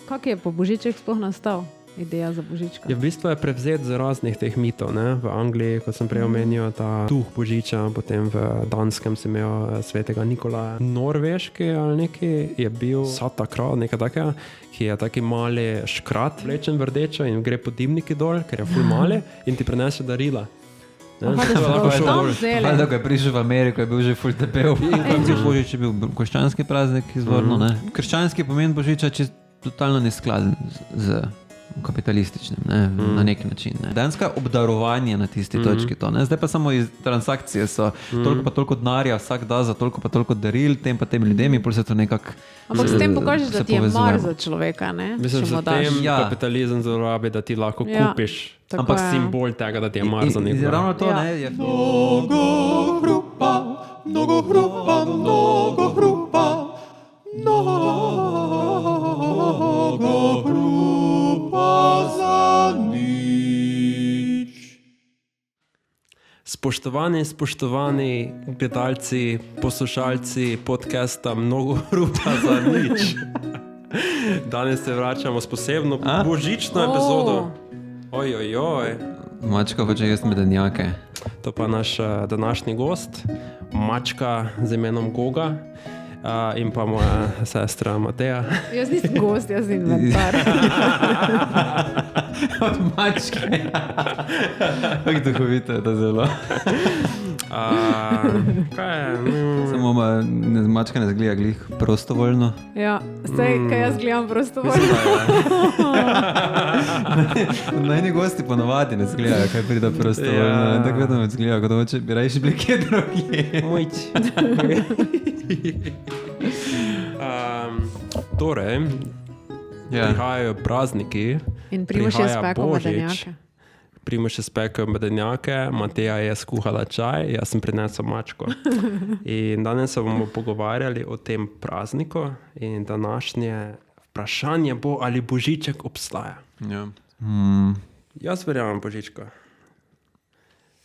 Kak je po Božiček sploh nastal? Ideja za Božička? V bistvu je prevzet z raznih teh mitov. Ne? V Angliji, kot sem prej omenil, ta duh Božiča, potem v Danskem sem imel svetega Nikolaja. Norveški ali neki je bil Santa Claus, nekaj takega, ki je taki mali škrat, vlečen v rdečo in gre po dimniki dol, ker je ful mali in ti prinese darila. Da ko je prišel v Ameriko, je bil že ful debel. Božič je bil krščanski praznik izvorno. Krščanski pomen Božiča je totalno neskladen z kapitalističnim, na nek način. Danska obdarovanje na tisti točki to. Zdaj pa samo iz transakcije so toliko pa toliko denarja, vsak da za toliko pa toliko daril, tem pa tem ljudem in pol se to nekako ampak s tem pokažeš, da ti je mar za človeka, ne? Mislim, že tem kapitalizem zlorabi, da ti lahko kupiš, ampak simbol tega, da ti je mar za nekoga. Ravno to, ne? Je Mnogo hrupa, mnogo hrupa, mnogo hrupa, mnogo hrupa za nič. Spoštovani gledalci, poslušalci podcasta Mnogo hrupa za nič. Danes se vračamo s posebno božično epizodo. Ojojoj. Mačka hoče jesti medenjake. To pa naš današnji gost, mačka z imenom Goga. In pa moja sestra Mateja. Jaz nisem gost, jaz sem inventar. Od mačke. Kako duhovito je to zelo. Kaj je? Samo mačka ne zgleda glih prostovoljno. Ja, saj, kaj jaz gledam prostovoljno. Najni gosti ponovadi ne zgledajo, kaj pride prostovoljno. Tako vedno me zgledajo, kot hoče bi rajši bili kje drugje. Mojč. Torej, prihajajo prazniki, in Primož je spekel medenjake. Primož je spekel medenjake, Mateja je skuhala čaj, jaz sem prinesel mačko. In danes se bomo pogovarjali o tem prazniku in današnje vprašanje bo, ali Božiček obstaja. Ja. Jaz verjamem Božička.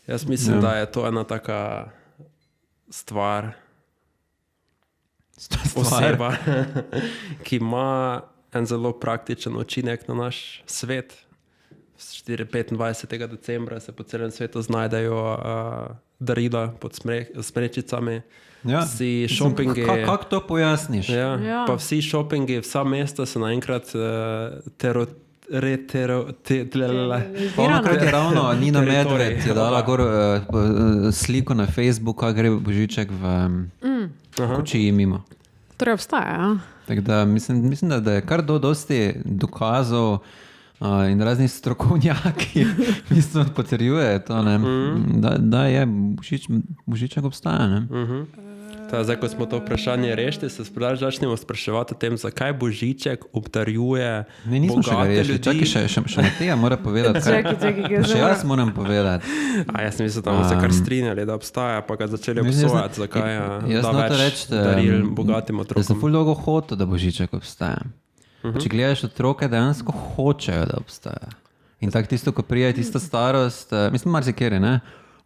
Jaz mislim, da je to ena taka stvar, oseba, ki ima en zelo praktičen učinek na naš svet. 25. decembra se po celem svetu znajdejo darila pod smrečicami. Ja. Vsi šopingi... Kako to pojasniš? Ja. Pa vsi šopingi, vsa mesta so naenkrat Polnokrat je ravno Nina Medved je dala gor sliko na Facebooku, kako gre Božiček v kočiji mimo. Torej obstaja, ja. Tako da mislim, da je kar dosti dokazov in razni strokovnjaki mislim, potrjujejo to, ne? Da je Božiček obstaja. Ne? Zdaj, ko smo to vprašanje rešili, se začnemo spraševati o tem, zakaj Božiček obdarjuje bogate ljudi. Čakaj, še Mateja mora povedati. Še jaz moram povedati. Jaz mislim, da bomo se kar strinjali, da obstaja, pa ga začeli obsojati, zakaj da več daril bogatim otrokom. Jaz sem ful dolgo hotel, da Božiček obstaja. Če gledaš otroke, dejansko hočejo, da obstaja. In tako tisto, ko prije tista starost, mislim, marsikeri, ne?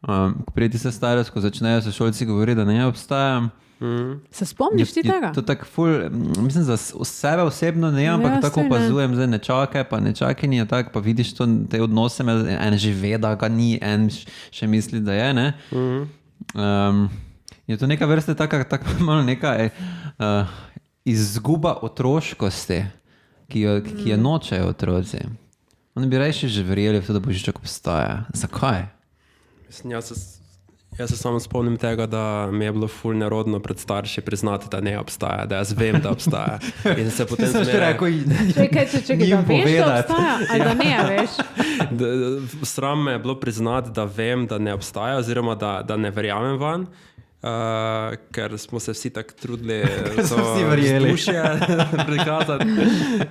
Ko prije tista starost, ko začnejo se šolci govoriti, da ne obstaja. Se spomniš ti tega? To tako ful, mislim, za sebe osebno ne, ampak tako opazujem, zdaj nečake, pa nečakinje, tako pa vidiš to, te odnose, en že ve, da ga ni, en še misli, da je, ne? Je to neka vrsta tako malo neka izguba otroškosti, ki je nočejo otroci. Oni bi rejši že verjeli v to, da Božiček obstaja. Zakaj? Mislim, jaz se samo spomnim tega, da mi je bilo ful nerodno pred starši priznati, da ne obstaja, da jaz vem, da obstaja. In se potem Čekaj, da veš, da obstaja, ali da ne veš? Sram me je bilo priznati, da vem, da ne obstaja, oziroma da ne verjamem van. Ker smo se vsi tako trudili vzdušje prikazati.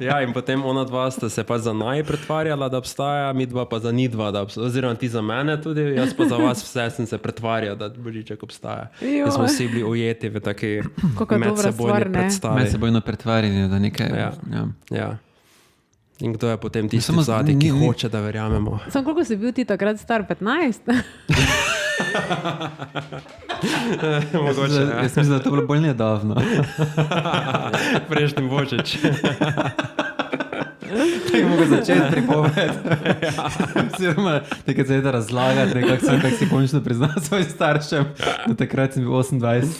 Ja, in potem ona dva sta se pa za naj pretvarjala, da obstaja, mi dva pa za ni dva, oziroma ti za mene tudi, jaz pa za vas vse sem se pretvarjal, da Božiček obstaja. In smo vsi bili ujeti v taki medsebojni predstavi. Medsebojno pretvarjanje, da nekaj... Ja. In kdo je potem tisti zadnji, ki hoče, da verjamemo? Samo koliko si bil ti takrat star? 15? Mogoče, ja. Jaz mislim, da to bilo bolj nedavno. Prejšnji Božič. Tako mogo začeti pripoved. Oziroma, nekaj se je da razlagati, nekako si končno priznal svojim staršem, da takrat sem bil 28.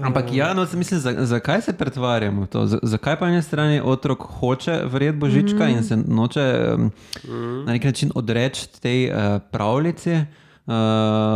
Ampak ja, no, mislim, zakaj se pretvarjamo to? Zakaj pa na eni strani otrok hoče verjeti Božička in se noče na nek način odreči tej pravljici,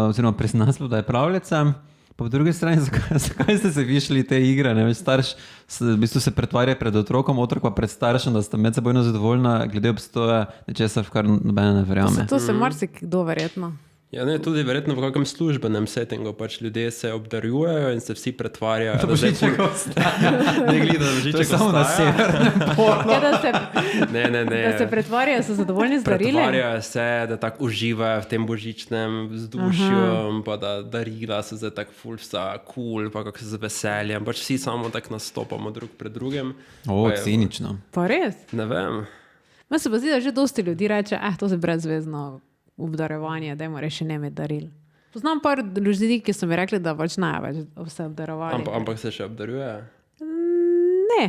oziroma priznati, da je pravljica? Pa v drugi strani, zakaj ste se višli te igre? Ne? Starš v bistvu se pretvarja pred otrokom, otrok pa pred staršem, da sta medsebojno zadovoljna glede obstoja nečesa, v kar nobene ne verjame. To se marsikdo verjetno. Ja, ne, tudi verjetno v kakšnem službenem settingu, pač ljudje se obdarujejo in se vsi pretvarjajo. To Božiček ostaja. Ne gleda, da Božiček ostaja. To je samo na severnem polu. Ja, da se pretvarjajo, so zadovoljni z darili. Pretvarjajo se, da tako uživajo v tem božičnem vzdušju, pa da darila so zdaj tako ful vsa cool, pa kako se z veseljem. Pač vsi samo tako nastopamo drug pred drugim. Cinično. Pa res? Ne vem. Meni se pa zdi, da že dosti ljudi reče, to je brezvezno obdarovanje, dajmo reči ne med daril. Poznam par ljudi, ki so mi rekli, da pač ne več vse obdarovali. Ampak se še obdaruje? Ne,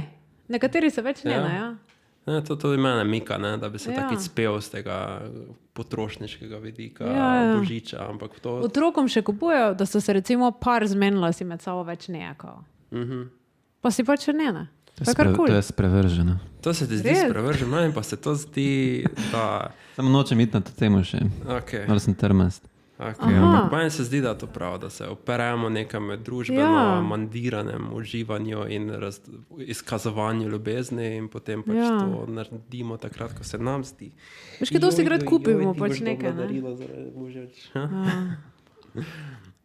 nekateri se več ne. Ne, to tudi mene mika, ne, da bi se taki spel z tega potrošniškega vidika Božiča. Ampak to... Otrokom še kupujejo, da so se recimo par zmenila si med sabo več ne. Pa si pač ne. To je sprevrženo. To se ti zdi sprevrženo, meni pa se to zdi, da... Samo nočem iti na to temo še. Moram sem trmast. Ampak meni se zdi, da je to prav, da se operemo nekam družbeno mandiranem uživanju in izkazovanju ljubezni in potem pač to naredimo takrat, ko se nam zdi. Veš, kaj dosti krat kupimo pač nekaj, ne?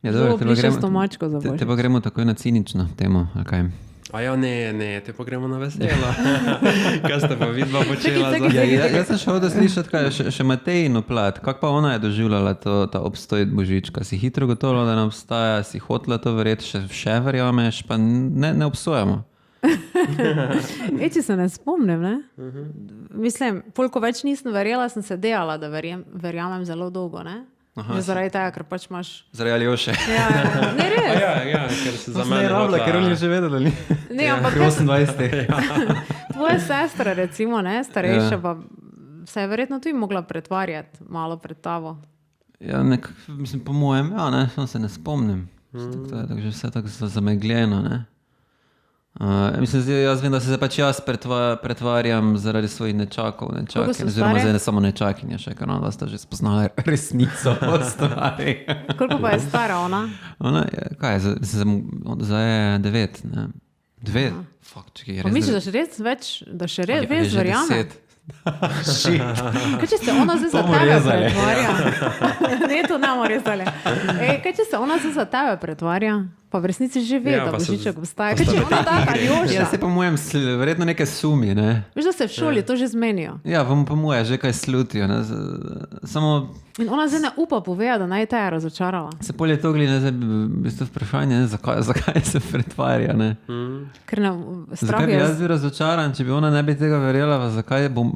Zelo bliže s tomačko za Božič. Te pa gremo takoj na cinično temo, ali kaj? Ne, te pa gremo na veselo. Kaj ste pa vidva počela? Jaz sem šel da slišati, kaj še Matejino plat. Kako pa ona je doživljala ta obstoj Božička? Si hitro gotovila, da ne obstaja, si hotela to verjeti, še verjameš, pa ne obsojamo. Če se ne spomnim, ne? Mislim, koliko več nisem verjela, sem se dejala, da verjamem zelo dolgo, ne? Zaradi tega, ker pač imaš... Zaradi Aljoše. Ne, res. Ker se za mene rabila, ker on je že vedela, ali? Ne, ampak... 28. Tvoja sestra, recimo, ne, starejša, pa se je verjetno tudi mogla pretvarjati malo pred tavo. Ja, mislim, po mojem, ne, se ne spomnim. Takže vse tako zamegljeno, ne. Mislim, jaz vem, da se pač jaz pretvarjam zaradi svojih nečakov, oziroma zdaj ne samo nečakinja še, ker ona sta že spoznala resnico o stvari. Koliko pa je stara ona? Ona je, kaj je, zdaj je 9, ne? 2? Fuck, čekaj, je res... Pa misliš, da še res verjame? Kaj če se ona zdaj za tebe pretvarja? Ne, to ne more rezali. Kaj če se ona zdaj za tebe pretvarja? Pa v resnici že ve, da Božiček obstaja. Kaj če ona taka Aljoša? Ja, se po mojem, verjetno nekaj sumi, ne? Veš, da se v šoli to že zmenijo. Ja, po mojem, že kaj slutijo, ne? Samo... In ona zdaj ne upa povedati, da naj te je razočarala. Se polje to gleda, zdaj v bistvu vprašanje, zakaj se pretvarja, ne? Ker strah zakaj bi jaz bil razočaran, če bi ona ne bi tega verjela, zakaj bom...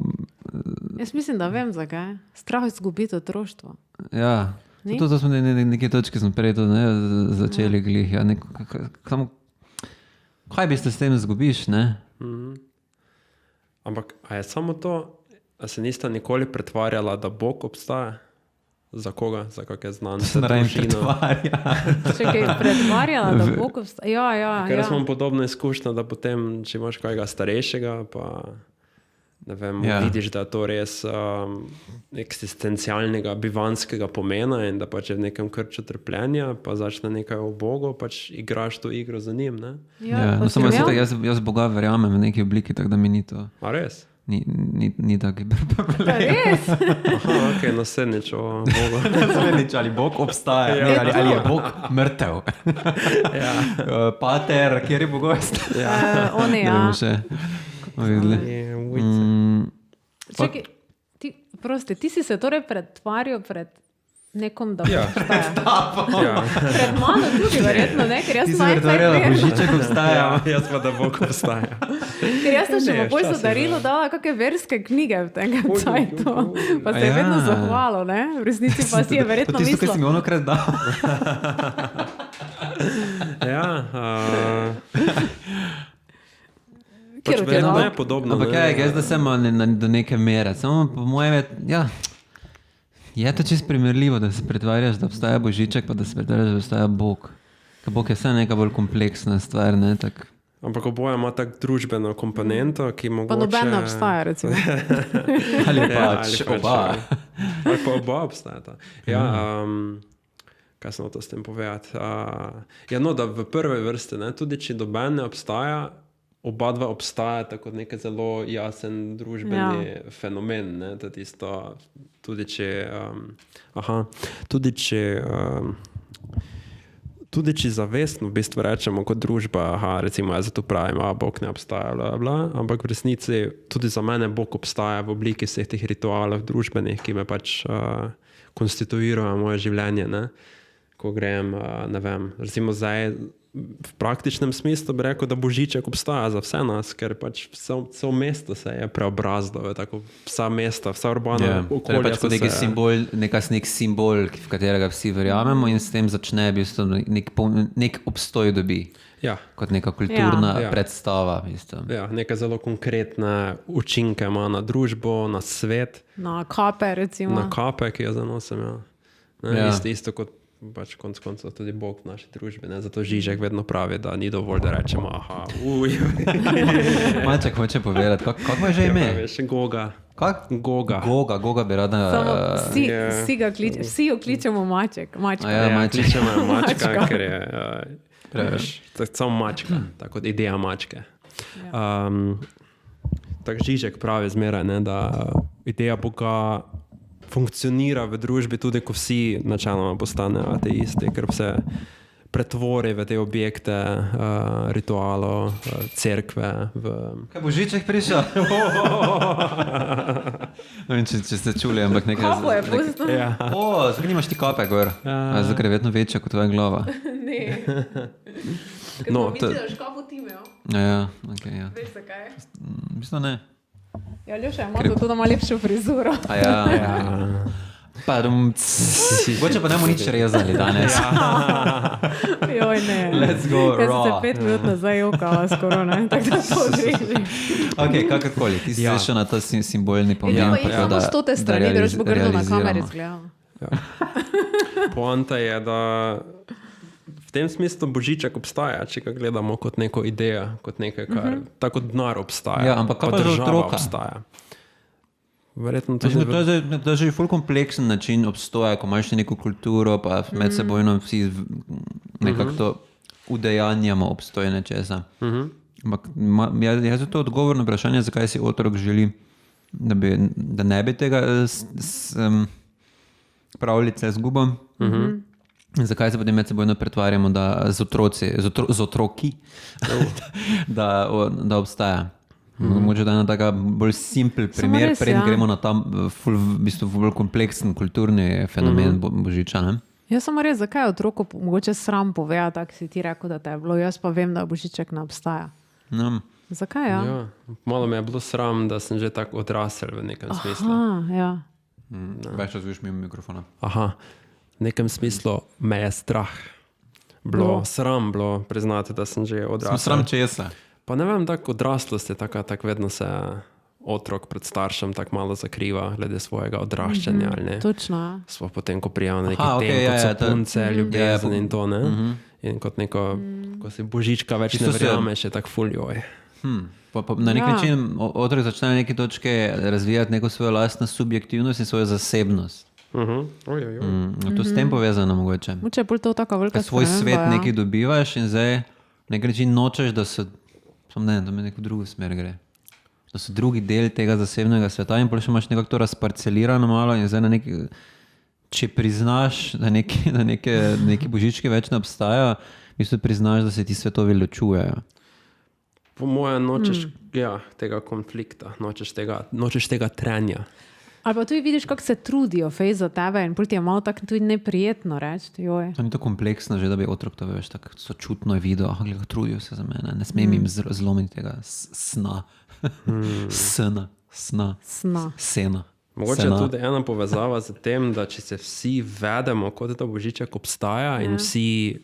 Jaz mislim, da vem, zakaj. Strah izgubiti otroštvo. Ja. To smo neke točke smo prej to začeli glih. Ja, kaj bi ste s tem izgubiš, ne? Ampak, a je samo to, a se nista nikoli pretvarjala, da Bog obstaja? Za koga? Za kakšne znance? Pretvarja. Čekaj, pretvarjala, da Bog obstaja? Ja. Ker smo podobno izkušnja, da potem, če imaš kakega starejšega, pa... Ne vem, vidiš, da je to res eksistencialnega, bivanskega pomena in da pač je v nekem krču trpljenja, pa začne nekaj o Bogu, pač igraš to igro za njim, ne? No, samo jaz Boga verjamem v neki obliki, tako da mi ni to... A res? Ni tako hiperpopularen. Res? Ok, naslednjič o Bogu. Naslednjič, ali Bog obstaja, ali je Bog mrtev. Pater, kjer je Bogojstvo? On je, ja. Čekaj, ti si se torej pretvarjal pred nekom, da obstaja. Pred mano tudi verjetno, ne? Ker jaz ti si pretvarjala, da Božiček obstaja. Jaz pa, da Bog obstaja. Ker jaz sem še bolj za darilo dala kakve verske knjige v tem cajtu. Pa se je vedno zahvalo, ne? V resnici pa si je verjetno mislil. To tisto, kaj si mi onokrat dal. Pač verjetno je podobno. Ampak jaz da sem do neke mere. Samo po mojem je to čisto primerljivo, da se pretvarjaš, da obstaja Božiček, pa da se pretvarjaš, da obstaja Bog. Ker Bog je vse neka bolj kompleksna stvar, ne? Tak. Ampak oboje ima tak družbeno komponento, ki mogoče... Pa noben ne obstaja, recimo. Ali pač oba. Ali pa oba obstajata. Ja, kaj sem to s tem povedati? Da v prve vrste, ne, tudi če noben ne obstaja, oba dva obstajata kot nek zelo jasen družbeni fenomen. Ne, Tudi če zavestno v bistvu rečemo kot družba, recimo jaz zato pravim, Bog ne obstaja, bla, bla, ampak v resnici tudi za mene Bog obstaja v obliki vseh teh ritualov družbenih, ki me pač konstituirajo moje življenje. Ne? Ko grem, ne vem, recimo zdaj v praktičnem smislu bi rekel, da Božiček obstaja za vse nas, ker pač vse mesto se je preobrazilo, tako vsa mesta, vsa urbana okolja. Pač kot nek simbol, v katerega vsi verjamemo in s tem začne v bistvu nek obstoj dobi. Ja. Kot neka kulturna predstava. Ja, neka zelo konkretne učinke ima na družbo, na svet. Na kape, recimo. Na kape, ki jo zanosim, Isto kot pač konc koncev tudi Bog v naši družbi, ne? Zato Žižek vedno pravi, da ni dovolj, da rečemo Maček hoče povedati, kako je že ime? Goga. Kak? Goga bi rada... Vsi jo kličemo Maček. Kličemo Mačka, ker je samo Mačka, tako ideja Mačke. Tako Žižek pravi zmeraj, ne, da ideja Boga funkcionira v družbi tudi, ko vsi načeloma postanejo ateisti, ker se pretvori v te objekte, ritualov, cerkve. Kaj Božiček prišel? Ne vem, če ste čuli, ampak nekaj... Kapo je pusto. Zakaj nimaš ti kape gor? Zakaj je vedno večja kot tvoja glava? Ne. Ker smo mislili, da škapo ti imel. Ja. Veš zakaj? Mislim, ne. Ja, Ljuša je možno tudi ima lepšo frizuro. Boče pa nemo nič rezali danes. Joj, ne. Let's go raw. Jaz se 5 minut nazaj jokala skoro, ne? Tako da to odreži. Ok, kakorkoli. Ti si še na to simbolni pomen. Ja, samo 100 strani, da boš pogrdo na kameri zgledal. Poanta je, da v tem smislu Božiček obstaja, če ga gledamo kot neko idejo, kot nekaj, kar tako denar obstaja. Ja, ampak kaj pa že otroka? Obstaja. Verjetno to je že ful kompleksen način obstoja, ko imaš neko kulturo, pa med sebojno vsi nekako to udejanjamo obstoj nečesa. Ampak jaz je to odgovor na vprašanje, zakaj si otrok želi, da ne bi tega pravljice zgubom. Zakaj se potem med sebojno pretvarjamo, da z otroki, da obstaja. Mogoče da je ena taka bolj simpel primer, preden gremo na ta v bistvu bolj kompleksen kulturni fenomen Božiča. Ne? Jaz samo res, zakaj je otroku mogoče sram povedati, tako si ti rekel, da te je bilo. Jaz pa vem, da Božiček ne obstaja. Zakaj, Malo me je bilo sram, da sem že tako odrasel v nekem smislu. Več razviš mimo mikrofona. V nekem smislu me je strah. Sram bilo priznati, da sem že odrasel. Sram česa? Pa ne vem, tako odraslost je tako vedno se otrok pred staršem tako malo zakriva glede svojega odraščanja. Točno. Smo potem, ko prijavimo neki tem, kot so punce, ljubezen in to, ne? In kot neko, ko si Božička več ne verjameš, je tako ful joj. Na nek način otrok začne na neki točke razvijati neko svojo lastno subjektivnost in svojo zasebnost. To s tem povezano mogoče. Mogoče je bolj to taka velika sprememba. Svoj svet nekaj dobivaš in zdaj nek način nočeš, da so da me neko drugo smer gre. Da so drugi del tega zasebnega sveta in potem še imaš nekako to razparcelirano malo in zdaj če priznaš, da neki Božički več ne obstajajo, v bistvu priznaš, da se ti svetovi ločujejo. Po mojem nočeš tega konflikta, nočeš tega trenja. Ali pa tudi vidiš, kako se trudijo fejs za tebe in potem je malo tako tudi neprijetno reči. To ni to kompleksno že, da bi otrok to veš, tako sočutno videl, kako trudijo se za mene, ne smem jim zlomiti tega sna. Sena. Mogoče je tudi ena povezava z tem, da če se vsi vedemo, kot da Božiček obstaja in vsi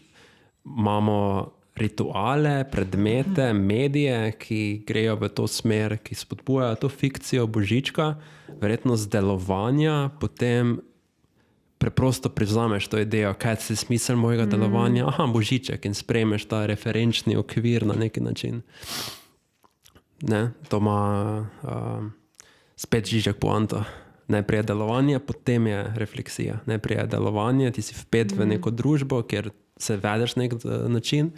imamo rituale, predmete, medije, ki grejo v to smer, ki spodbujajo to fikcijo božička, verjetno z delovanja, potem preprosto privzameš to idejo, kaj je smisel mojega delovanja, božiček, in sprejmeš ta referenčni okvir na neki način. Ne? To ima spet Žižek poanto. Najprej je delovanje, potem je refleksija. Najprej je delovanje, ti si vpet v neko družbo, kjer se vedeš na nek način.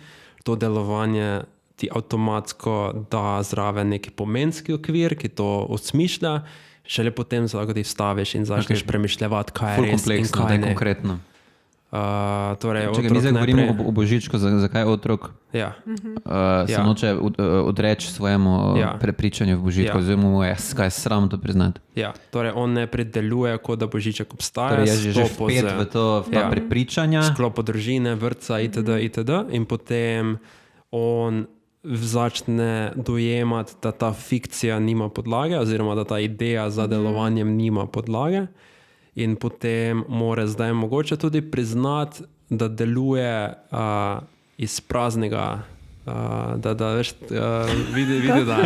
To delovanje ti avtomatsko da zraven neki pomenski okvir, ki to osmišlja, šele potem se lahko ti vstaviš in začneš premišljati, kaj je res in kaj ne. Konkretno. Torej, če mi zdaj govorimo o božičku, zakaj otrok se noče odreči svojemu prepričanju v božičku, oziroma mu je kaj sram to priznati. Ja, torej on ne predeluje, kot da božiček obstaja. Torej je že vpet v to prepričanja. Sklopo družine, vrtca itd. In potem on začne dojemati, da ta fikcija nima podlage, oziroma da ta ideja za delovanjem nima podlage. In potem mora zdaj mogoče tudi priznati, da deluje iz praznega, vidi, da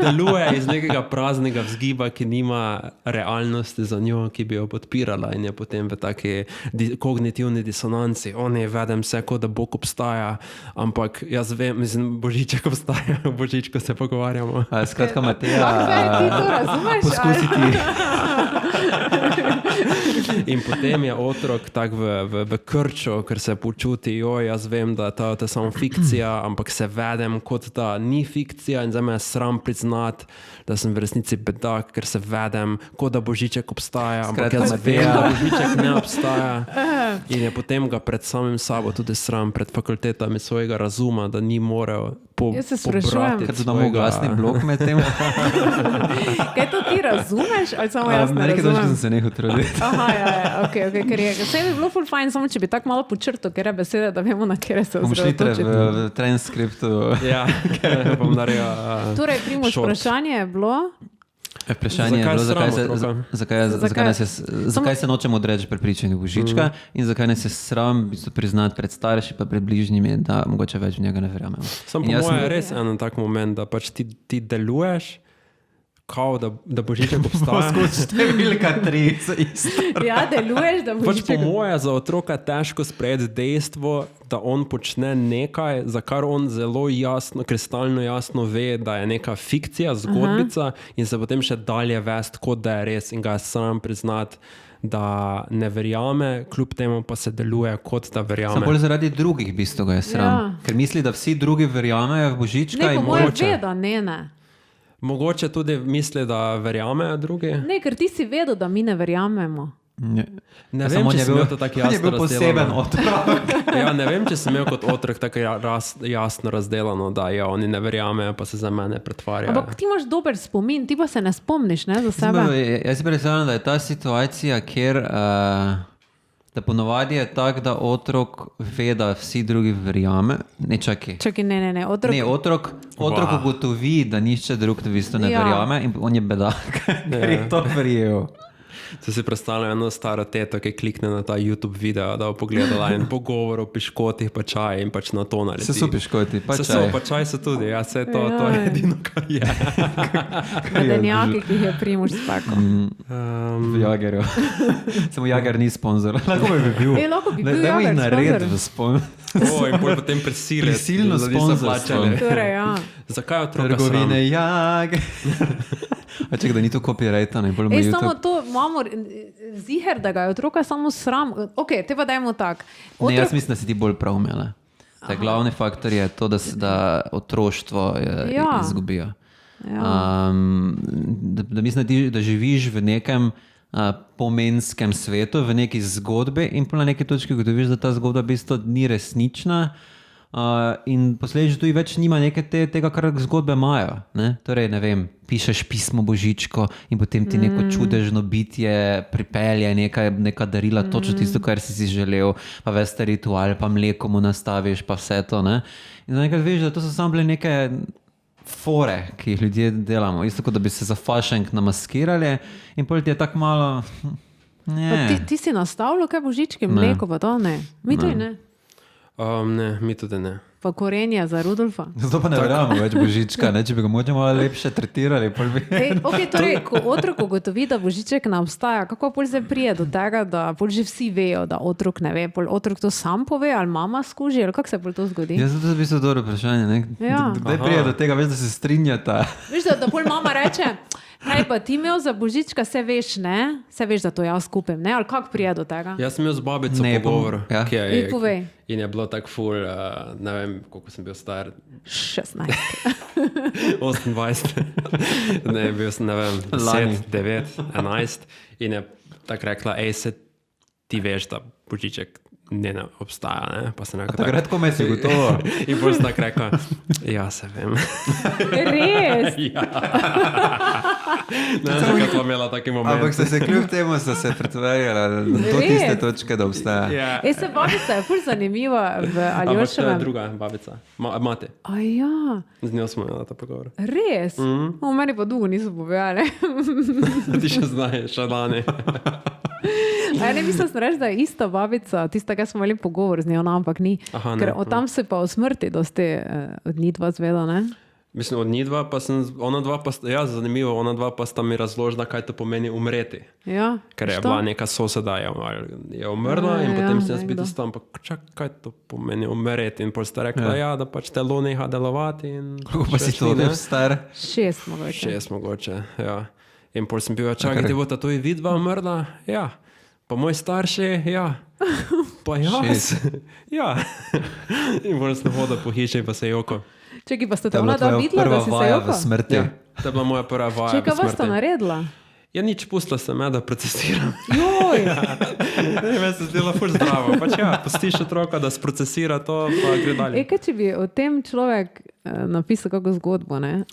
deluje iz nekega praznega vzgiba, ki nima realnosti za njo, ki bi jo podpirala, in je potem v taki kognitivni disonanci. On je vedem vse, kot da Bog obstaja, ampak jaz vem, mislim, Božiček obstaja, o Božičku se pogovarjamo. Skratka, Mateja, ti to razumeš? poskusiti. In potem je otrok tak v krču, ker se počuti, jaz vem, da to je samo fikcija, ampak se vedem, kot da ni fikcija, in zdaj me je sram priznati, da sem v resnici bedak, ker se vedem, kot da Božiček obstaja, ampak jaz vem, da Božiček ne obstaja. In je potem ga pred samim sabo tudi sram, pred fakultetami svojega razuma, da ni moral pobrati. Ker to damo glasni blok med tem. Kaj to ti razumeš? Ali samo jaz ne razumem? Nekaj točke sem se nehal truditi. Okay, ker je. Vse bi bilo ful fajn, samo če bi tako malo počrto, ker je besede, da vemo, na kere se Bomo osredotočiti. šli v transkriptu. Ja, ker bom naredil Torej, Primož, vprašanje je bilo... Vprašanje je bilo, zakaj se nočemo odreči prepričanju Božička in zakaj nas je sram priznati pred starši pa pred bližnjimi, da mogoče več v njega ne verjamemo. Sam po moje je res en tak moment, da pač ti deluješ, kao da Božiček obstaja. Poskuš številka 3. Ja, deluješ, da Pač Božiček... po moje za otroka težko sprejeti dejstvo, da on počne nekaj, za kar on zelo jasno, kristalno jasno ve, da je neka fikcija, zgodbica, in se potem še dalje vesti, kot da je res, in ga je sram priznati, da ne verjame, kljub temu pa se deluje, kot da verjame. Samo bolj zaradi drugih v bistvu ga je sram. Ker misli, da vsi drugi verjamejo v Božička. Ne, po moje ve, da ne. Mogoče tudi misli, da verjamejo drugi. Ne, ker ti si vedel, da mi ne verjamemo. Ne vem, če sem imel to tako jasno razdelano. On je bil poseben otrok. Ja, ne vem, če sem imel kot otrok tako jasno razdelano, da oni ne verjamejo, pa se za mene pretvarjajo. Ampak ti imaš dober spomin, ti pa se ne spomniš, ne, za sebe. Jaz si predstavljam, da je ta situacija, kjer da ponovadi je tak, da otrok ve, da vsi drugi verjame. Ne, čakaj. Ne. Otrok ugotovi, da nišče drug v bistvu ne verjame, in on je bedak, ker je to verjel. Se si predstavljam eno staro teto, ki klikne na ta YouTube video, da bo pogledala en pogovor o piškotih pa čaj in pač na to naleti. Se so piškoti, pa čaj. Pa čaj so tudi, ja, to je edino, kar je. Medenjaki, ki jih je Primož spako. V Jagerju. Samo Jager ni sponzor. Lahko bi bil. Lahko bi bil Jager sponzor. Nared v sponzor. In potem prisilno sponzorstvo. Torej, ja. Zakaj otroka sram? Trgovine Jager. A čekaj, da ni to copyrightano. Samo to imamo ziher, da ga je otroka samo sram. Ok, te pa dajmo tak. Ne, jaz mislim, da si ti bolj prav imela. Glavni faktor je to, da otroštvo izgubijo. Da mislim, da živiš v nekem pomenskem svetu, v neki zgodbi, in na neki točki ugotoviš, da ta zgodba v bistvu ni resnična. In posledično tudi več nima tega, kar zgodbe imajo. Torej, ne vem, pišeš pismo Božičko in potem ti neko čudežno bitje pripelje neka darila, točno tisto, kar si želel, pa veste ritual, pa mleko mu nastaviš, pa vse to. In da nekaj veš, da to so samo bile neke fore, ki jih ljudje delamo. Isto kot da bi se za fašenk namaskirali in potem ti je tako malo... Ti si nastavljal kaj Božičke, mleko pa to? Ne. Mi tudi ne. Ne, mi tudi ne. Pa korenje za Rudolfa. Zato pa ne verjamemo več Božička, ne? Če bi ga moče malo lepše tretirali. Torej, ko otrok ugotovi, da Božiček ne obstaja, kako pol zdaj prije do tega, da pol že vsi vejo, da otrok ne ve, pol otrok to sam pove ali mama skuži, ali kako se pol to zgodi? Jaz zato bi se dobro vprašanje, ne? Kdaj prije do tega, veš, da se strinjata? Veš, da pol mama reče, kaj pa ti imel za Božička, se veš, ne? Se veš, da to jaz kupim, ne? Ali kako prije do tega? Jaz sem imel z babico pogovor, ja. Povej. In je bilo tako ful, ne vem, koliko sem bil star. 16. 28. Ne, bil sem, ne vem, 10, 9, 11. In je tako rekla, se ti veš, da Božiček ne obstaja, ne? Pa sem rekel, takrat ko me si gotovo. In bolj sem tako rekla, ja, se vem. Res? Ja. Ne vem, kako imela taki moment. Ampak se kljub temu se pretvarjala do tiste točke, da obstaja. Yeah. Se babica je ful zanimiva v Aljoševem. Ampak to je druga babica, mate. Ja. Z njo smo imela ta pogovor. Res? O meni pa dolgo niso povedali. Ti še znaš, še lani. Ne mislim reči, da je ista babica, tista, ki smo imeli pogovor z njo, ampak ni. Aha, ker o tam se pa o smrti dosti od njih dva zveda, ne? Mislim, od njih dva pa sem, ona dva pa, ja, zanimivo, ona dva pa sta mi razložila, kaj to pomeni umreti. Ja. Ker je bila neka soseda, je umrla in potem sem jaz bil tam, pa čak, kaj to pomeni umreti. In potem sta rekla, da pač telo neha delovati. Kako pa si to bil star? 6 mogoče. 6 mogoče, ja. In potem sem bil, čakaj, ti bo ta tuji vidva umrla? Ja. Pa moj starši, ja. Pa jaz. Ja. In potem sem hodil po hiši pa se joko. Čekaj, pa ste te ona da videla, da si se joko? Ja. To je bila moja prva vaja v smrti. Čekaj, vas sta naredila? Ja, nič, pustila sem, da procesiram. Joj! Ne, meni se zdelo ful zdravo. Pač ja, pustiš otroka, da sprocesira to, pa gre dalje. Kaj če bi o tem človek napisal kako zgodbo, ne?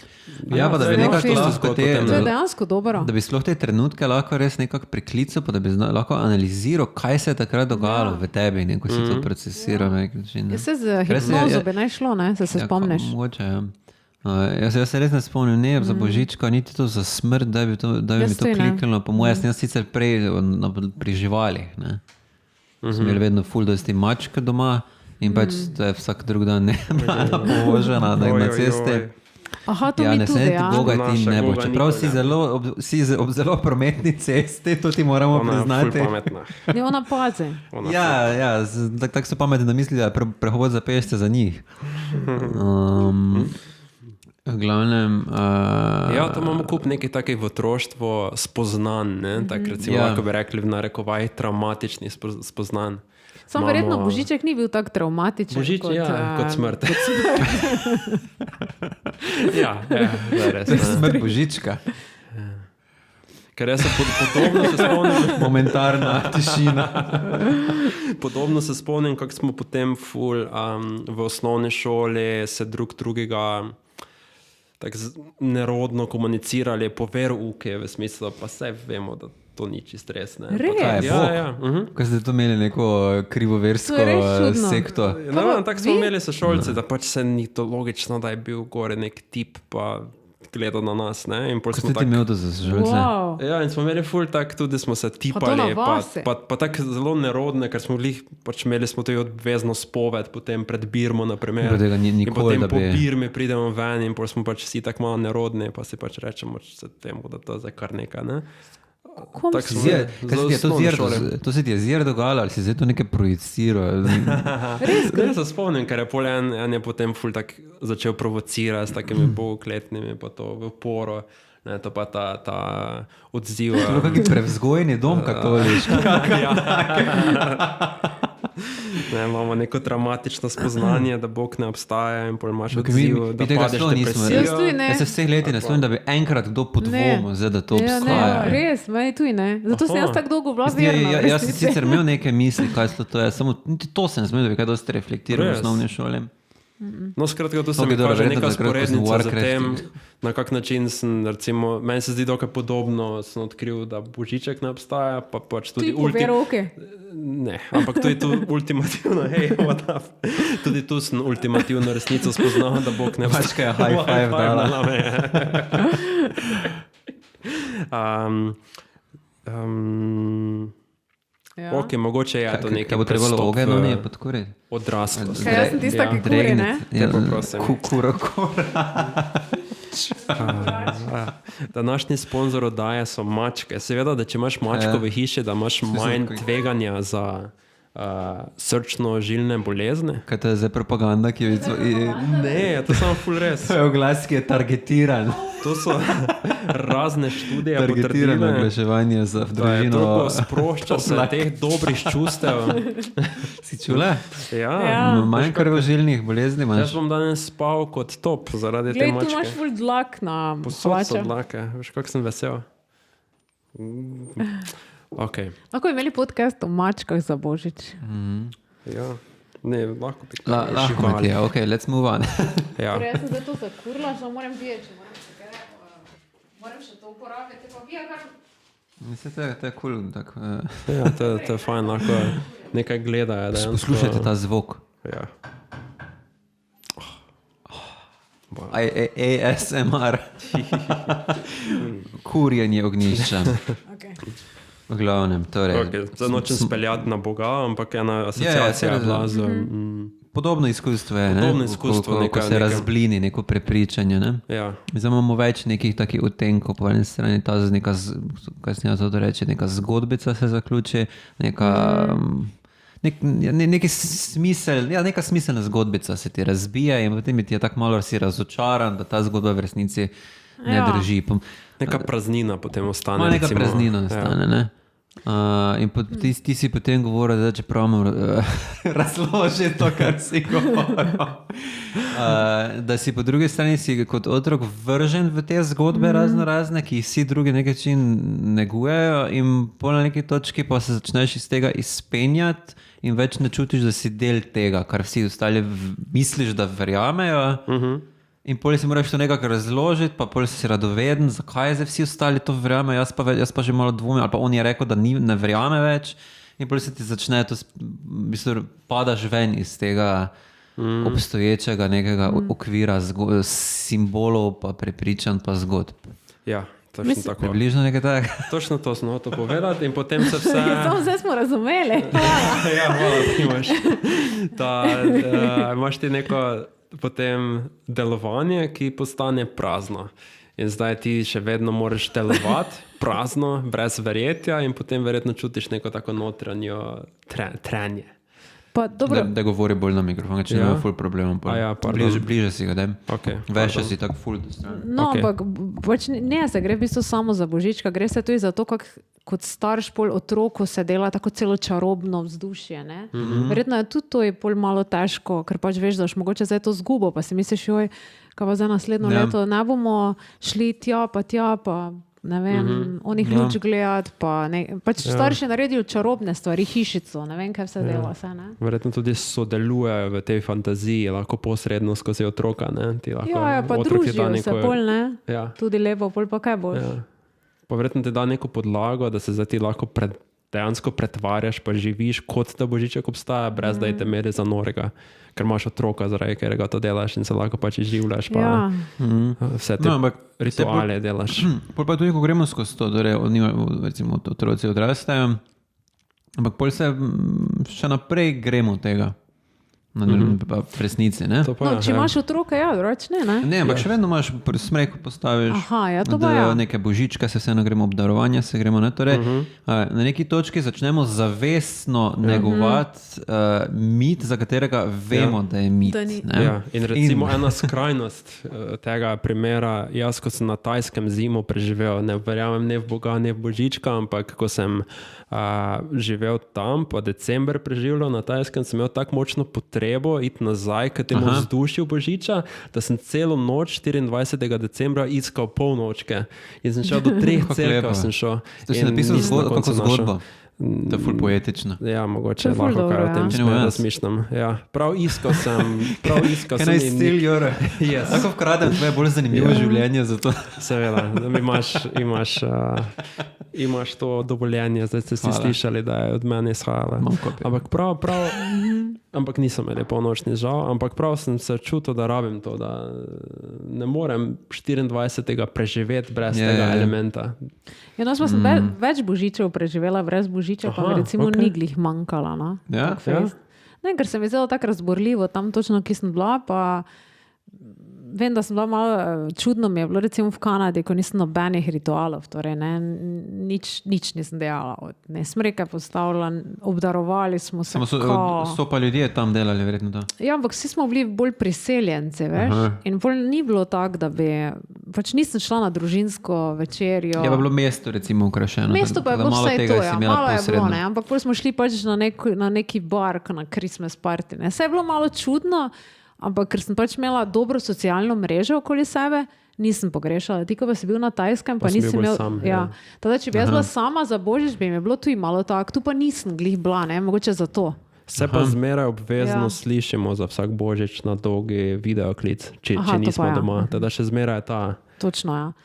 Ja, pa da bi nekako lahko to je dejansko dobro. Da bi sploh te trenutke lahko res nekako priklical, pa da bi lahko analiziral, kaj se je takrat dogajalo v tebi, ko si to procesiral na nek način. Se z hipnozo bi naj šlo, ne? Se spomniš. Mogoče, ja. Jaz se res ne spomnim, ne za Božička, niti to za smrt, da bi mi to kliknilo. Po mojem, jaz sicer prej pri živalih. Sem imel vedno ful dosti mačke doma in pač to je vsak drug dan povožena na ceste. Aha, to mi tudi, ja. Ne bo. Čeprav si ob zelo prometni cesti, to ti moramo priznati. Ne, ona pazi. Ja, tako so pametni, da misli, da je prehod za pešce za njih. Glavnem, ja, to imamo kup nekaj takih v otroštvu spoznan, ne? Tak recimo, lahko bi rekli v narekovaj, traumatični spoznan. Samo verjetno Božiček ni bil tak traumatičen kot smrt. Ja, res. Smrt Božička. Ker jaz se podobno se spomnim. Momentarna tišina. Podobno se spomnim, kako smo potem v osnovni šoli se drugega tako nerodno komunicirali po verouke, v smislu, pa vse vemo, da to ni čist res. Res? Ja. Kaj ste to imeli, neko krivoversko sekto? No, tako smo imeli sošolci, da pač se ni to logično, da je bil gore nek tip, pa gledal na nas. Kaj ste ti imeli to za sošolce? Wow. Ja, in smo imeli ful tak, tudi smo se tipali, pa tako zelo nerodne, ker smo pač imeli smo tudi obvezno spoved potem pred Birmo, naprimer. In potem po Birmi pridemo ven in smo pač vsi tako malo nerodni, pa si pač rečemo se temu, da to je zdaj kar nekaj, ne? To se ti je zjer dogajalo, ali si zdaj to nekaj projiciral? Res se spomnim, ker je pol en je potem ful tak začel provocirati s takimi bogokletnimi, pa to v poro, ne, to pa ta odziv. To je kakšen prevzgojni dom katoliški. Ne, imamo neko traumatično spoznanje, da Bog ne obstaja in pol imaš odziv, da padeš depresijo. Jaz se vseh leti ne spomnim, da bi enkrat kdo podvomil, da to obstaja. Res, meni tudi ne. Zato sem jaz tako dolgo bila verna. Jaz sem sicer imel neke misli, kaj to je, samo to sem smel, da bi kaj dosti reflektiral v osnovni šoli. No, skratka, to se mi kaže neka sporednica za tem, na kak način sem, recimo, meni se zdi dokaj podobno, sem odkril, da Božiček ne obstaja, pa pač tudi Ne, ampak to je tu ultimativno, tudi tu sem ultimativno resnico spoznal, da Bog ne obstaja. Pačka je high five dala. Ja. Ok, mogoče je to nekaj. Kaj bo trebalo ogeno, ne, podkoriti? Odraslost. Kaj, jaz sem tista, ki kuri, ne? Ja, prosim. kura. Današnji sponzor oddaje so mačke. Seveda, da če imaš mačko v hiši, da imaš manj tveganja za srčno-žilne bolezni. Kaj to je zdaj propaganda, ki je... Ne, to je samo ful res. To je oglas, ki je targetiran. To so razne študije potrdile. Targetirano oglaševanje za družino. To sprošča se teh dobrih čustev. Si čula? Ja. Manj krvožilnih bolezni imaš. Jaz bom danes spal kot top zaradi te mačke. Glej, tu imaš ful dlak na Posod so dlake. Veš, kako sem vesel. Okay. Lahko bi imeli podcast o mačkah za Božič. Ja. Ne, lahko bi. Lahko bi, ja. Ok, let's move on. Ja. Jaz sem zdaj to zakurila, že moram videti, če moram še to uporabiti, pa vi, kar... Mislim, to je cool. Ja, to je fajn, lahko nekaj gledajo. Poslušajte ta zvok. Ja. ASMR. Kurjenje ognjišča. Okay. V glavnem, torej. Okay, zdaj nočem speljati na Boga, ampak ena asociacija je bila z... Podobno izkustvo je, ko se razblini neko prepričanje. Ne? Ja. Zdaj imamo več nekih takih utenkov, po eni strani ta neka, kaj se to reče, neka zgodbica se zaključi, neki smisel, neka smiselna zgodbica se ti razbija in potem ti je tako malo si razočaran, da ta zgodba v resnici ne drži. Neka praznina potem ostane. Neka praznina ostane, ne? In ti si potem govoril, da če pravimo razložiti to, kar si govoril. Da si po drugi strani si kot otrok vržen v te zgodbe razne, ki jih vsi drugi nekaj čin negujejo in po na neki točki pa se začneš iz tega izpenjati in več ne čutiš, da si del tega, kar vsi ostali misliš, da verjamejo. In potem si moraš to nekako razložiti, pa potem si radoveden, zakaj zdaj vsi ostali to verjamejo, jaz pa že malo dvomim, ali pa on je rekel, da ne verjame več. In potem se ti začne to, v bistvu padaš ven iz tega obstoječega nekega okvira simbolov, pa prepričanj, pa zgodb. Ja, točno tako. Približno nekaj tak. Točno to smo to povedati in potem se vse... Zdaj smo razumeli. Ja, hvala, ti imaš. Imaš ti neko potem delovanje, ki postane prazno. In zdaj ti še vedno moraš delovati prazno, brez verjetja in potem verjetno čutiš neko tako notranjo trenje. Da govori bolj na mikrofon, če ima ful problemov. Bliže si ga, da veš, si tako ful. No, ampak ne se gre v bistvu samo za Božička, gre se tudi za to, kot starš pol otroku se dela tako celo čarobno vzdušje. Verjetno je tudi to je pol malo težko, ker pač veš, da boš mogoče zdaj to zgubo, pa si misliš, joj, kaj pa za naslednjo leto ne bomo šli tja, pa ne vem, onih luč gledati, pač starši naredijo čarobne stvari, hišico, ne vem, kaj vse dela vse, ne? Verjetno tudi sodelujejo v tej fantaziji, lahko posredno skozi otroka, ne? Pa družijo se pol, ne? Tudi lepo, pol pa kaj boš? Pa verjetno ti da neko podlago, da se zdaj ti lahko dejansko pretvarjaš, pa živiš, kot da Božiček obstaja, brez da je te meri za norega. Ker imaš otroka, zaradi katerega to delaš in se lahko pač življaš, pa vse te rituale delaš. Pol pa tudi, ko gremo skozi to, recimo otroci odrastajo, ampak pol se še naprej gremo tega. V resnici, ne? Če imaš otroka, drugače ne? Ne, ampak še vedno imaš smreko postaviš, neke božička se vseeno gremo, obdarovanja se gremo, ne? Torej, na neki točki začnemo zavestno negovati mit, za katerega vemo, da je mit. In recimo ena skrajnost tega primera, jaz, ko sem na Tajskem zimo preživel, ne verjamem ne v Boga, ne v Božička, ampak ko sem živel tam, pa december preživljal na Tajskem, sem imel tako močno potrebo iti nazaj k temu vzdušju Božiča, da sem celo noč 24. decembra iskal polnočke in sem šel do 3 cerkev sem šel. To si napisal kako zgodbo? To je ful poetično. Ja, mogoče lahko kaj o tem razmišljam. Ja, prav iskal sem. Can I steal your... Yes. Tako vkradem tvoje bolj zanimivo življenje za to. Seveda, imaš to dovoljenje, zdaj ste si slišali, da je od mene izhajalo. Ampak ampak nisem imel polnočni žal, ampak prav sem se čutil, da rabim to, da ne morem 24. preživeti brez tega elementa. Ja, no, sem več božičev preživela brez božiča, pa mi recimo ni glih manjkala. No? Ja? Ne, ker se mi je zelo tako razborljivo, tam točno, ki sem bila, pa vem, da sem bila malo čudno mi je bilo recimo v Kanadi, ko nisem nobenih ritualov, torej nič nisem delala. Ne, smreke postavila, obdarovali smo se. So pa ljudje tam delali, verjetno to. Ja, ampak vsi smo bili bolj priseljenci, veš? In bolj ni bilo tako, da bi, pač nisem šla na družinsko večerjo. Je pa bilo mesto recimo ukrašeno. Mesto pa je bilo vse to, ja, malo je bilo, ne, ampak bolj smo šli pač na neki bar, na Christmas party, ne. Vse je bilo malo čudno, ampak ker sem pač imela dobro socialno mrežo okoli sebe, nisem pogrešala. Ti, ko pa si bil na Tajskem, pa nisem imel... Sam, Tada, če bi jaz bila sama za božič, bi mi bilo tu malo tako. Tu pa nisem glih bila, ne? Mogoče zato. Se pa zmeraj obvezno slišimo za vsak božič na dolgi videoklic, če nismo doma. Teda še zmeraj ta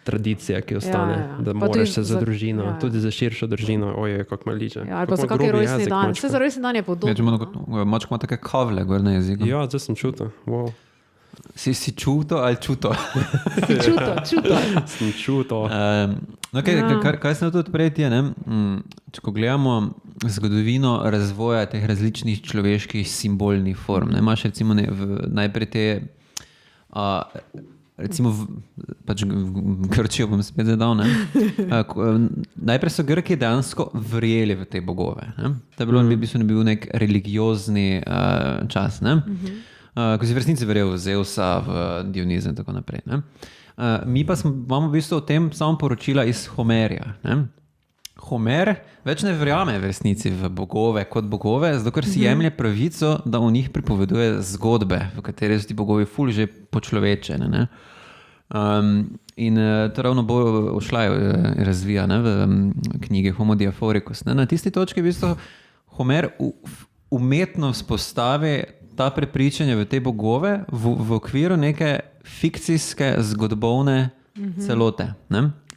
tradicija, ki ostane, da moraš se za družino, tudi za širšo družino, ojej, kako me liče. Ja, ali pa za kakšen rojstni dan. Vse za rojstni dan je podobno. Mačko ima take kavle gor na jeziku. Ja, zdaj sem čutil. Wow. Si čuto ali čuto? Si čuto. Sem čuto. Kaj se na to odpreti je, če ko gledamo zgodovino razvoja teh različnih človeških simbolnih form, imaš recimo najprej te recimo pač Grčijo bom spet zadal, najprej so Grki dejansko verjeli v te bogove. To je bil nek religiozni čas, ko si v resnici verjel v Zeusa, v Dioniza in tako naprej. Mi pa imamo v bistvu o tem samo poročila iz Homerja. Homer več ne verjame v resnici v bogove kot bogove, zato ker si jemlje pravico, da o njih pripoveduje zgodbe, v kateri so ti bogovi ful že počlovečeni. In to ravno bo ošla razvija v knjigi Homo Diaphoricus. Na tisti točki v bistvu Homer umetno vzpostavi ta prepričanje v te bogove v okviru neke fikcijske zgodbovne celote.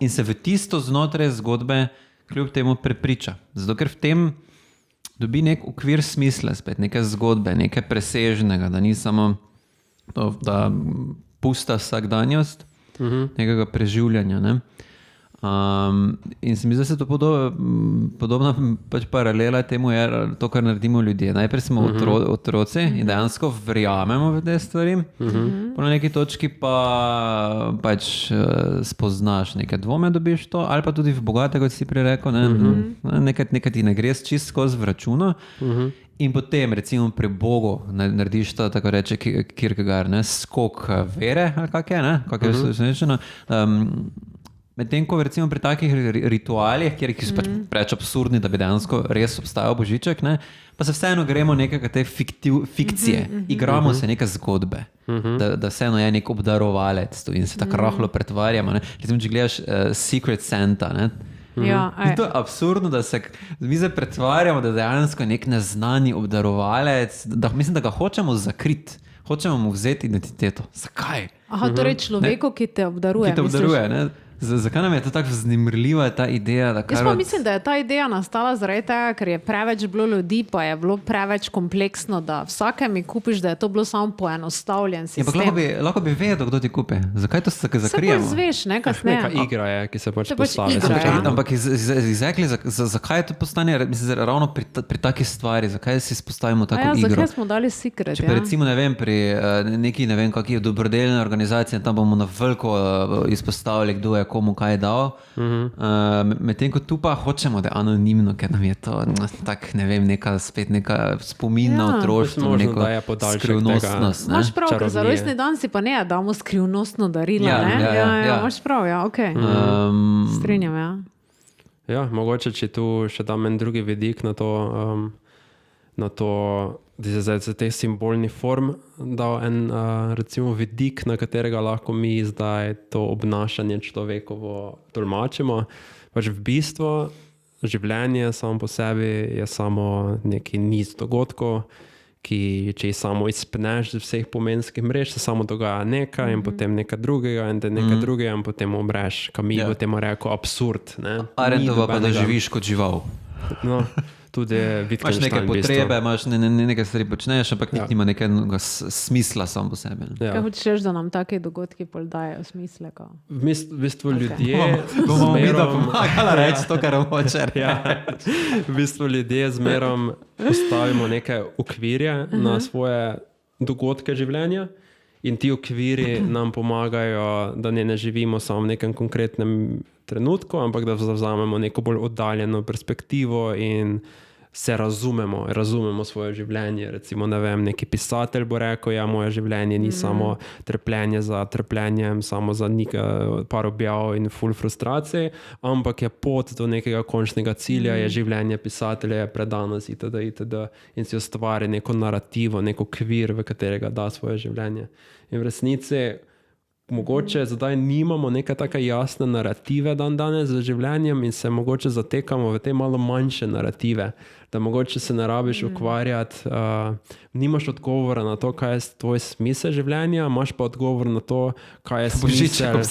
In se v tisto znotraj zgodbe kljub temu prepriča. Zato ker v tem dobi nek okvir smisla spet, neke zgodbe, nekaj presežnega, da ni samo to, da pusta vsakdanjost, nekega preživljanja. In se mi zdi, da se to podobna pač paralela temu je to, kar naredimo ljudje. Najprej smo otroci in dejansko verjamemo v te stvari, po neki točki pa pač spoznaš neke dvome, dobiš to, ali pa tudi v bogate, kot si prej rekel, nekaj ti ne gre čist skozi v računu. In potem recimo pri Bogu narediš to, tako reče Kierkegaard, skok vere, ali kak je senečeno. Medtem ko recimo pri takih ritualih, kjer so pač preveč absurdni, da bi dejansko res obstajal božiček, pa se vseeno gremo nekaj te fikcije, igramo se neke zgodbe, da vseeno je nek obdarovalec in se tako rahlo pretvarjamo. Recimo, če gledaš Secret Santa, in to je absurdno, da se mi pretvarjamo, da dejansko nek neznani obdarovalec, da mislim, da ga hočemo zakriti. Hočemo mu vzeti identiteto. Zakaj? Aha, torej človeku, ki te obdaruje. Ki te obdaruje, Zakaj nam je to tako vznemirljiva ta ideja? Jaz pa mislim, da je ta ideja nastala zaradi tega, ker je preveč bilo ljudi, pa je bilo preveč kompleksno, da vsake mi kupiš, da je to bilo samo poenostavljen sistem. Lahko bi vedel, kdo ti kupi. Zakaj to se zakrijemo? Se pa zveš, kasneje. Neka igra je, ki se pač postavi. Ampak izrekli, zakaj to postane ravno pri taki stvari? Zakaj si spostavimo tako igro? Zakaj smo dali Secret? Če pa recimo, pri neki, kakšni dobrodelne organizacije, tam bomo na veliko izpostavili, kdo je komu kaj dal. Medtem ko tu pa hočemo, da je anonimno, ker nam je to neka spomin na otroštvo, neko skrivnostnost. Imaš prav, ker za rojstni dan si pa ne damo skrivnostno darilo. Imaš prav, okej. Strinjam, Ja, mogoče, če tu še dam en drugi vidik na to, da se za teh simbolnih form dal en recimo vidik, na katerega lahko mi zdaj to obnašanje človekovo tolmačimo. Pač v bistvu življenje samo po sebi je samo neki niz dogodkov, ki če jih samo izpneš z vseh pomenskih mrež, se samo dogaja nekaj in potem nekaj drugega in nekaj drugega in potem umreš. Kamigo temu rekel absurd. Arendtova pa da živiš kot žival. No, tudi Imaš neke potrebe, imaš nekaj stvari počneš, ampak niti nima nekega smisla sam po sebi. Kaj hočeš, da nam take dogodki pol dajo smisle? V bistvu ljudje bomo mi da pomagala reči to, kar hoče. V bistvu ljudje zmerom postavimo neke okvirje na svoje dogodke življenja in ti okviri nam pomagajo, da ne živimo samo v nekem konkretnem trenutku, ampak da zavzamemo neko bolj oddaljeno perspektivo in se razumemo svoje življenje. Recimo, ne vem, neki pisatelj bo rekel, ja, moje življenje ni samo trpljenje za trpljenjem, samo za par objav in ful frustracij, ampak je pot do nekega končnega cilja, je življenje pisatelja, je predanost itd. In si ustvari neko narativo, neko okvir, v katerega da svoje življenje. In v resnici mogoče zdaj nimamo neke take jasne narative danes za življenjem in se mogoče zatekamo v te malo manjše narative, da mogoče se ne rabiš ukvarjati, nimaš odgovora na to, kaj je tvoj smisel življenja, imaš pa odgovor na to, kaj je smisel.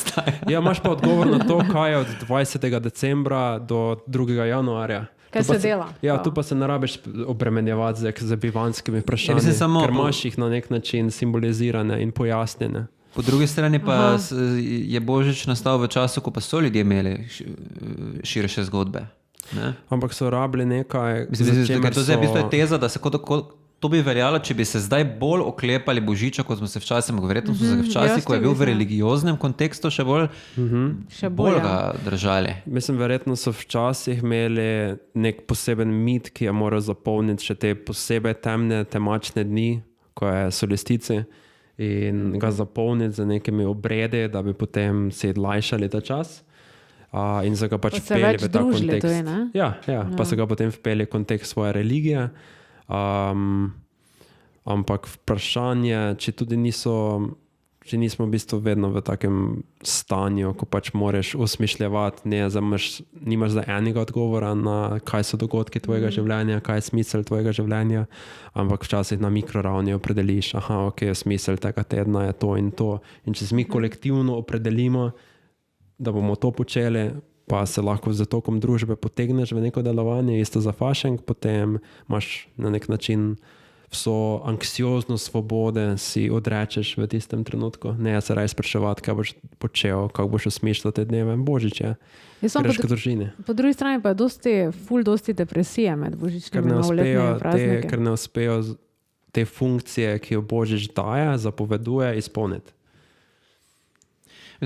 Ja, imaš pa odgovor na to, kaj je od 20. decembra do 2. januarja. Kaj se dela? Ja, tu pa se ne rabiš obremenjevati z bivanskimi vprašanji, ker imaš jih na nek način simbolizirane in pojasnjene. Po drugi strani pa je Božič nastal v času, ko pa so ljudje imeli širše zgodbe. Ne? Ampak so rabili nekaj... To je teza, da se to bi veljalo, če bi se zdaj bolj oklepali Božiča, kot smo se včasih, verjetno so se včasih, ko je bil v religioznem kontekstu, še bolj ga držali. Mislim, verjetno so včasih imeli nek poseben mit, ki je moral zapolniti še te posebej temne, temačne dni, ko je solstici, in ga zapolniti z nekimi obredi, da bi potem se lajšali ta čas. In se ga pač vpeli v ta kontekst. Pa se ga potem vpeli v kontekst svoje religije. Ampak vprašanje, če nismo v bistvu vedno v takem stanju, ko pač moraš osmišljevati, nimaš za enega odgovora na kaj so dogodki tvojega življenja, kaj je smisel tvojega življenja, ampak včasih na mikroravni opredeliš, smisel tega tedna je to in to. In če se mi kolektivno opredelimo, da bomo to počeli, pa se lahko z tokom družbe potegneš v neko delovanje, isto za fašeng, potem imaš na nek način vso anksiozno svobode si odrečeš v tistem trenutku. Ne se raj spraševati, kaj boš počel, kako boš osmišljal te dneve. Božič je. Greš k družini. Po drugi strani pa je dosti depresije med božičnimi in novoletnimi prazniki. Ker ne uspejo te funkcije, ki jo Božič daje, zapoveduje, izpolniti.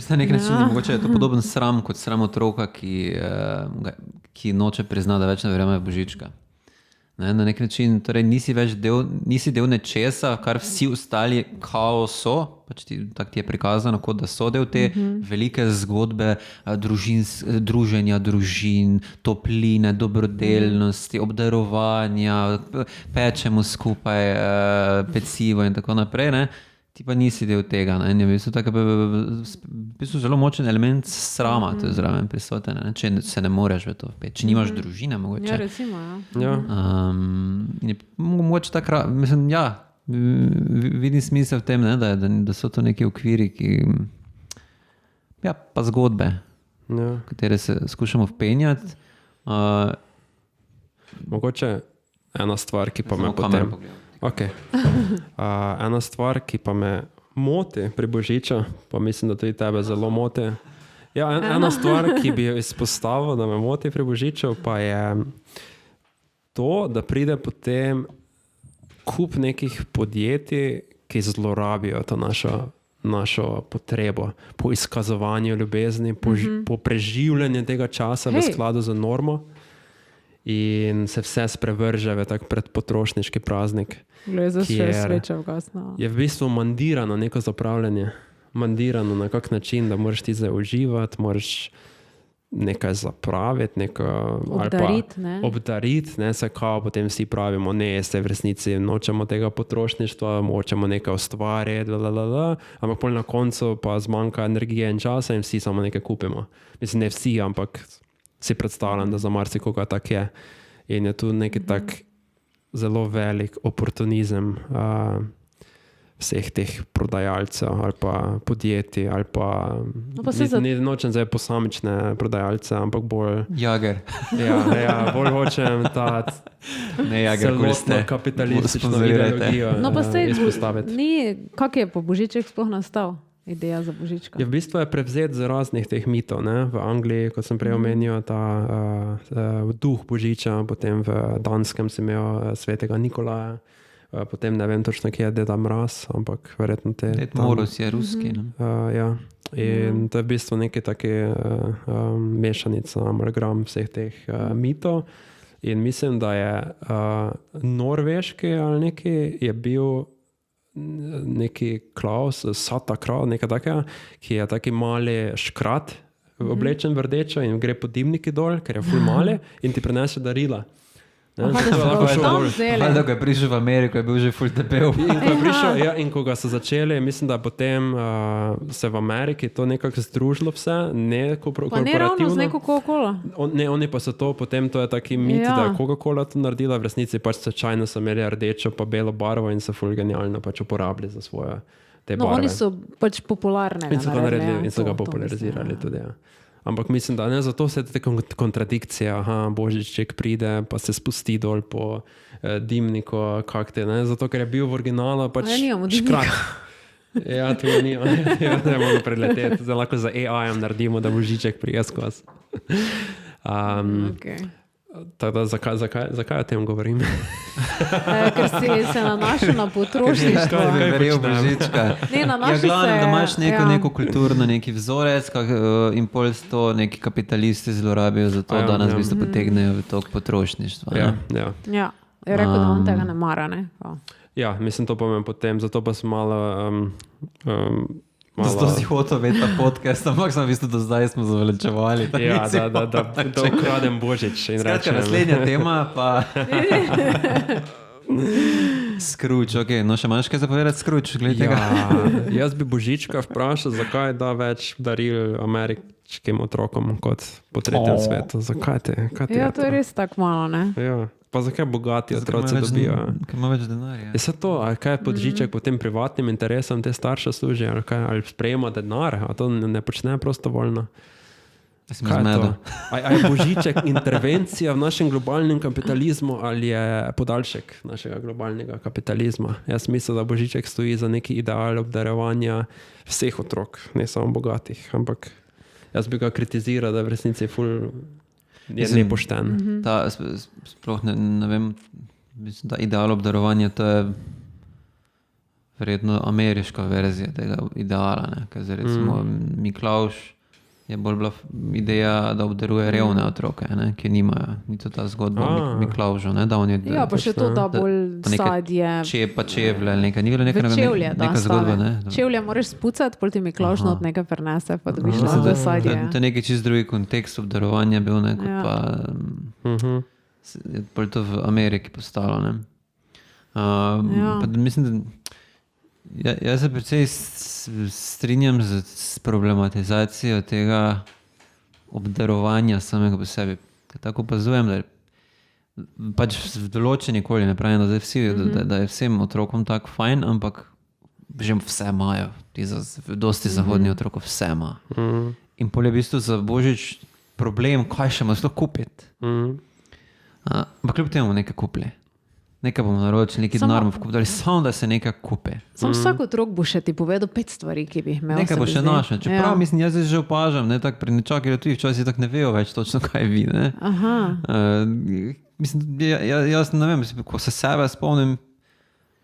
Na nek način mogoče je to podoben sram kot sram otroka, ki noče prizna, da več ne verjame v Božička. Na nek način, torej nisi del nečesa, kar vsi ostali kao so, pač tako ti je prikazano, kot da so del te velike zgodbe druženja družin, topline, dobrodelnosti, obdarovanja, pečemo skupaj pecivo in tako naprej, ne? Ti pa nisi del tega. In je v bistvu zelo močen element srama, to je zraven prisoten, če se ne moreš v to vpeti. Če nimaš družine, mogoče. Ja, recimo, ja. Mogoče takrat, mislim, vidim smisel v tem, da so to neki okviri, pa zgodbe, katere se skušamo vpenjati. Mogoče ena stvar, ki pa me potem... Ena stvar, ki pa me moti pri Božiču, pa mislim, da tudi tebe zelo moti. Ja, ena stvar, ki bi jo izpostavil, da me moti pri Božiču, pa je to, da pride potem kup nekih podjetij, ki zlorabijo to našo potrebo po izkazovanju ljubezni, po preživljanju tega časa v skladu z normo. In se vse sprevrže v tak predpotrošniški praznik, je v bistvu mandirano neko zapravljanje. Mandirano na kak način, da moraš ti zdaj uživati, moraš nekaj zapraviti, obdariti, se kao potem vsi pravimo, se v resnici nočemo tega potrošništva, hočemo nekaj ustvariti, ampak pol na koncu pa zmanjka energije in časa in vsi samo nekaj kupimo. Mislim, ne vsi, ampak si predstavljam, da za marsikoga tak je. In je tu neki tak zelo velik oportunizem vseh teh prodajalcev ali pa podjetij ali pa nočem zdaj posamične prodajalce, ampak bolj Jager. Bolj hočem ta celotno kapitalistično ideologijo izpostaviti. Kak je po Božiček sploh nastal? Ideja za Božička. V bistvu je prevzet z raznih teh mitov. Ne? V Angliji, kot sem prej omenil, ta duh Božiča, potem v Danskem sem imel svetega Nikolaja, potem ne vem točno, kje je Deda Mraz, ampak verjetno te... Ded Moros je ruski. In to je v bistvu nekaj take mešanica, amalgam vseh teh mitov. In mislim, da je norveški ali nekaj je bil neki Klaus, Santa Claus, nekaj takega, ki je taki mali škrat oblečen v rdečo in gre po dimniki dol, ker je ful mali in ti prinese darila. Da ga je prišel v Ameriko, je bil že ful debel. In ko ga so začeli, mislim, da potem se v Ameriki to nekako združilo vse, ne korporativno. Pa ne ravno z neko Coca-Cola. Oni pa so to, potem to je taki mit, da je Coca-Cola to naredila, v resnici pač slučajno so imeli rdečo pa belo barvo in so ful genialno pač uporabili za svoje te barve. Oni so pač popularne. In so ga naredili in so ga popularizirali tudi, Ampak mislim, da ne, zato se te kontradikcije, Božiček pride, pa se spusti dol po dimniku, zato ker je bil v originalu pač škrat. To nima. Ne bomo preleteti. Zdaj lahko za AI-em naredimo, da Božiček prije skozi. Tako da, zakaj o tem govorim? Ker si se nanašal na potrošništvo. Kaj bi verjel Božička? Glavno, da imaš neko kulturno, neki vzorec in pol to neki kapitalisti zlorabijo za to, da nas v bistvu potegnejo v tok potrošništva. Ja, je rekel, da on tega ne mara, ne? Ja, mislim, to pomem potem, zato pa sem malo... Zato si hotel vedeti ta podcast, ampak sem v bistvu do zdaj smo zaveličevali. Da ukradem Božič. Skratka, naslednja tema pa... Scrooge, no še imaš kaj zapovedati Scrooge, glede tega. Jaz bi Božička vprašal, zakaj da več daril ameriškim otrokom kot po tretjem svetu. Zakaj te? To je res tako malo, ne? Ja. Pa zakaj bogati otroci dobijo? Ker ima več denarja. Je to, kaj je Božiček potem privatnim interesom te starše služi, ali sprejema denar, a to ne počne prostovoljno? Kaj je to? A je Božiček intervencija v našem globalnem kapitalizmu ali je podaljšek našega globalnega kapitalizma? Jaz mislim, da Božiček stoji za neki ideal obdarovanja vseh otrok, ne samo bogatih, ampak jaz bi ga kritiziral, da v resnici ful je nepošten. Sploh ne vem, mislim, da ideal obdarovanja to je verjetno ameriška verzija tega ideala, ne? Ker zdaj recimo Miklavž je bolj bila ideja, da obdaruje revne otroke, ne? Ki nimajo. Ni to ta zgodba Miklavža, ne? Da on je... Ja, pa še to, da bolj sadje... Pa čevlje, nekaj. Ni bilo neka zgodba, ne? Čevlje moraš spucati, pol ti Miklavž not nekaj prenese, pa dobiš na sadje. To je nekaj čist drugi kontekst obdarovanja bil, ne? Pa je to v Ameriki postalo, ne? Pa mislim, da jaz se precej strinjam z problematizacijo tega obdarovanja samega po sebi. Tako opazujem, da pač v določeni koli, ne pravim, da je vsem otrokom tako fajn, ampak že vse imajo. Dosti zahodni otrok vse ima. In pol je v bistvu za Božič problem, kaj še ima sploh kupiti. Ampak kljub temu nekaj kuplje. Nekaj bomo naročili, nekaj denar bomo kupili, samo da se nekaj kupe. Sam vsak otrok bo še ti povedal 5 stvari, ki bi jih imel. Nekaj bo še našel. Čeprav mislim, jaz že opažam, ne, tak pri nečakih tudi včasih tako ne vejo več točno, kaj vi. Ne. Mislim, jaz ne vem, ko se sebe spomnim,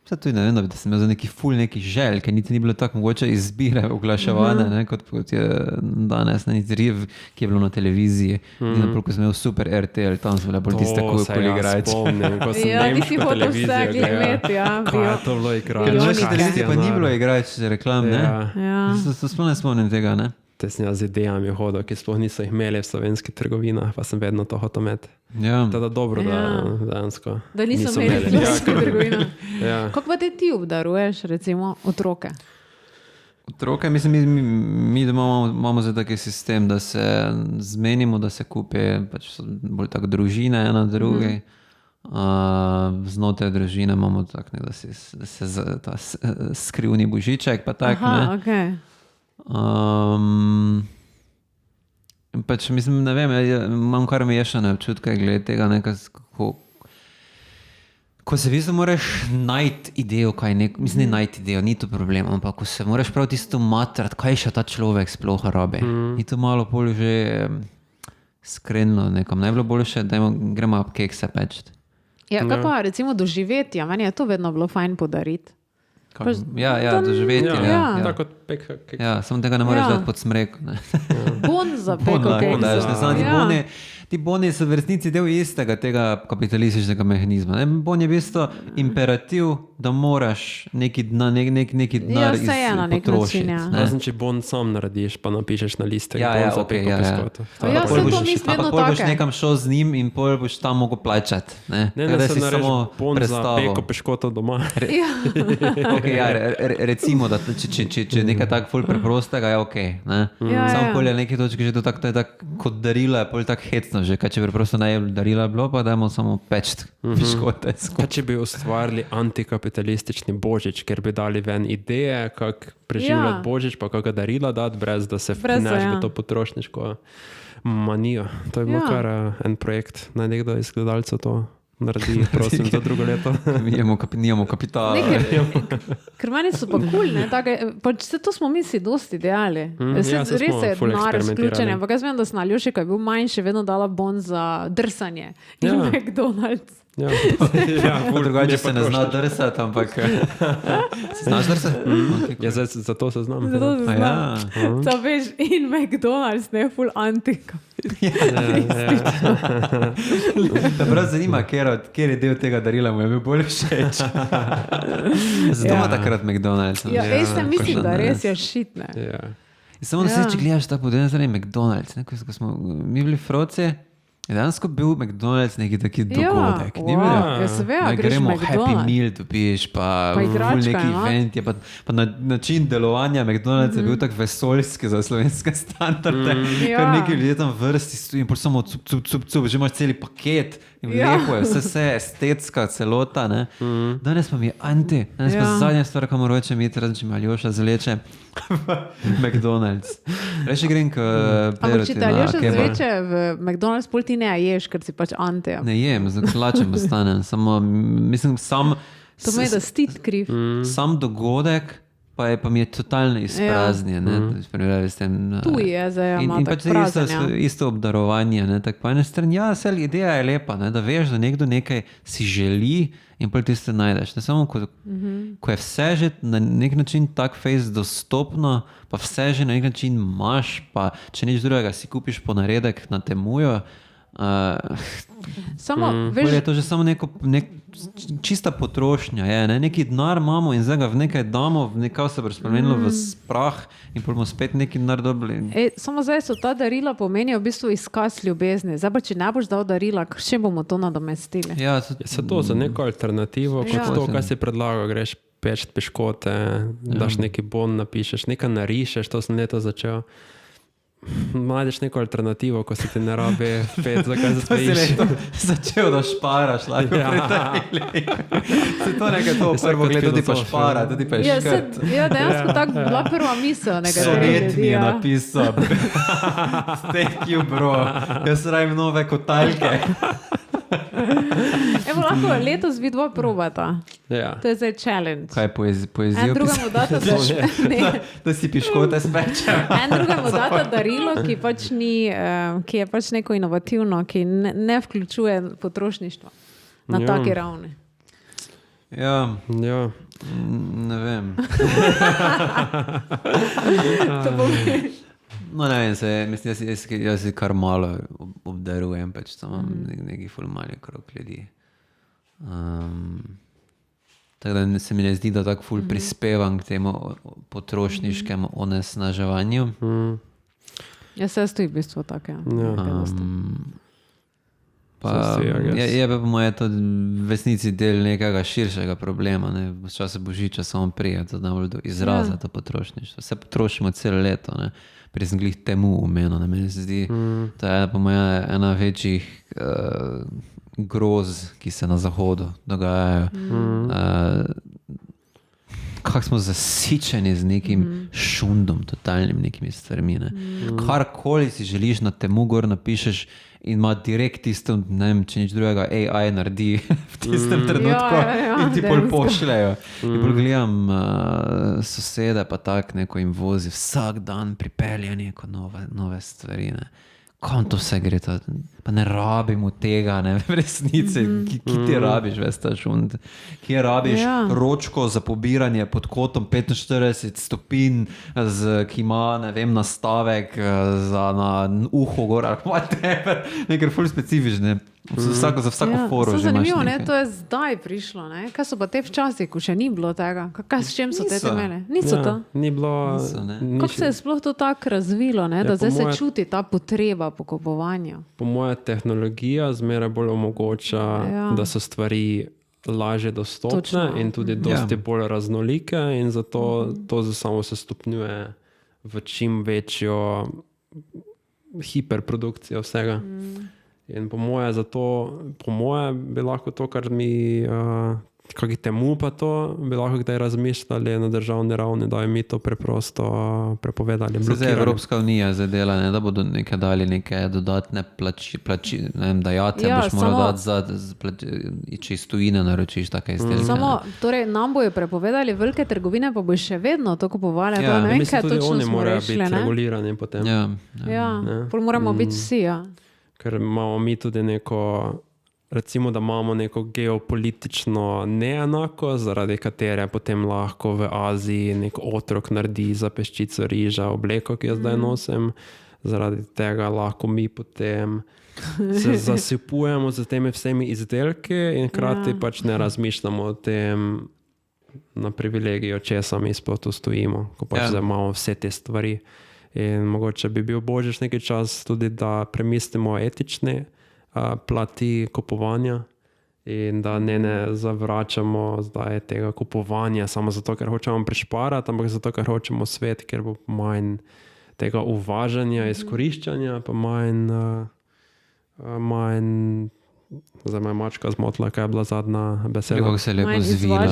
vse tudi ne vem, da sem imel za neki ful neki želj, ker niti ni bilo tako mogoče izbire oglaševane, ne, kot je danes, ne, riv, ki je bilo na televiziji. In naprej, ko sem imel super RTL, tam so bile bolj tiste igrajci. Spomnim, ko sem nemško televizijo gledal. Kaj je to bilo igrajci? Nemško televizijo pa ni bilo igrajci reklam, ne? Sploh ne spomnim tega, ne? Te sem jaz z idejami hodil, ki sploh niso jih imeli v slovenskih trgovinah, pa sem vedno to hotel imeti. Teda dobro, da dejansko da niso imeli v slovenskih trgovinah. Kako pa ti obdaruješ, recimo, otroke? Otroke, mislim, mi doma imamo zdaj taki sistem, da se zmenimo, da se kupi, pač so bolj tako družine ena druge. Znotraj družine imamo tak, ne, da se ta skrivni božiček, pa tak, ne. Okay. Pač mislim, ne vem, imam kar mešane občutke glede tega, ko se v bistvu moraš najti idejo, mislim, ne najti idejo, ni to problem, ampak ko se moraš prav tisto matrati, kaj še ta človek sploh rabi. Ni to malo bolj že skrenilo nekom. Najbolj boljše, da gremo kekse pečiti. Ja, kaj pa recimo doživetja, meni je to vedno bilo fajn podariti. Doživetje. Tako kot peka kekse. Ja, samo tega ne moreš dati pod smreko. Bon za peko kekse. Ti boni so v resnici del istega tega kapitalističnega mehanizma. Bon je v bistvu imperativ, da moraš neki denar potrošiti. Razen če bon sam narediš, pa napišeš na liste. Pol boš nekam šel z njim in pol boš tam mogel plačati. Ne, se narediš bon za peko peškoto doma. Recimo, da če nekaj tak ful preprostega, je okej. Samo pol je nekaj točke že to kot darila, je pol tak hecno. Že kaj, če bi prosto naj darila bilo, pa dajmo samo pečiti piškote. Kaj, če bi ustvarili antikapitalistični božič, ker bi dali ven ideje, kako preživljati božič, pa kako darila dati, brez da se vpneš v to potrošniško manijo. To je bilo kar en projekt. Naj nekdo iz gledalcev to naredi, prosim, za drugo leto. Nijemo kapitala. Ker meni so pa cool, ne? Vse to smo mi si dosti delali. Res je denar izključenje. Ampak jaz vem, da sem na Aljoši, ko je bil manjši, vedno dala bon za drsanje. In McDonald's. Drugače se ne zna drsati, ampak se znaš drsati? Zato se znam. To veš, in McDonald's ne ful antika. Prav zanima, kjer je del tega darila, mu je bil bolj všeč. Zato ima takrat McDonald's. Mislim, da res je šitne. Samo da če gledaš ta podeljen zdaj McDonald's, ko smo mi bili froci, je dansko bil McDonald's neki taki dogodek. Gremo Happy Meal dobiš, pa neki event, pa način delovanja McDonald's je bil tak vesoljski za slovenske standarde, ker neki ljudje tam vrsti stoji in pol samo cup, že imaš celi paket in lepo je, vse estetska celota. Danes pa mi je danes pa zadnja stvar, ko moram reči, razen če me Aljoša zaleče McDonald's. Reči grem k Peruti. Ampak če te Aljoša zaleče v McDonald's, pol ti ne ješ, ker si pač anti. Ne jem, zaklačem ostanem. Samo, mislim, to me je da stit kriv. Sam dogodek pa mi je totalno izpraznjen. Tu je zdaj, in pač isto obdarovanje. Po ene strani, ideja je lepa, da veš, da nekdo nekaj si želi in pol tiste najdeš. Ne samo, ko je vse že na nek način tak face dostopno, pa vse že na nek način imaš, pa če nič drugega si kupiš po naredek na Temuju, veš, je to že samo čista potrošnja. Neki denar imamo in zdaj ga v nekaj damo, nekaj se bo spremenilo v sprah in bomo spet neki denar dobili. Samo zdaj so ta darila pomenijo v bistvu izkaz ljubezni. Zdaj pa če ne boš dal darila, še bomo to nadomestili. Se to za neko alternativo, kot to, kaj si predlagal, greš peč piškote, daš neki bon, napišeš, nekaj narišeš, to sem leto začel. Najdeš neko alternativo, ko si ti ne rabi pet, zakaj se stojiš. Začel, da šparaš, lahko pritajili. Se to nekaj to prvo gled, tudi pa špara, tudi pa je škrt. Dejansko tako bila prva misel. Sovjet mi je napisal. Thank you, bro. Jaz rabim nove kotalke. Evo, lahko letos vidva probata. To je zdaj challenge. Kaj poezijo? En drugemu data da si piškote spečem. En drugemu data darilo, ki pač ni, ki je pač neko inovativno, ki ne vključuje potrošništva na taki ravni. Ja. Ne vem. To pomeni. No, ne vem, mislim, jaz si kar malo obdarujem, pač samo neki ful mali krog ljudi. Tako da se mi ne zdi, da tako ful prispevam k temu potrošniškemu onesnaževanju. Jaz se stoji v bistvu tako, Je pa moje to v resnici del nekega širšega problema. V času Božiča samo prije, to najbolj do izraza, to potrošništvo. Vse potrošimo celo leto, prej sem glih Temu umenil, meni se zdi, to je po moje ena večjih groz, ki se na zahodu dogajajo. Kako smo zasičeni z nekim šundom, totalnim nekimi stvarmi. Karkoli si želiš na temu gor napišeš in ima direkt tisto, ne vem, če nič drugega, AI naredi v tistem trenutku in ti pol pošljajo. In pol gledam sosede pa tak, neko jim vozi, vsak dan pripelja neko nove stvari. Kam to vse gre? Pa ne rabimo tega, ne, v resnici. Ki ti rabiš, veš, ta šund? Kje rabiš ročko za pobiranje pod kotom 45 stopinj, ki ima, ne vem, nastavek na uho gor, ali whatever, nekaj ful specifične. Za vsako foro že imaš zanimivo, nekaj. To je zdaj prišlo. Kaj so pa te včasih, ko še ni bilo tega? S čem so te imeli? Niso to. Ni bilo... Kako se je sploh to tako razvilo, da zdaj se čuti ta potreba po kupovanju? Po moje tehnologija zmeraj bolj omogoča, da so stvari lažje dostopne in tudi dosti bolj raznolike in zato to samo se stopnjuje v čim večjo hiperprodukcijo vsega. In po moje bi lahko to, kar mi kaki temu pa to, bi lahko kdaj razmišljali na državni ravni, da je mi to preprosto prepovedali. Zdaj Evropska unija zadela, da bodo nekaj dali neke dodatne dajatve, boš moral dati če iz tujine naročiš take izdelke. Samo, torej nam bojo prepovedali velike trgovine, pa bo še vedno to kupovali. Ne vem, kaj točno oni smo morajo rešili. Biti regulirani potem. Pol moramo biti vsi, Ker imamo mi tudi neko, recimo, da imamo neko geopolitično neenakost, zaradi katere potem lahko v Aziji nek otrok naredi za peščico riža obleko, ki jo zdaj nosim. Zaradi tega lahko mi potem se zasipujemo z temi vsemi izdelki in hkrati pač ne razmišljamo o tem na privilegijo, česa mi sploh tu stojimo, ko pač zdaj imamo vse te stvari. In mogoče bi bil božič nekaj čas tudi, da premislimo etične plati kupovanja in da ne zavračamo zdaj tega kupovanja samo zato, ker hočemo prišparati, ampak zato, ker hočemo svet, ker bo manj tega uvažanja, izkoriščanja, pa manj zdaj me je mačka zmotila, kaj je bila zadnja beseda. Kako se je lepo zvila.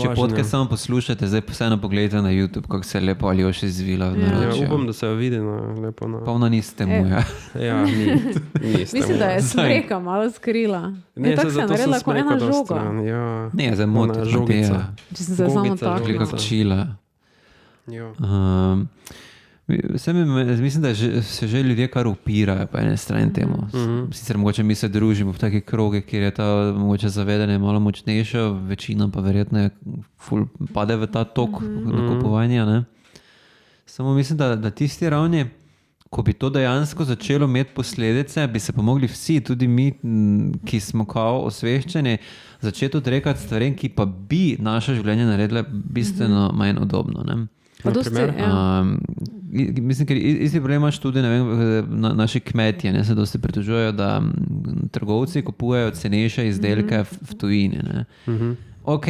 Če podke samo poslušate, zdaj vseeno pogledajte na YouTube, kako se je lepo Aljoši zvila v naročju. Upam, da se jo vidi lepo. Polna niste mu, Mislim, da je smreka malo skrila. Tako se je naredila kot ena žoga. Ne, zdaj moti žogica. Če sem se samo tako. Kako čila. Mislim, da se že ljudje kar upirajo po ene strani temu. Sicer mogoče mi se družimo v taki kroge, kjer je ta mogoče zavedanje malo močnejše, večina pa verjetno ful pade v ta tok nakupovanja. Samo mislim, da tisti ravni, ko bi to dejansko začelo imeti posledice, bi se pa mogli vsi, tudi mi, ki smo kao osveščeni, začeti odrekati stvarem, ki pa bi naše življenje naredile bistveno manj udobno. Mislim, ker isti problem imaš tudi, ne vem, naši kmetje, se dosti pritožujejo, da trgovci kupujejo cenejše izdelke v tujini. Ok,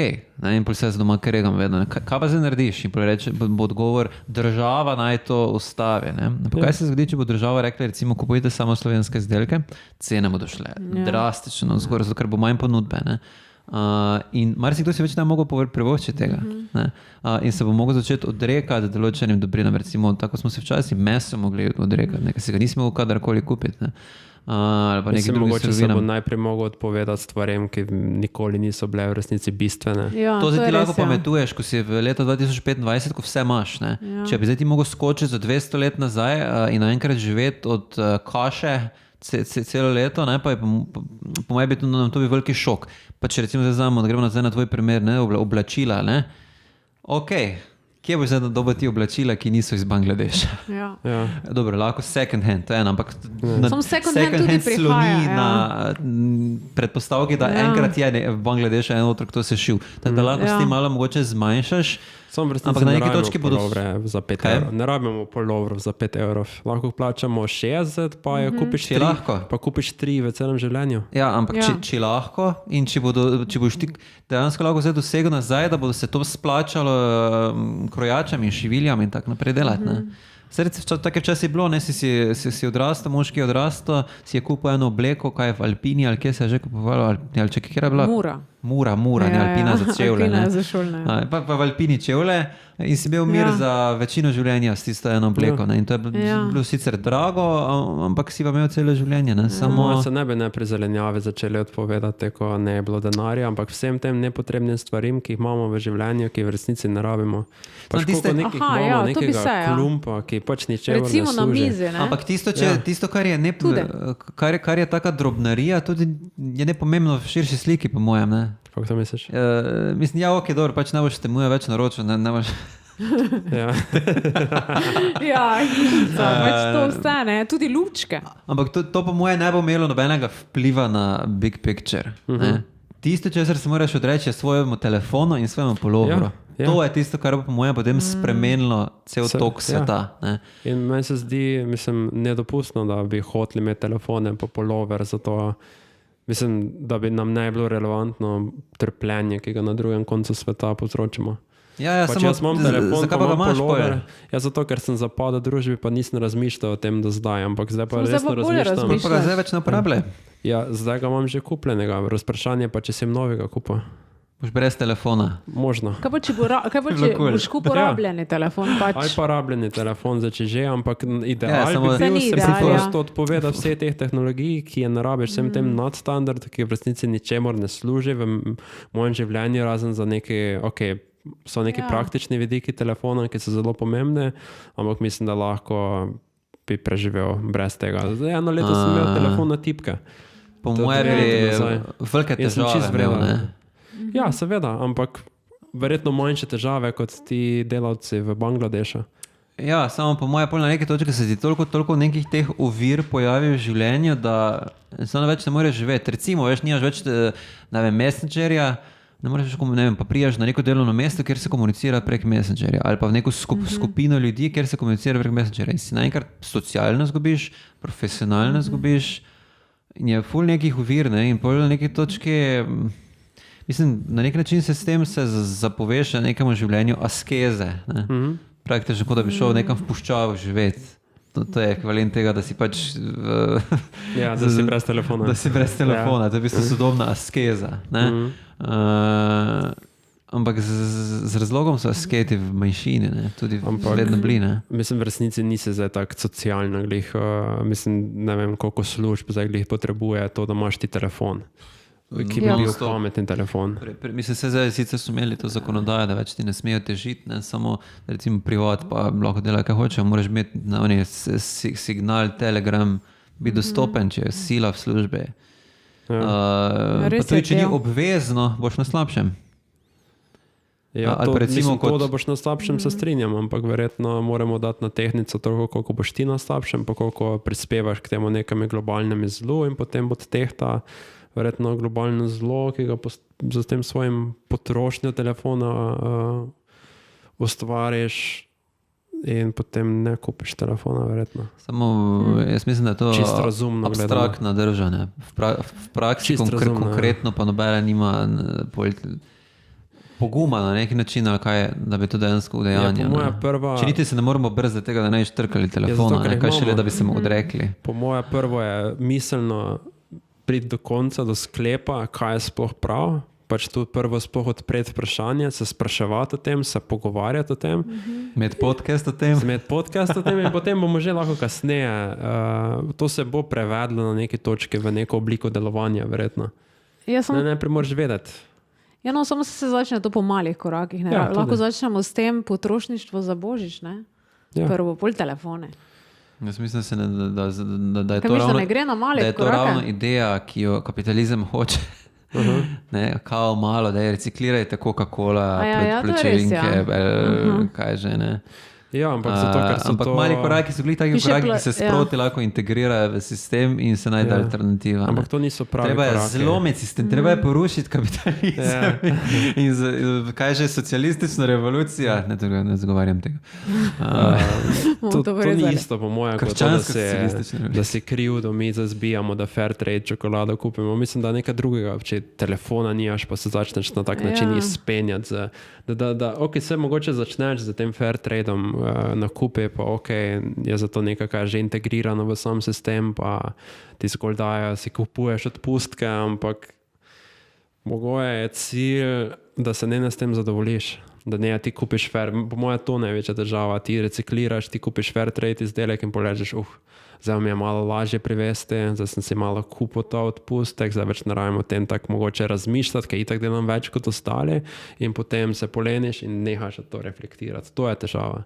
in pol se jaz doma kregam vedno. Kaj pa zdaj narediš? In pol reče, bo odgovor, država naj to ustavi. Kaj se zgodi, če bo država rekla, recimo, kupujete samo slovenske izdelke, cene bodo šle drastično zgor, zato ker bo manj ponudbe. In marsikdo si več ne mogel privoščiti tega. In se bo mogel začeti odrekati določenim dobrinam. Recimo, tako smo se včasih meso mogli odrekati, nekaj se ga nismo mogli kadarkoli kupiti. Mislim, mogoče se bo najprej mogel odpovedati stvarem, ki nikoli niso bile v resnici bistvene. To zdaj ti lahko pametuješ, ko si v leta 2025, ko vse imaš. Če bi zdaj ti mogel skočiti za 200 let nazaj in naenkrat živeti od kaše celo leto, pa je po mojem biti to bi veliki šok. Pa če recimo zdaj znamo, da gremo nazaj na tvoj primer, oblačila. Ok, kje boš zdaj dobil ti oblačila, ki niso iz Bangladeša? Dobro, lahko second hand, to je eno, ampak second hand sloni na predpostavki, da enkrat je v Bangladešu en otrok to sešil. Da lahko s tem malo mogoče zmanjšaš. Ampak na neki točki bodo za 5 evrov. Ne rabimo polovrov za 5 evrov. Lahko plačamo 60, pa je kupiš 3. Pa kupiš 3 v celem življenju. Ja, ampak če lahko in če boš ti dejansko lahko zdaj dosegel nazaj, da bodo se to splačalo krojačam in šiviljam in tako naprej delati. Take včasih je bilo, ne, si odrastel, moški je odrastel, si je kupil eno obleko, kaj je v Alpini, ali kje se je že kupovalo, ali če kje je bila? Mura, ne, Alpina za čevlje. Alpina za šolne. Pa v Alpini čevlje in si bil mir za večino življenja s tisto eno obleko. Ne, in to je bilo sicer drago, ampak si pa imel celo življenje. Ne, samo... Se ne bi pri zelenjavi začeli odpovedati, ko ne je bilo denarja, ampak vsem tem nepotrebnim stvarim, ki jih imamo v življenju, ki v resnici ne rabimo. Pač nekega klumpa, ki pač ničemu ne služi. Recimo na mizi, ne? Ampak tisto kar je taka drobnarija, tudi je nepomembno v širši sliki, po mojem, ne? Kako to misliš? Mislim, ok, dobro, pač ne boš temuje več naročil, ne boš... pač to vse, ne? Tudi lučke. Ampak to po moje ne bo imelo nobenega vpliva na big picture. Tisto, česar se moraš odreči, je svojemu telefonu in svojemu puloveru. To je tisto, kar bo po mojem potem spremenilo cel tok sveta. Ne? In meni se zdi, nedopustno, da bi hoteli imeti telefone pa pulover, zato mislim, da bi nam ne bilo relevantno trpljenje, ki ga na drugem koncu sveta povzročimo. Samo jaz imam telefon, zakaj pa ga imaš pulover? Zato, ker sem zapadal družbi, pa nisem razmišljal o tem do zdaj, ampak zdaj pa resno razmišljam. Pa ga zdaj več ne uporabljaj. Zdaj ga imam že kupljenega, razprašanje pa, če sem novega kupil. Boš brez telefona. Možno. Kaj pa, če boš kupil rabljeni telefon? Ali pa rabljeni telefon, če že, ampak ideal bi bil, se prosto odpovedati vse teh tehnologij, ki je narabiš, vsem tem nadstandard, ki v resnici ničemor ne služi v mojem življenju, razen za neki, so neki praktični vidiki telefona, ki so zelo pomembne, ampak mislim, da lahko bi preživel brez tega. Zdaj, eno leto sem imel telefon na tipke. Po moje bi velike težave imel, ne? Ja, seveda, ampak verjetno manjše težave kot ti delavci v Bangladešu. Ja, samo po moje na neki točki se ti toliko nekih teh ovir pojavi v življenju, da samo več ne moreš živeti. Recimo, nimaš več, messengerja, ne moreš več, pa prijaš na neko delovno mesto, kjer se komunicira prek messengerja, ali pa v neko skupino ljudi, kjer se komunicira prek messengerja. In si naenkrat socialno zgubiš, profesionalno zgubiš in je ful nekih ovir, ne, in pol na neki točki... Mislim, na nek način se s tem zapoveš nekemu življenju askeze. Ne? Praktično, kot da bi šel nekam v puščavo živeti. To je ekvivalent tega, da si pač... da si brez telefona. Da si brez telefona. To je v bistvu sodobna askeza. Ne? Ampak z razlogom so asketi v manjšini, ne? Tudi vedno bili. Ne? Mislim, v resnici nisi zdaj tak socialno glih. Mislim, ne vem, koliko služb zdaj glih potrebuje to, da imaš ti telefon. Ki bi bil pameten telefon. Mislim, zdaj sicer so imeli to zakonodajo, da več ti ne smejo težiti, ne? Samo recimo privat pa lahko dela, kaj hoče, moraš imeti na signal, telegram, biti dostopen, če je sila v službi. Pa tudi, če ni obvezno, boš na slabšem. Recimo, da boš na slabšem, se strinjam, ampak verjetno moramo dati na tehnico toliko, koliko boš ti na slabšem, pa koliko prispevaš k temu nekam globalnemu zlu in potem od tehta verjetno globalno zlo, ki ga z tem svojim potrošnjo telefona ustvariš in potem ne kupiš telefona, verjetno. Samo jaz mislim, da je to abstraktna drža. V praksi konkretno pa nobena nima poguma na neki način, ali kaj, da bi to dejansko udejanje. Če niti se ne moramo brzdati tega, da ne bi štrkali telefona, kaj šele, da bi se mu odrekli. Po moje prvo je miselno priti do konca, do sklepa, kaj je sploh prav, pač tu prvo sploh odpreti vprašanje, se spraševati o tem, se pogovarjati o tem. Imeti podcast o tem. In potem bomo že lahko kasneje, to se bo prevedlo na neki točki v neko obliko delovanja, verjetno. Najprej moraš vedeti. Samo se začne to po malih korakih. Lahko začnemo s tem potrošništvo za božič, ne? Prvo, pol telefone. Jaz mislim, da je to ravno ideja, ki jo kapitalizem hoče. Kao malo, da je reciklirajte Coca-Cola, plečevinke, kaj že ne. Ampak zato, ker so ampak mali koraki so bili taki koraki, ki se sproti lahko integrirajo v sistem in se najde alternativa. Ampak to niso pravi koraki. Treba je zlomiti sistem, treba je porušiti kapitalizem. In kaj že socialistična revolucija? Ne zagovarjam tega. To ni isto po mojem, kot da se krivdo mi zazbijamo, da fair trade čokolado kupimo. Mislim, da nekaj drugega, če telefona nimaš, pa se začneš na tak način izpenjati. Ok, se mogoče začneš z tem fair tradeom nakupi, pa je zato nekaj, kar je že integrirano v sam sistem, pa ti zgolj dajo, si kupuješ odpustke, ampak mogoče je cilj, da se ne s tem zadovoljiš. Da ne, ti kupiš po moje to največja država, ti recikliraš, ti kupiš fair trade izdelek in poležeš, zdaj mi je malo lažje privesti, zdaj sem si malo kupil ta odpustek, zdaj več ne rabim o tem tako mogoče razmišljati, ker itak delam več kot ostali in potem se poleniš in nehaš to reflektirati. To je težava.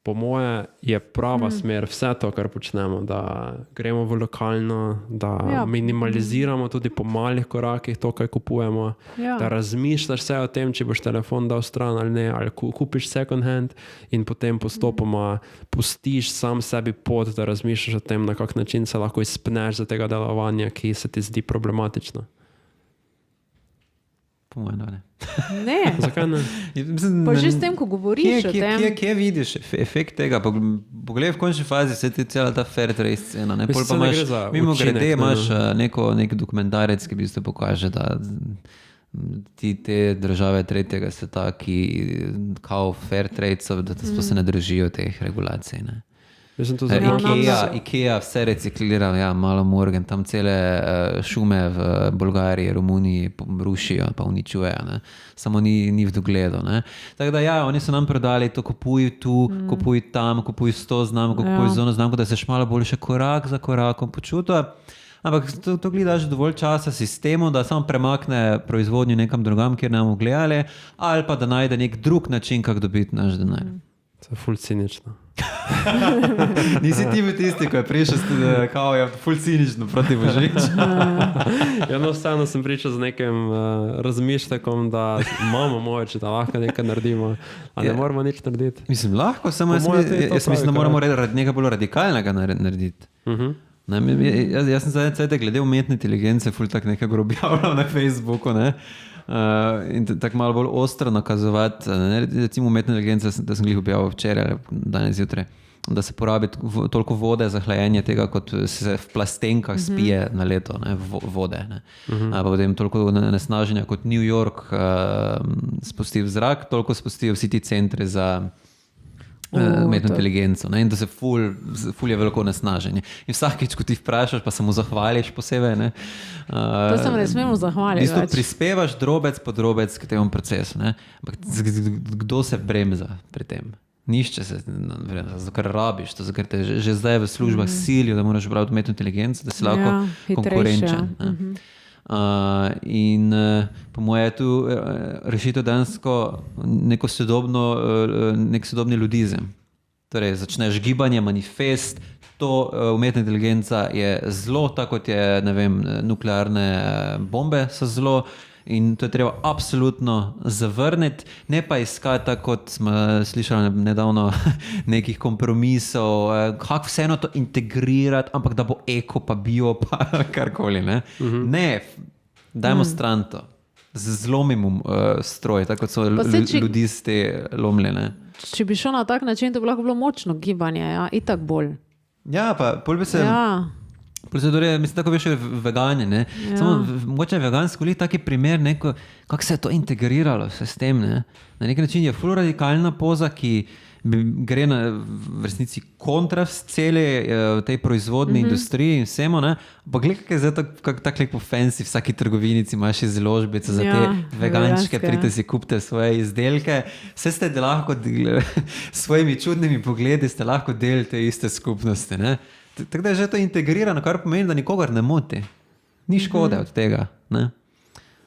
Po moje je prava smer vse to, kar počnemo, da gremo v lokalno, da minimaliziramo tudi po malih korakih to, kaj kupujemo, da razmišljaš vse o tem, če boš telefon dal stran ali ne, ali kupiš second hand in potem postopoma pustiš sam sebi pot, da razmišljaš o tem, na kak način se lahko izpneš za tega delovanja, ki se ti zdi problematično. Po mojem, da ne. Ne. Zakaj ne? Pa že s tem, ko govoriš o tem. Kje vidiš efekt tega? Poglej, v končni fazi se ti cela ta fair trade scena. Mimo grede imaš nek dokumentarec, ki v bistvu pokaže, da te države tretjega sveta, ki kao fair trade so, da se ne držijo teh regulacij. Ne? Ikea vse reciklira, malo Morgan, tam cele šume v Bolgariji, Romuniji rušijo, pa uničujejo, ne? Samo ni v dogledu. Tako da oni so nam prodali to, kupuj tu, kupuj tam, kupuj s to znamko, kupuj z ono znamko, da se še malo bolj še korak za korakom počuti. Ampak to gledaš dovolj časa sistemu, da samo premakne proizvodnjo nekam drugam, kjer ne bomo gledali, ali pa da najde nek drug način, kako dobiti naš denar. To je ful cinično. Nisi ti bil tisti, ko je prišel, kao je ful cinično proti Božiču. Vseeno sem pričal z nekim razmišljakom, da imamo moč, da lahko nekaj naredimo, a ne moramo nič narediti. Mislim, lahko, samo jaz mislim, da moramo nekaj bolj radikalnega narediti. Jaz sem zdaj glede umetne inteligence ful tak nekaj objavljal na Facebooku, ne? In tako malo bolj ostro nakazovati, recimo umetna inteligenca, da sem jih objavil včeraj ali danes zjutraj, da se porabi toliko vode za hlajenje tega, kot se v plastenkah spije na leto, ne, vode. Ne. Pa potem toliko nesnaženja, kot New York spusti v zrak, toliko spustijo vsi ti centri za umetno inteligenco, ne, in da se ful je veliko nesnaženje. In vsakič, ko ti vprašaš, pa se mu zahvališ posebej. Ne, to se mu ne smemo zahvaliti. Prispevaš drobec po drobec k temu procesu. Ne. Kdo se bremza pri tem? Nišče se, zato ker rabiš, zato ker te že zdaj v službah silijo, da moraš brati umetno inteligenco, da si lahko konkurenčen. In po moje je tu rešitev dansko nek sodobni ludizem. Torej, začneš gibanje, manifest, to umetna inteligenca je zlo, tako kot je, ne vem, nuklearne bombe so zlo. In to je treba absolutno zavrniti, ne pa iskati, tako kot smo slišali nedavno, nekih kompromisov, kako vseeno to integrirati, ampak da bo eko pa bio pa karkoli. Ne, dajmo stran to, zlomimo stroj, tako kot so ludisti lomljene. Če bi šel na tak način, to bi lahko bilo močno gibanje, itak bolj. Ja, pa pol bi se... Mislim, tako veš, vegani, ne? Samo mogoče vegansko li taki primer, kako se je to integriralo vse s tem, ne? Na nek način je ful radikalna poza, ki gre v resnici kontra cele tej proizvodni industriji in vsemu, ne? Pa gled, kaj je zdaj tak lepo fancy, v vsaki trgovinici imaš izložbice za te vegančke, pridite si kupite svoje izdelke, vse ste lahko s svojimi čudnimi pogledi ste lahko del te iste skupnosti, ne? Tako da je že to integrirano, kar pomeni, da nikogar ne moti. Ni škode od tega. Ne?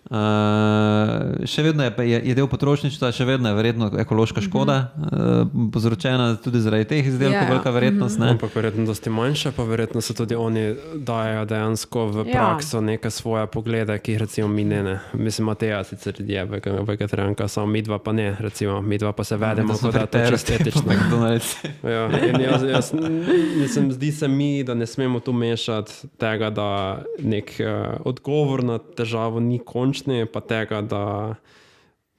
Še vedno je del potrošništva, še vedno je verjetno ekološka škoda povzročena tudi zaradi teh izdelkov, velika verjetnost. Ampak verjetno dosti manjša, pa verjetno se tudi oni dajo dejansko v prakso neke svoje poglede, ki jih recimo mi ne. Mislim, Mateja sicer je vegetarijanka, samo mi dva pa ne, recimo, mi dva pa se vedemo, kot da to čisto etično. Mislim, zdi se mi, da ne smemo tu mešati tega, da nek odgovor na težavo ni končni, pa tega, da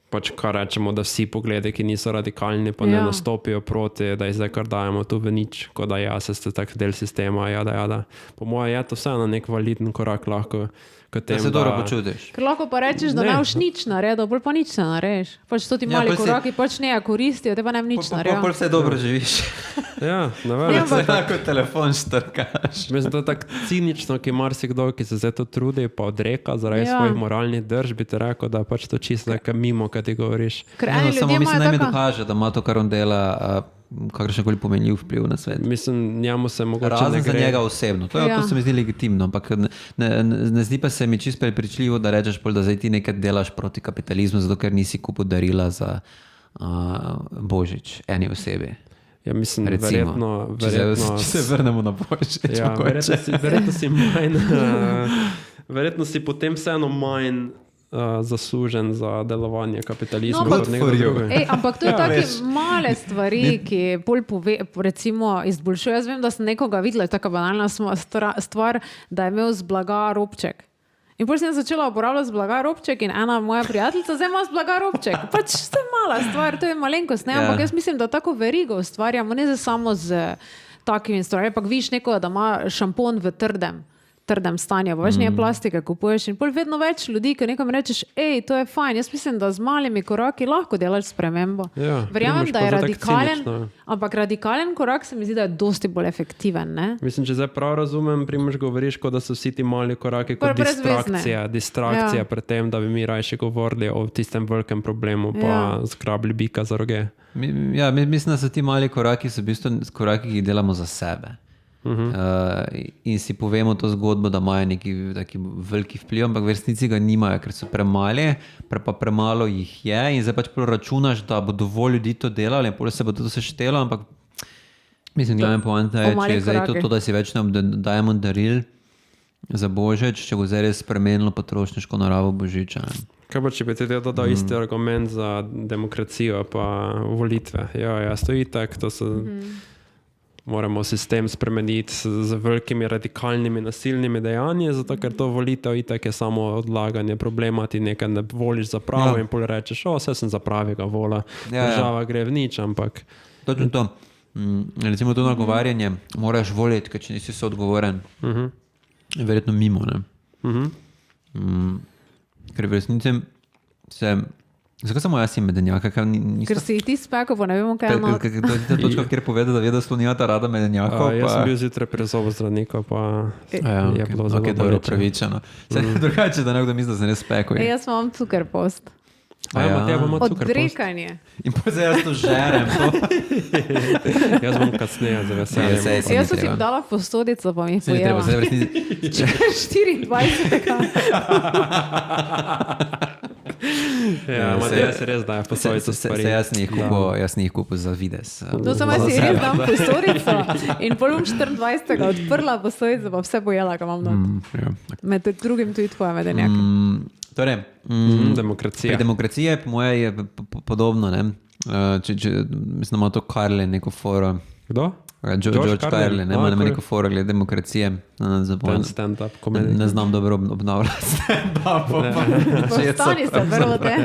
pač kar rečemo, da vsi pogledi, ki niso radikalni, pa ne nastopijo proti, da jih zdaj kar dajemo tu v nič, kot da se ste tak del sistema, jada. Po mojem je to vseeno nek validen korak lahko. Da se dobro počutiš. Ker lahko pa rečeš, da ne boš nič naredil, bolj pa nič ne narediš. Pač to ti mali koraki, pač ne koristijo, te pa ne nič naredil. Bolj vse dobro živiš. Ja, navedem. Se tako telefon štrkaš. Mislim, da je tako cinično, ki marsikdo, ki se zdaj to trudi, pa odreka zaradi svojih moralnih drž, bi te rekel, da pač to čisto mimo, kaj ti govoriš. Samo mislim, da mi dokaže, da ima to, kar on dela, kakršnekoli pomenljiv vpliv na svet. Mislim, njemu se mogoče razen za njega osebno. To se mi zdi legitimno, ampak ne zdi pa se mi čisto prepričljivo, da rečeš, da zdaj ti nekaj delaš proti kapitalizmu, zato ker nisi kupil darila za Božič eni osebi. Ja, mislim, recimo, verjetno če se vrnemo na Božič. Ja, verjetno si potem vseeno manj zaslužen za delovanje kapitalizma. Ampak to je take male stvari, ki bolj recimo izboljšuje. Jaz vem, da sem nekoga videla, je taka banalna stvar, da je imel z blaga robček. In potem sem začela uporabljati z blaga robček in ena moja prijateljica zdaj ima z blaga robček. Pač to je mala stvar, to je malenkost, ne? Ampak jaz mislim, da tako verigo ustvarjamo, ne samo z takimi stvarmi, ampak vidiš nekoga, da ima šampon v trdem stanju, pa več nije plastike kupuješ in pol vedno več ljudi, ki nekom rečeš, to je fajn, jaz mislim, da z malimi koraki lahko delaš spremembo. Verjamem, da je radikalen, ampak radikalen korak se mi zdi, da je dosti bolj efektiven, ne? Mislim, če zdaj prav razumem, Primož, govoriš, kot da so vsi ti mali koraki kot distrakcija pred tem, da bi mi rajši govorili o tistem velikem problemu, pa zgrabili bika za roge. Ja, mislim, da so ti mali koraki so v bistvu koraki, ki jih delamo za sebe. In si povemo to zgodbo, da imajo neki taki veliki vpliv, ampak v resnici ga nimajo, ker so premali, pa premalo jih je in zdaj pač proračunaš, da bo dovolj ljudi to delali in potem se bo to seštelo, ampak mislim, glavna poanta je, če je zdaj to, da si več ne dajemo daril za Božič, če bo zdaj res spremenilo potrošniško naravo Božiča. Kaj pa, če bi ti dodal isti argument za demokracijo pa volitve? Ja, stoji tak, to so... Moramo sistem spremeniti z velikimi radikalnimi nasilnimi dejanji, zato ker to volitev itak je samo odlaganje problema, ti nekaj ne voliš za pravo in pol rečeš, vse sem za pravega vola, država gre v nič, ampak... Točno to. Recimo to nagovarjanje, moraš voliti, ker če nisi soodgovoren, verjetno mimo, ne? Ker v resnici se... Zakaj samo jaz in medenjaka? Ker si ti spekel, pa ne vemo, kaj je not. To je ta točka, kjer poveda, da ve, da slonijata rada medenjakov. Jaz sem bil zjutraj pri zobozdravniku, pa je bilo zelo dobro pravičeno. Drugače, da nekdo misli, da se ne spekel. Jaz imam cukerpost. Odrekanje. In potem se jaz to žerem. Jaz bom kasneje za veselje. Jaz sem si dala posodico, pa mi je pojela. 24. Matija se res daje posodico stvari. Jaz sem jih kupil za vides. To sem jaz si res dam posodico in pol bom 24. odprla posodico, pa vse pojela, kaj imam not. Med drugim tudi tvoja medenjaka. Torej, demokracija. Pri demokraciji po moje je podobno, ne? Mislim, da ima to Carlin neko foro. Kdo? George Carlin, ima neko foro glede demokracije. Stand-up komedij. Ne znam dobro obnavljati stand-up. Postani se, prvo te.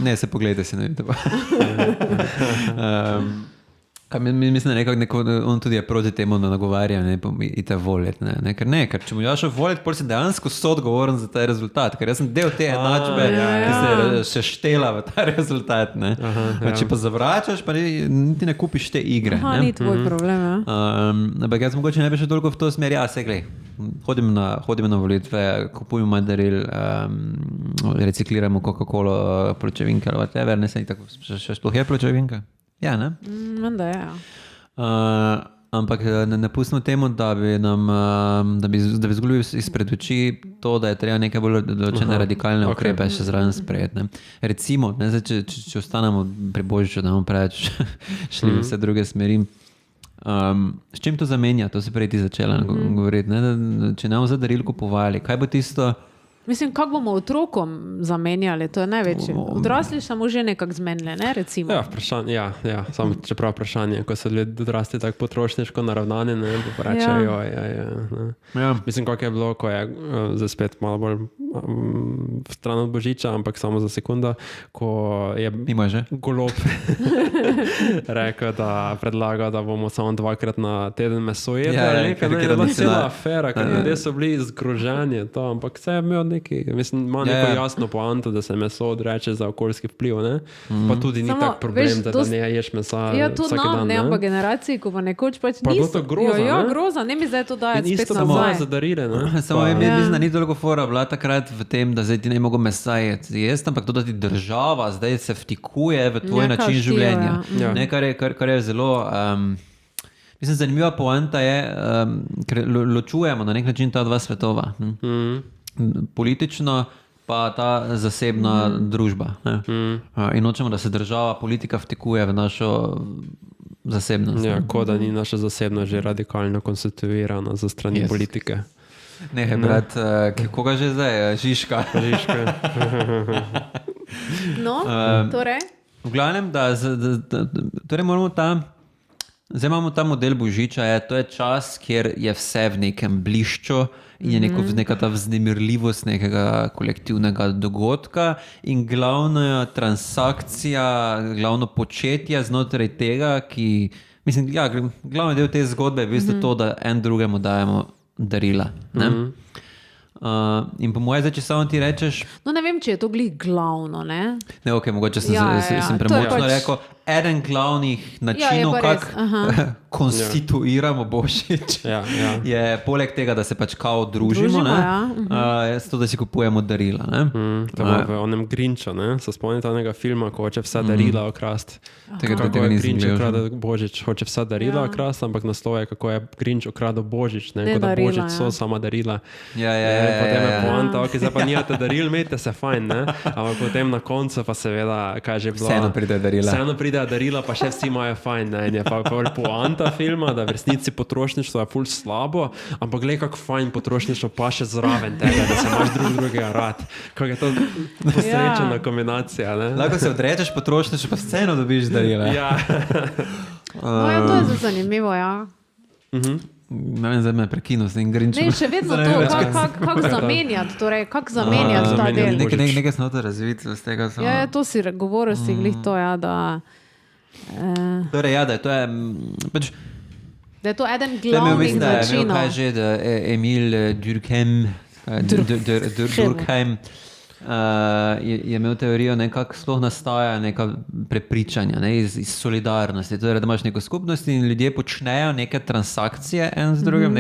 Ne, se pogledajte si na YouTube. Mislim, da on tudi je proti temu, da nagovarja in te voliti. Ker če mu daš voliti, potem si dejansko soodgovoren za ta rezultat. Ker jaz sem del te enačbe, ki se štela v ta rezultat. Če pa zavračaš, pa niti ne kupiš te igre. Ni tvoj problem. Ampak jaz mogoče ne bi še toliko v to smer. Ja, se glej, hodimo na volitve, kupujemo mandaril, recikliramo Coca-Cola, pločevinke ali whatever. Ne se ni tako, še sploh je pločevinka? Ja, ne? Da je, ampak ne pustimo temu, da bi zgolil izpred oči to, da je treba nekaj bolj določene radikalne ukrepe še zraven sprejeti. Recimo, če ostanemo pri Božiču, da bomo preveč šli vse druge smeri. S čim to zamenja? To se prej ti začela govoriti. Če ne bomo za daril kupovali, kaj bo tisto, Mislim, kako bomo otrokom zamenjali, to je največje. Odrasli samo že nekako zmenili, ne, recimo. Ja, samo čeprav vprašanje, ko so ljudje odrasli tako potrošniško naravnani, ne, pa rečejo, ja. Mislim, kako je bilo, ko je zdaj spet malo bolj v stran od Božiča, ampak samo za sekundo, ko je Golob rekel, da predlaga, da bomo samo 2-krat na teden meso jedli. Je bila cela afera, ker ljudje so bili zgroženi, ampak vse je imel neki, mislim, ima neko jasno poanto, da se meso odreče za okoljski vpliv, ne? Pa tudi ni tak problem, da ne ješ mesa vsak dan. Ja, tudi nam, ne, ampak generaciji, ko pa nekoč pač niso. Pa bilo to groza, ne? Ja, groza, ne mi zdaj to dajati spet nazaj. In isto pa za darile, ne? Samo mislim, da ni toliko fora bila takrat v tem, da zdaj ti ne mogo mesa jesti, ampak to, da ti država zdaj se vtikuje v tvoj način življenja. Ne, kar je zelo... Mislim, zanimiva poanta je, ker ločujemo na nek način ta dva svetova. Politično pa ta zasebna družba. In hočemo, da se država, politika vtikuje v našo zasebnost. Ja, kot da ni naša zasebnost že radikalno konstituirana za strani politike. Nehaj, brat, koga že zdaj? Žižka. No, torej? V glavnem, torej moramo zdaj imamo ta model Božiča, to je čas, kjer je vse v nekem blišču in je neka ta vznemirljivost nekega kolektivnega dogodka in glavna transakcija, glavno početje znotraj tega, ki, mislim, ja, glavni del te zgodbe je v bistvu to, da en drugemu dajemo darila, ne? In po moje, če samo ti rečeš... No, ne vem, če je to glih glavno, ne? Ne, ok, mogoče sem premočno rekel, eden glavnih načinov, kako konstituiramo Božič, je poleg tega, da se pač kao družimo, je to, da si kupujemo darila, ne? V onem Grinču, ne? Se spomnite onega filma, ko hoče vsa darila okrast. Kako je Grinč ukradel Božič, hoče vsa darila okrast, ampak naslov je, kako je Grinč ukradel Božič, ne? Kot da Božič so sama darila. Potem je poanta, ok, zdaj pa nijate daril, imejte se fajn, ne? Ampak potem na koncu pa seveda, kaj že bilo... Vseeno pride darila, pa še vsi imajo fajn, ne? In je pa poanta filma, da v resnici potrošništvo je ful slabo, ampak glej, kako fajn potrošništvo pa še zraven tega, da se imaš drugega rad. Kako je to posrečena kombinacija, ne? Lahko se odrečeš potrošništvo, pa vseeno dobiš darila. Ja. To je zelo zanimivo, ja. Ne vem, zdaj me prekinul s tem Grinčem. Ne, še vedno to, kako zamenjati, torej, kako zamenjati ta del. Nekaj smo to razviti z tega. Ja, to si govoril, si glih to, ja, da... Torej, ja, da je to pač... Da je to eden glavnih načinov. Kaj že, da Emil Durkheim je imel teorijo, kako sploh nastaja neka prepričanja, ne, iz solidarnosti. Torej, da imaš neko skupnost in ljudje počnejo neke transakcije en z drugim,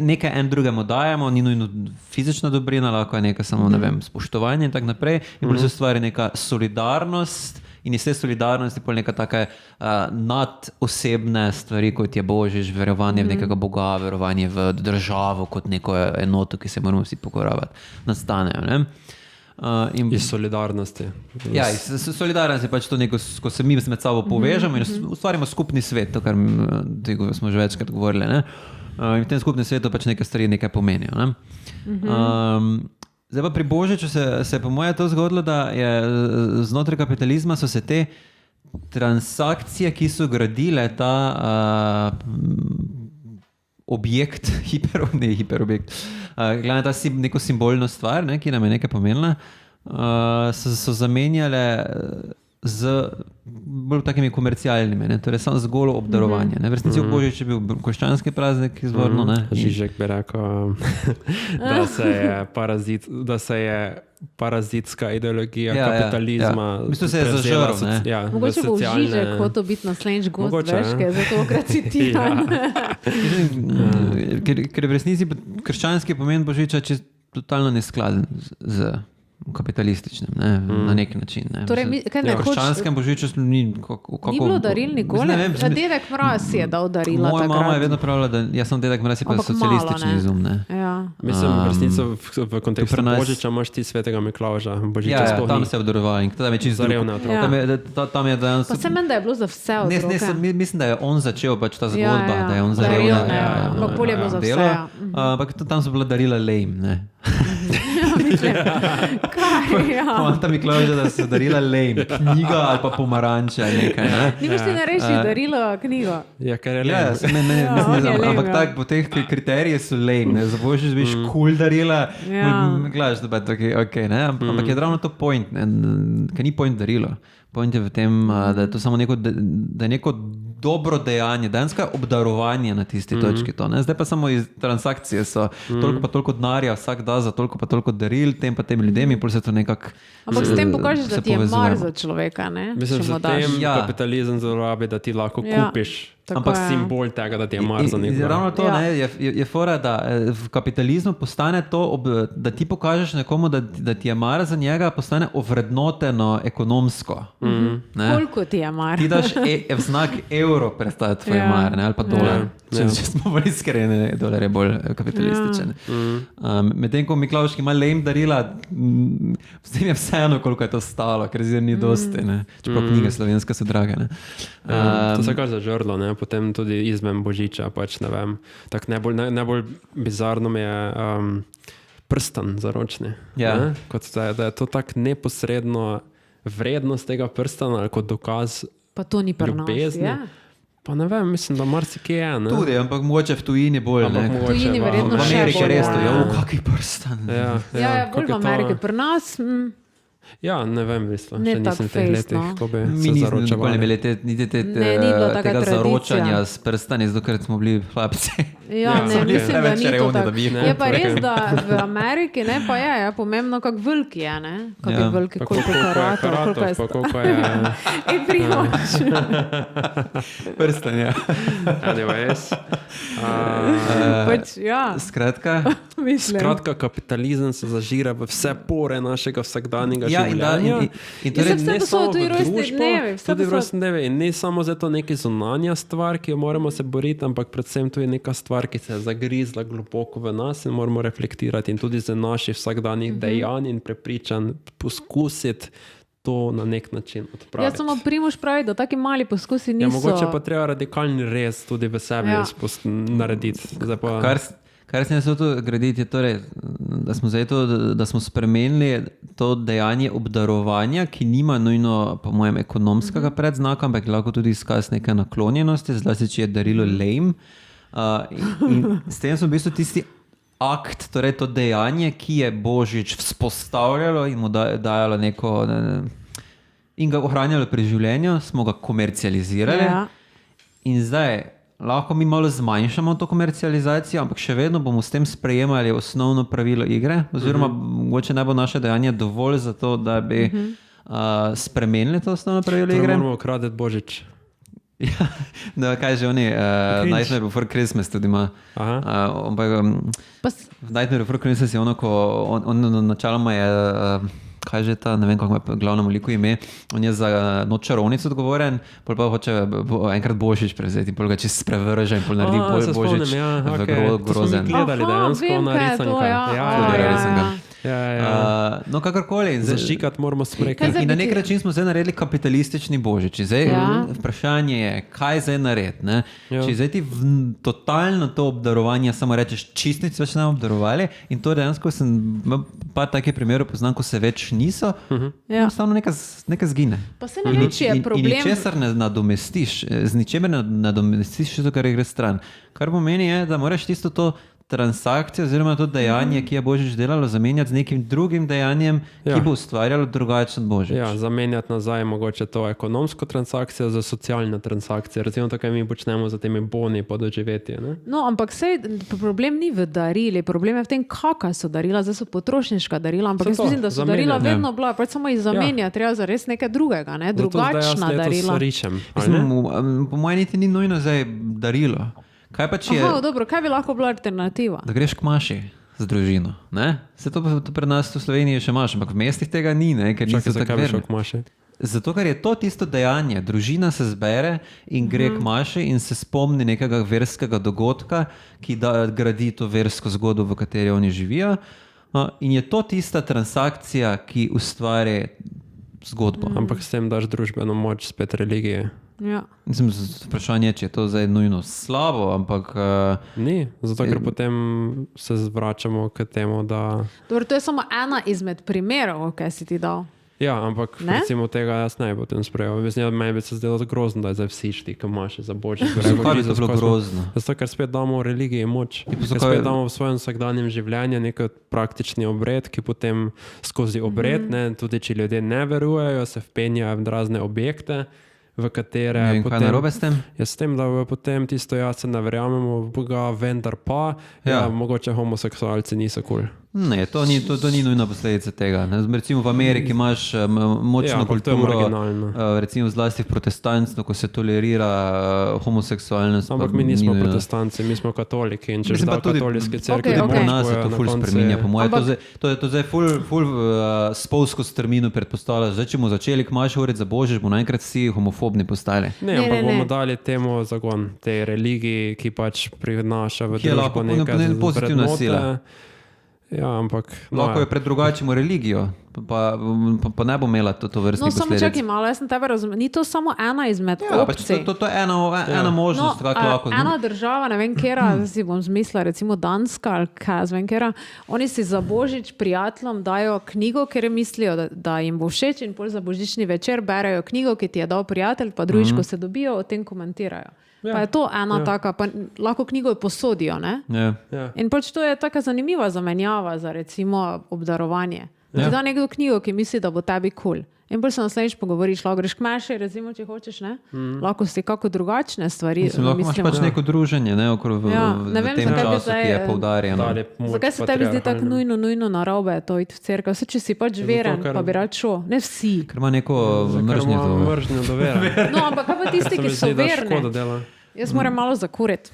nekaj en drugemu dajemo, ni nujno fizična dobrina, lahko je nekaj samo, ne vem, spoštovanje in tako naprej. In bolj se ustvari neka solidarnost in iz te solidarnosti pol neka taka nadosebne stvari, kot je Božič, verovanje v nekega Boga, verovanje v državo kot neko enoto, ki se moramo vsi pokoravati, nastanejo, ne? Iz solidarnosti. Ja, iz solidarnosti pač to neko, ko se mi med sabo povežemo in ustvarimo skupni svet, to, kar smo že večkrat govorili, ne? In v tem skupnem svetu pač neke stvari nekaj pomenijo, ne? Zdaj pa pri Božiču se po moje to zgodilo, da je znotraj kapitalizma so se te transakcije, ki so gradile ta objekt, hiperobjekt, glavno ta neko simbolno stvar, ne, ki nam je nekaj pomenila, so zamenjale z bolj takimi komercialnimi, ne, torej samo zgolj obdarovanje. Ne. V resnici Božič je bil krščanski praznik izvorno. Žižek bi rekel, da se je parazitska ideologija kapitalizma. Mislim, se je zažrl. Mogoče bo Žižek hotel biti naslednjič gost veške, zato krat citiram. Ker v resnici krščanski pomen Božiča je totalno neskladen z kapitalističnim, ne, na nek način. Ne. Torej, v krščanskem Božiču ni bilo daril nikoli? Dedek Mraz je dal darila takrat. Moja mama je vedno pravila, da jaz sem Dedek Mraz, pa socialistični izum. Ne. Ja. Mislim, v resnici v kontekstu Božiča imaš ti svetega Miklavža. Božiča ja, tam se obdarovali in tam je čisto zarevne otroke. Tam je dejansko... Pa se meni, da je bilo za vse otroke. Mislim, da je on začel pač ta zgodba, da je on zarevne. Bolje je bilo za vse. Ampak tam so bila darila lame, ne? Kaj, ja. Poanta Miklavža, da so darila lame, knjiga ali pa pomaranča nekaj, ne? Ni boš ti nareši darilo knjigo. Ja, ker je lame. Ampak tak, po teh kriteriji so lame, ne? Za Božič biš cool darila, gledaš, da je ok, ne? Ampak je ravno to point, ne? Ker ni point darilo. Point je v tem, da je to samo neko dobro dejanje, dejansko obdarovanje na tisti točki. To, ne? Zdaj pa samo iz transakcije so toliko pa toliko denarja, vsak da za toliko pa toliko daril, tem pa tem ljudem in pol se to nekako ampak s tem pokažeš, da ti je mar za človeka, ne? Mislim, za tem kapitalizem zlorabi, da ti lahko kupiš. Ampak simbol tega, da ti je mar za nekoga. Ravno to, ne, je fora, da v kapitalizmu postane to, da ti pokažeš nekomu, da ti je mar za njega, postane ovrednoteno ekonomsko. Koliko ti je mar? Ti daš v znak evro predstaviti tvoj mar, ne, ali pa dolar. Če smo bolj iskreni, dolar je bolj kapitalističen. Medtem ko Miklavž, ki ima lame darila, s tem je vseeno, koliko je to stalo, ker zdaj ni dosti, ne. Čeprav knjige slovenske so drage, ne. To se kar zažrlo, ne. Potem tudi izven Božiča, pač ne vem. Tak najbolj bizarno mi je prstan zaročni. Ja. Kot da je to tak neposredno vrednost tega prstana, kot dokaz pa to ni pri nas, ljubezni. Pa ne vem, mislim, da marsikje je, ne? Tudi, ampak mogoče v tujini bolj, ne? V tujini verjetno še bolj. V Ameriki res to, kaki prstan. Ja, bolj v Ameriki. Pri nas... Ja, ne vem, mislim, še nisem v teh letih, ko bi mi se zaročevali. Mi nismo tega zaročanja s prstani, zato ker smo bili hlapci. Ja, ne, mislim, da ni to tako. Je pa res, da v Ameriki, ne, pa je pomembno, kak veliki je, ne? Kak je veliki, koliko karatov, koliko je... In primoč. Prstan, ja. Anyways. Pač, ja. Skratka, kapitalizem se zažira v vse pore našega vsakdanjega življenja. In torej ne samo v družbo, tudi v rojstni dnevi. In ne samo zato neka zunanja stvar, ki jo moramo se boriti, ampak predvsem to je neka stvar, ki se je zagrizla globoko v nas in moramo reflektirati in tudi za naših vsakdanjih dejanj in prepričanj poskusiti to na nek način odpraviti. Ja, samo Primož pravi, da taki mali poskusi niso... Ja, mogoče pa treba radikalni rez tudi v sebi narediti. Kar se ne so to graditi, je torej, da smo spremenili to dejanje obdarovanja, ki nima nujno, po mojem, ekonomskega predznaka, ampak lahko tudi izkaz neke naklonjenosti, zlasti, če je darilo lame. In s tem so v bistvu tisti akt, torej to dejanje, ki je Božič vzpostavljalo in mu dajalo neko... in ga ohranjalo pri življenju, smo ga komercializirali. Ja. In zdaj... Lahko mi malo zmanjšamo to komercializacijo, ampak še vedno bomo s tem sprejemali osnovno pravilo igre, oziroma mogoče ne bo naše dejanje dovolj za to, da bi spremenili to osnovno pravilo igre. Moramo ukradeti Božič. Ja, da, kaj že oni, Nightmare Before Christmas tudi ima. V Nightmare Before Christmas je ono, ko on načaloma je... kaj že ta, ne vem, kako je glavnemu liku ime, on je za noč čarovnic odgovoren, pol pa hoče enkrat Božič prevzeti, pol ga čist sprevrže in pol naredi Božič v grozen. To smo mi gledali dejansko na risanka. No, kakorkoli. Zaščikati moramo sprekati. In na nek način smo zdaj naredili kapitalistični Božič. Zdaj, vprašanje je, kaj zdaj narediti. Če zdaj ti totalno to obdarovanje samo rečeš, čistnic več ne obdarovali in to dejansko sem pa takih primerov poznam, ko se več niso, enostavno neka zgine. Pa se na nič je problem. In ničesar ne nadomestiš, z ničemer ne nadomestiš to, kar gre stran. Kar pomeni je, da moraš tisto to transakcijo oziroma to dejanje, ki je Božič delalo, zamenjati z nekim drugim dejanjem, ki bo ustvarjalo drugačen Božič. Ja, zamenjati nazaj mogoče to ekonomsko transakcijo za socialne transakcije. Recimo to, kaj mi počnemo za temi boni po doživetje. Ne? No, ampak sej, problem ni v darili, problem je v tem, kakaj so darila, zdaj so potrošniška darila, ampak jaz mislim, da so darila vedno bila, pač samo jih zamenjati, treba za res nekaj drugega, ne? Drugačna darila. Po mojem niti ni nujno zdaj darilo. Kaj pa če je... dobro, kaj bi lahko bila alternativa? Da greš k maši z družino, ne? Se to pri nas v Sloveniji še imaš, ampak v mestih tega ni, ne? Ker čakaj, zakaj bi šel k maši? Zato, ker je to tisto dejanje. Družina se zbere in gre k maši in se spomni nekega verskega dogodka, ki gradi to versko zgodbo, v kateri oni živijo. In je to tista transakcija, ki ustvari zgodbo. Ampak s tem daš družbeno moč spet religije. Ja. Mislim, vprašanje, če je to zdaj nujno slabo, ampak... Ni, zato ker potem se zvračamo k temu, da... Dobro, to je samo ena izmed primerov, kaj si ti dal. Ja, ampak recimo tega jaz ne bi potem sprejel. Meni bi se zdelo grozno, da je zdaj vsi šli, ki maše za Božje. Zakaj bi to bilo grozno? Zato, ker spet damo v religiji moč. Ker spet damo v svojem vsakdanjem življenju nek praktični obred, ki potem skozi obred, tudi če ljudje ne verujejo, se vpenjajo v razne objekte, v katere... In kaj narobe s tem? Ja, s tem, da potem tisto jaz se ne verjamemo v Boga, vendar pa, mogoče homoseksualci niso kul. Ne, to ni nujna posledica tega. Ne? Recimo v Ameriki imaš močno kulturo, recimo zlasti v protestantstvu, ko se tolerira homoseksualnost. Ampak mi nismo protestanci, mi smo katoliki in če že dal katolijski cerkvi, tudi po nas se to ful spreminja. Po moje, to je zdaj ful spolsko strmino predpostavlja. Zdaj, če bomo začeli k maši govoriti za Božič, bomo naenkrat vsi homofobni postali. Ne, ampak bomo dali temu zagon, tej religiji, ki pač prinaša v družbo nekaj vrednote. Ja, ampak... Lahko je pred drugačimo religijo, pa ne bo imela to vrstni posledic. Samo čakaj malo, jaz sem tebe razumel. Ni to samo ena izmed opcij. To je ena možnost. Ena država, ne vem kera, si bom zmislila, recimo Danska ali kaj, vem kera, oni si za Božič prijateljem dajo knjigo, ker mislijo, da jim bo všeč in pol za božični večer berejo knjigo, ki ti je dal prijatelj, pa drugič, ko se dobijo, o tem komentirajo. Pa je to ena taka, pa lahko knjigo posodijo, ne? In pač to je taka zanimiva zamenjava za recimo obdarovanje. Ti da nekdo knjigo, ki misli, da bo tebi kul. In bolj se naslednjič pogovoriš, lahko greš k maši, recimo, če hočeš, ne? Lahko si kako drugačne stvari. Lahko imaš pač neko druženje, ne, okrog v tem času, ki je poudarjeno. Zakaj se tebi zdi tako nujno narobe to iti v cerkev? Vse, če si pač veren, pa bi rad šel. Ne vsi. Ker ima neko mržnjo do vere. No, ampak kaj pa tisti, ki so verni? Jaz moram malo zakuriti.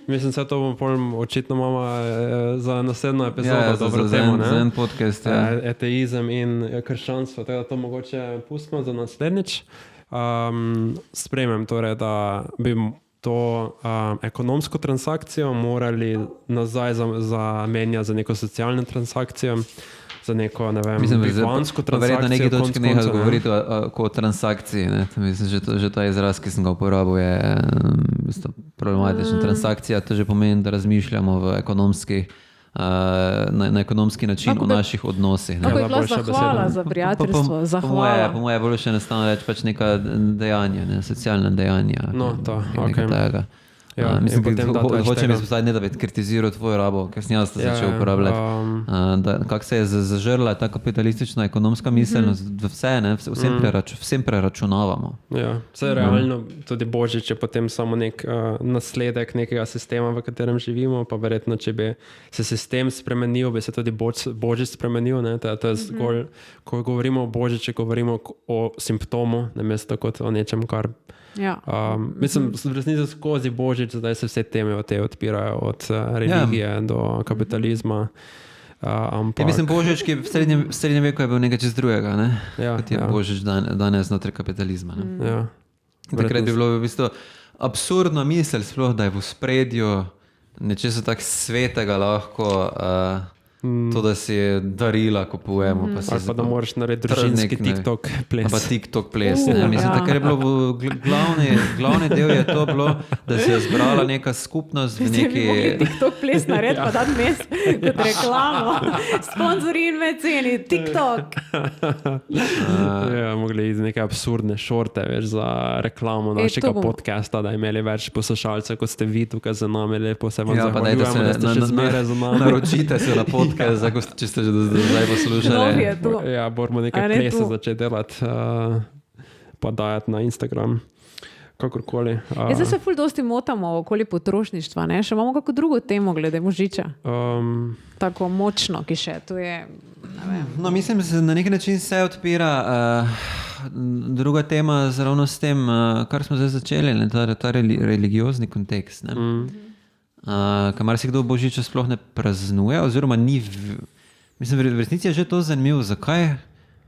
Mislim, da to bom očitno mama za naslednjo epizodo dobro temo, ne? Za en podcast, Ateizem in krščanstvo, tako da to mogoče pustimo za naslednjič. Sprejmem torej, da bi to ekonomsko transakcijo morali nazaj zamenjati za neko socialno transakcijo, za neko, ne vem, bihvansko transakcijo. Verjetno na neki točki nekaj govoriti o transakciji. Mislim, že ta izraz, ki sem ga uporabil, je problematična transakcija. To že pomeni, da razmišljamo v na ekonomski način o naših odnosih. Kako je bila zahvala za prijateljstvo? Zahvala. Po moje je bolj še enostavno reči pač neka dejanja, socialna dejanja. No, to, ok. Mislim, hočem izpostaviti, ne da bi kritiziral tvojo rabo, ker sem jaz to začel uporabljati. Kako se je zažrla ta kapitalistična ekonomska miselnost, vsem preračunavamo. Ja, vse je realno, tudi Božič je potem samo nek nasledek nekega sistema, v katerem živimo, pa verjetno, če bi se sistem spremenil, bi se tudi Božič spremenil. To je zgolj, ko govorimo o Božiču, govorimo o simptomu, namesto kot o nečem, kar... Mislim, v resnici skozi Božič zdaj se vse teme odpirajo od religije do kapitalizma. Mislim, Božič, ki v srednjem veku je bil nekaj čez drugega, kot je Božič danes znotraj kapitalizma. Takrat bi bilo v bistvu absurdno misel sploh, da je v spredju nečesa tak svetega lahko to, da si darila kupujemo. Ali pa da moraš narediti družinski TikTok ples. Pa TikTok ples. Mislim, takrat je bilo glavni del je to bilo, da se je zbrala neka skupnost v neki... TikTok ples narediti, pa dati mest kot reklamo. Sponzori in meceni, TikTok. Mogli iz neke absurdne šorte za reklamo našega podcasta, da imeli več poslušalcev, kot ste vi tukaj za nami, lepo se vam zahvaljujemo, da ste še zmeraj za nami. Naročite se na podcast. Če ste že zdaj poslušali. Ja, moramo nekaj plesa začeti delati, pa dajati na Instagram, kakorkoli. Zdaj se ful dosti motamo okoli potrošništva, ne? Še imamo kako drugo temo glede Božiča? Tako močno, ki še tu je, ne vem. No, mislim, da na neki način se odpira druga tema ravno s tem, kar smo zdaj začeli, ta religiozni kontekst, ne? Kamar si kdo Božiča sploh ne praznuje, oziroma ni, mislim, v resnici je že to zanimivo, zakaj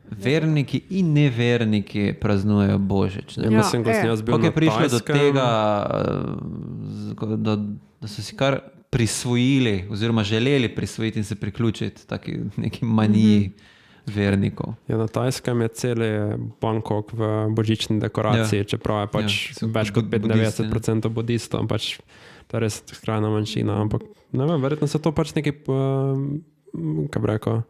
verniki in neverniki praznujejo Božič. Ne? Ja, mislim, ko sem jaz bil Kako je prišlo do Tajskem, tega, da so si kar prisvojili oziroma želeli prisvojiti in se priključiti taki neki maniji vernikov? Ja, na Tajskem je celi Bangkok v božični dekoraciji, čeprav je pač več kot 95% budistov, pač to je res skrajna manjšina, ampak ne vem, verjetno se to pač neki, kaj bi rekel,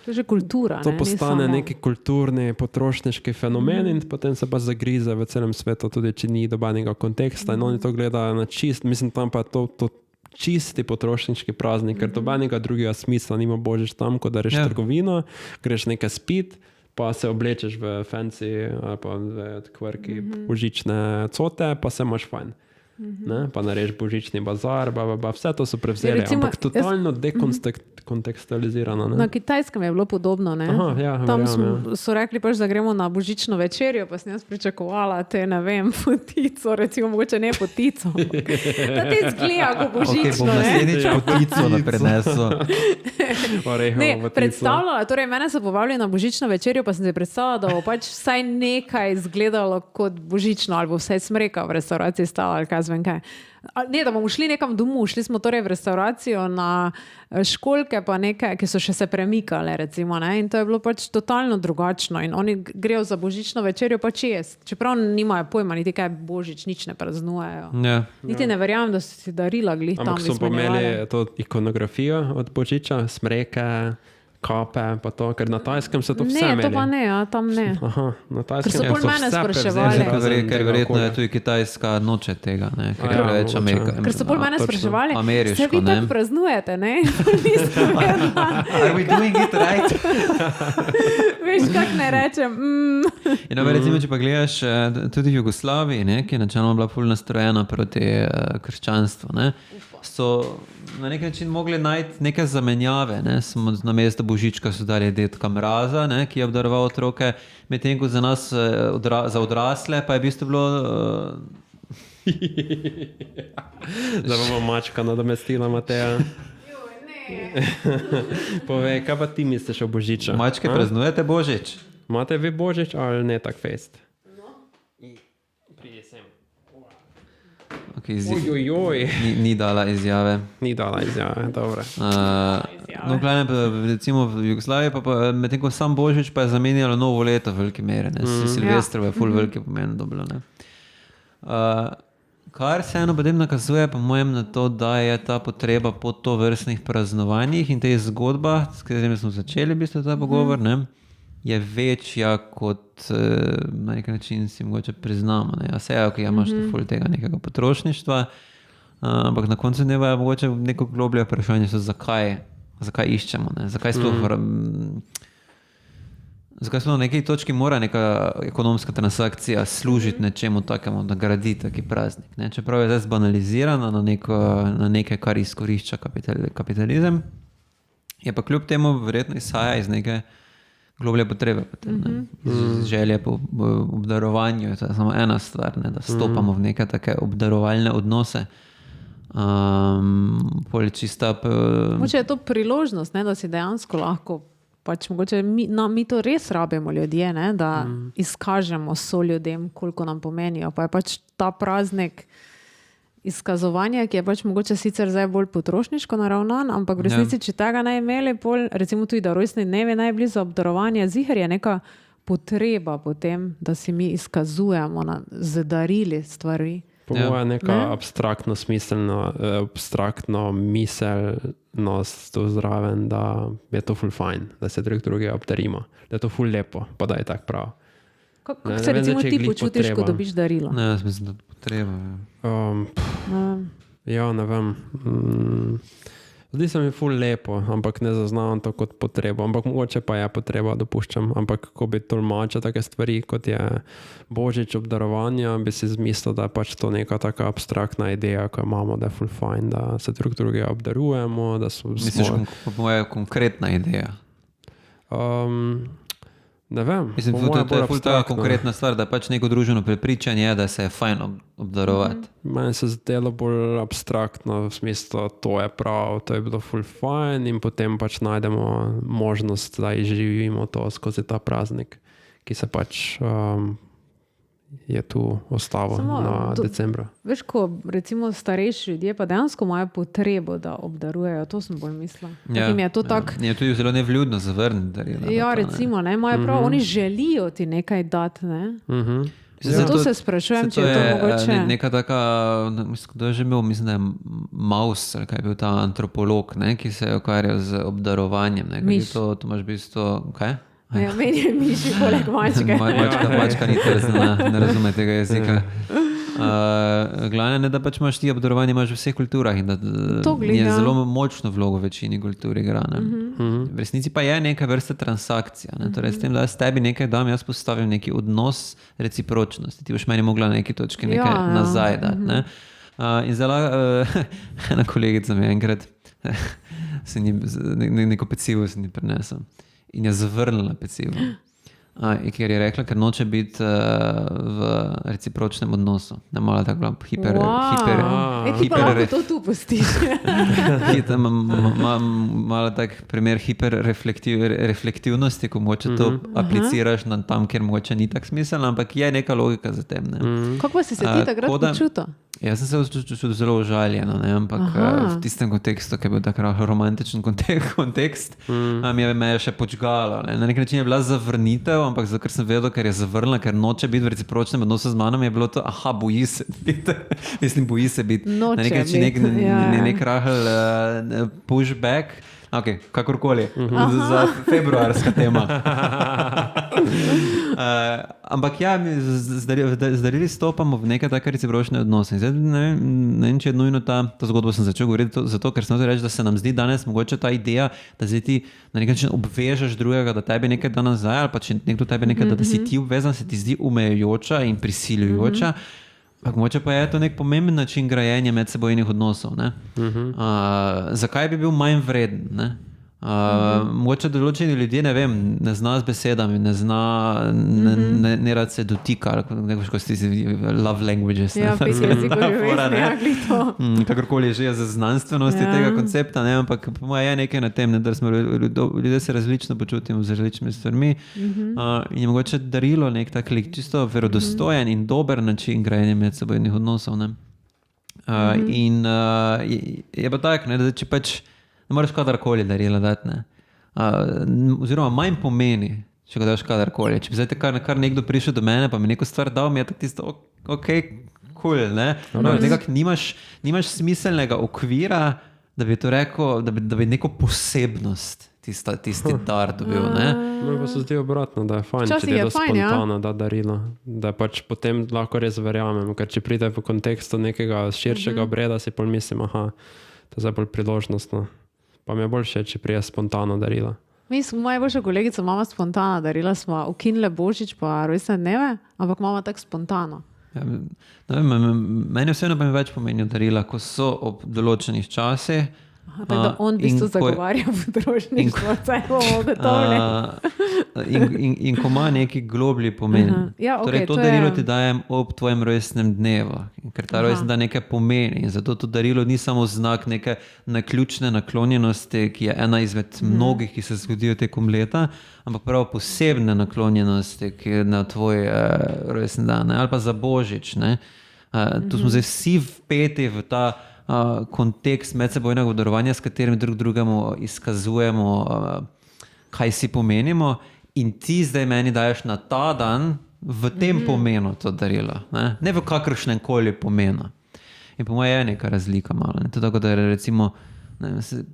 To je že kultura. to postane neki kulturni, potrošniški fenomen in potem se pa zagrize v celem svetu, tudi če ni dobenega konteksta in oni to gledajo na čist, mislim, tam pa je to čisti potrošniški praznik, ker dobenega drugega smisla nima Božič tam, ko da reš trgovino, greš nekaj spit, pa se oblečeš v fancy ali pa v quirky božične cote, pa se imaš fajn. Ne? Pa narediš božični bazar, vse to so prevzeli, ampak totalno dekontekstualizirano. Na Kitajskem je bilo podobno. Tam so rekli, pač, da gremo na božično večerjo, pa sem jaz pričakovala te, ne vem, potico, recimo mogoče ne potico. Da ti zgleda kot božično. Bom naslednjič potico prinesel. Predstavljala, torej mene so povabili na božično večerjo, pa sem se predstavljala, da bo pač vsaj nekaj izgledalo kot božično, ali bo vsaj smreka v restauraciji stala, ali kaj zvem kaj. Ne, da bomo šli nekam domov, šli smo torej v restauracijo na školjke, pa nekaj, ki so še se premikale, recimo, ne, in to je bilo pač totalno drugačno in oni grejo za božično večerjo pač jest, čeprav nimajo pojma, niti kaj Božič, nič ne praznujejo. Niti ne verjamem, da so si darila glih tam. Ampak so pomeli to ikonografijo od Božiča, smreke, kape, pa to, ker na Tajskem se to vse meli. Ne, to pa ne, tam ne. Aha, na Tajskem so bolj mene spraševali. Ker verjetno je tudi Kitajska noče tega, ne? Ker je več Amerika. Ker so bolj mene spraševali, ameriško, se vi tako praznujete, ne? Are we doing it right? Veš, kak ne rečem. Recimo, če pa gledaš tudi v Jugoslaviji, ne, ki je načeloma bila ful nastrojena proti krščanstvu, ne, so na nek način mogli najti neke zamenjave. Ne. Smo na mesto Božička so dali dedka Mraza, ne, ki je obdaroval otroke, medtem ko za nas, za odrasle, pa je v bistvu bilo... Da bomo mačka nadomestila, Mateja. Povej, kaj pa ti misliš o Božiču? Mačke praznujete Božič? Imate vi Božič ali ne tak fest? Ni dala izjave. Ni dala izjave, dobro. Recimo v Jugoslaviji, medtem ko sam Božič pa je zamenjalo novo leto v veliki meri. Silvestrov je ful veliki pomen dobilo. Kar se eno potem nakazuje, po mojem, na to, da je ta potreba po to vrstnih praznovanjih in tej zgodbah, s katerimi smo začeli v bistvu ta pogovor, ne, je večja kot na nek način si mogoče priznamo. Ne. Ja, sejo, ki imaš ful tega nekega potrošništva, ampak na koncu dneva je mogoče neko globlje vprašanje, so zakaj iščemo, ne. Zakaj sploh na neki točki mora neka ekonomska transakcija služiti nečemu takemu, da gradi taki praznik. Ne. Čeprav je zdaj zbanalizirana na nekaj, kar izkorišča kapitalizem, je pa kljub temu verjetno izhaja iz neke globlje potrebe potem, želje po obdarovanju. To je samo ena stvar, ne, da stopamo v neke take obdarovalne odnose. Mogoče je to priložnost, ne, da si dejansko lahko pač mogoče mi to res rabimo ljudje, ne, da izkažemo ljudem, koliko nam pomenijo. Pa je pač ta praznik izkazovanja, ki je pač mogoče sicer zdaj bolj potrošniško naravnan, ampak v resnici, če tega ne imeli, recimo tudi da rojstni dnevi najblizu obdarovanja, ziher je neka potreba potem, da si mi izkazujemo z darili stvari. Po moje neka abstraktno smiselno, abstraktno miselnost to zraven, da je to ful fajn, da se drugega obdarimo, da je to ful lepo, pa da je tak prav. Kako se recimo ti počutiš, ko dobiš darilo? Ne, jaz mislim, da potreba. Ja, ne vem. Zdi se mi ful lepo, ampak ne zaznavam to kot potrebo. Ampak mogoče pa je potreba, dopuščam. Ampak ko bi tolmačil take stvari, kot je Božič obdarovanja, bi si zmislil, da je pač to neka taka abstraktna ideja, ko imamo, da je ful fajn, da se drugega obdarujemo. Da misliš, moja konkretna ideja? Ne vem. Mislim, to je ful ta konkretna stvar, da pač neko družbeno prepričanje je, da se je fajn obdarovati. Meni se zdelo bolj abstraktno, v smislu, to je prav, to je bilo ful fajn in potem pač najdemo možnost, da živimo to skozi ta praznik, ki se pač je tu ostalo na decembra. Veš, ko recimo starejši ljudje pa dejansko imajo potrebo, da obdarujejo, to sem bolj mislila. Je to tak... Je tudi zelo nevljudno zavrniti darila. Ja, recimo, ne, imajo prav, oni želijo ti nekaj dati, ne. Zato se sprašujem, če je to mogoče. Neka taka, kdo je že imel, mislim, da je Maus, ali kaj je bil ta antropolog, ne, ki se je ukvarjal z obdarovanjem. Ne, Miš. To imaš v bistvu, kaj? Ja, meni je miši poleg mačke. Mačka ni ne razume tega jezika. Glavno je, da pač imaš ti obdarovanje imaš v vseh kulturah in da je zelo močno vlogo v večini kultur igra. V resnici pa je neka vrsta transakcija. Torej, s tem, da jaz tebi nekaj dam, jaz postavim neki odnos recipročnosti. Ti boš meni mogla na neki točki nekaj nazaj dati. Ne? In zelo ena kolegica mi enkrat neko pecivo se ni prinesel. In je zavrnila pecivo. Ker je rekla, ker noče biti v recipročnem odnosu. Ne mora tako bila hiper... Ti pa lahko to tu postiš. Malo tak primer hiperreflektivnosti, ko moče to apliciraš na tam, kjer moče ni tak smiselno, ampak je neka logika za tem. Kako pa si se ti takrat počutil? Jaz sem se čutil zelo užaljeno, ampak v tistem kontekstu, ki je bil takrat romantičen kontekst, me je še počgalo. Na nek način je bila zavrnitev, ampak zato, ker sem vedel, ker je zavrnila, ker noče biti v recipročnem odnosu z mano, je bilo to, boji se biti. Mislim, boji se biti. Na nek način nek rahel pushback. Ok, kakorkoli, za februarska tema. Ampak ja, z darili stopamo v neke take recipročne odnose. Zdaj, ne vem, če je nujno to zgodbo sem začel govoriti, zato, ker sem reči, da se nam zdi danes mogoče ta ideja, da zdaj ti na nek način obvežeš drugega, da tebi nekaj da nazaj, ali pa če nekdo tebi nekaj da si ti obvezan, se ti zdi omejujoča in prisiljujoča. Mogoče pa je to nek pomemben način grajenja medsebojnih odnosov. Zakaj bi bil manj vreden? Mogoče določeni ljudje, ne vem, ne zna z besedami, ne zna, ne rad se dotika, nekoš, ko si love languages. Ja, kakorkoli že je za znanstvenosti tega koncepta, ampak je nekaj na tem, da smo ljudje se različno počutimo z različnimi stvarmi in je mogoče darilo nek tak čisto verodostojen in dober način grajenja medsebojnih odnosov. In je pa tak, da če pač ne moraš kadarkoli darila dati. Oziroma manj pomeni, če ga daš kadarkoli. Če bi zdaj kar nekdo prišel do mene, pa mi neko stvar dal, mi je tako tisto, cool, ne? Nekako nimaš smiselnega okvira, da bi to rekel, da bi neko posebnost tisti dar dobil, ne? No, pa se zdi obratno, da je fajn, če je to spontano, da darilo. Da pač potem lahko res verjamem, ker če pride v kontekstu nekega širšega obreda, si pol mislim, to je zdaj bolj priložnostno. Pa mi je boljše, če prije spontano darila. Mi smo, moja boljša kolegica, imamo spontano darila, smo ukinile Božič pa rojstne dneve, ampak imamo tako spontano. Ja, meni vseeno pa mi več pomenijo darila, ko so ob določenih časih. Tako da on v bistvu zagovarja potrošništvo, saj bomo gotovili. In ko ima neki globlji pomen. Torej, to darilo ti dajem ob tvojem rojstnem dnevu, ker ta rojstni dan nekaj pomeni. In zato to darilo ni samo znak neke naključne naklonjenosti, ki je ena izmed mnogih, ki se zgodijo tekom leta, ampak prav posebne naklonjenosti, ki je na tvoj rojstni dan, ali pa za Božič. Tu smo zdaj vsi vpeti v ta kontekst medsebojnega obdarovanja, s katerim drugemu izkazujemo, kaj si pomenimo, in ti zdaj meni daješ na ta dan v tem pomenu to darilo, ne v kakršnem koli pomenu. In po mojem je neka razlika malo. To tako, da recimo,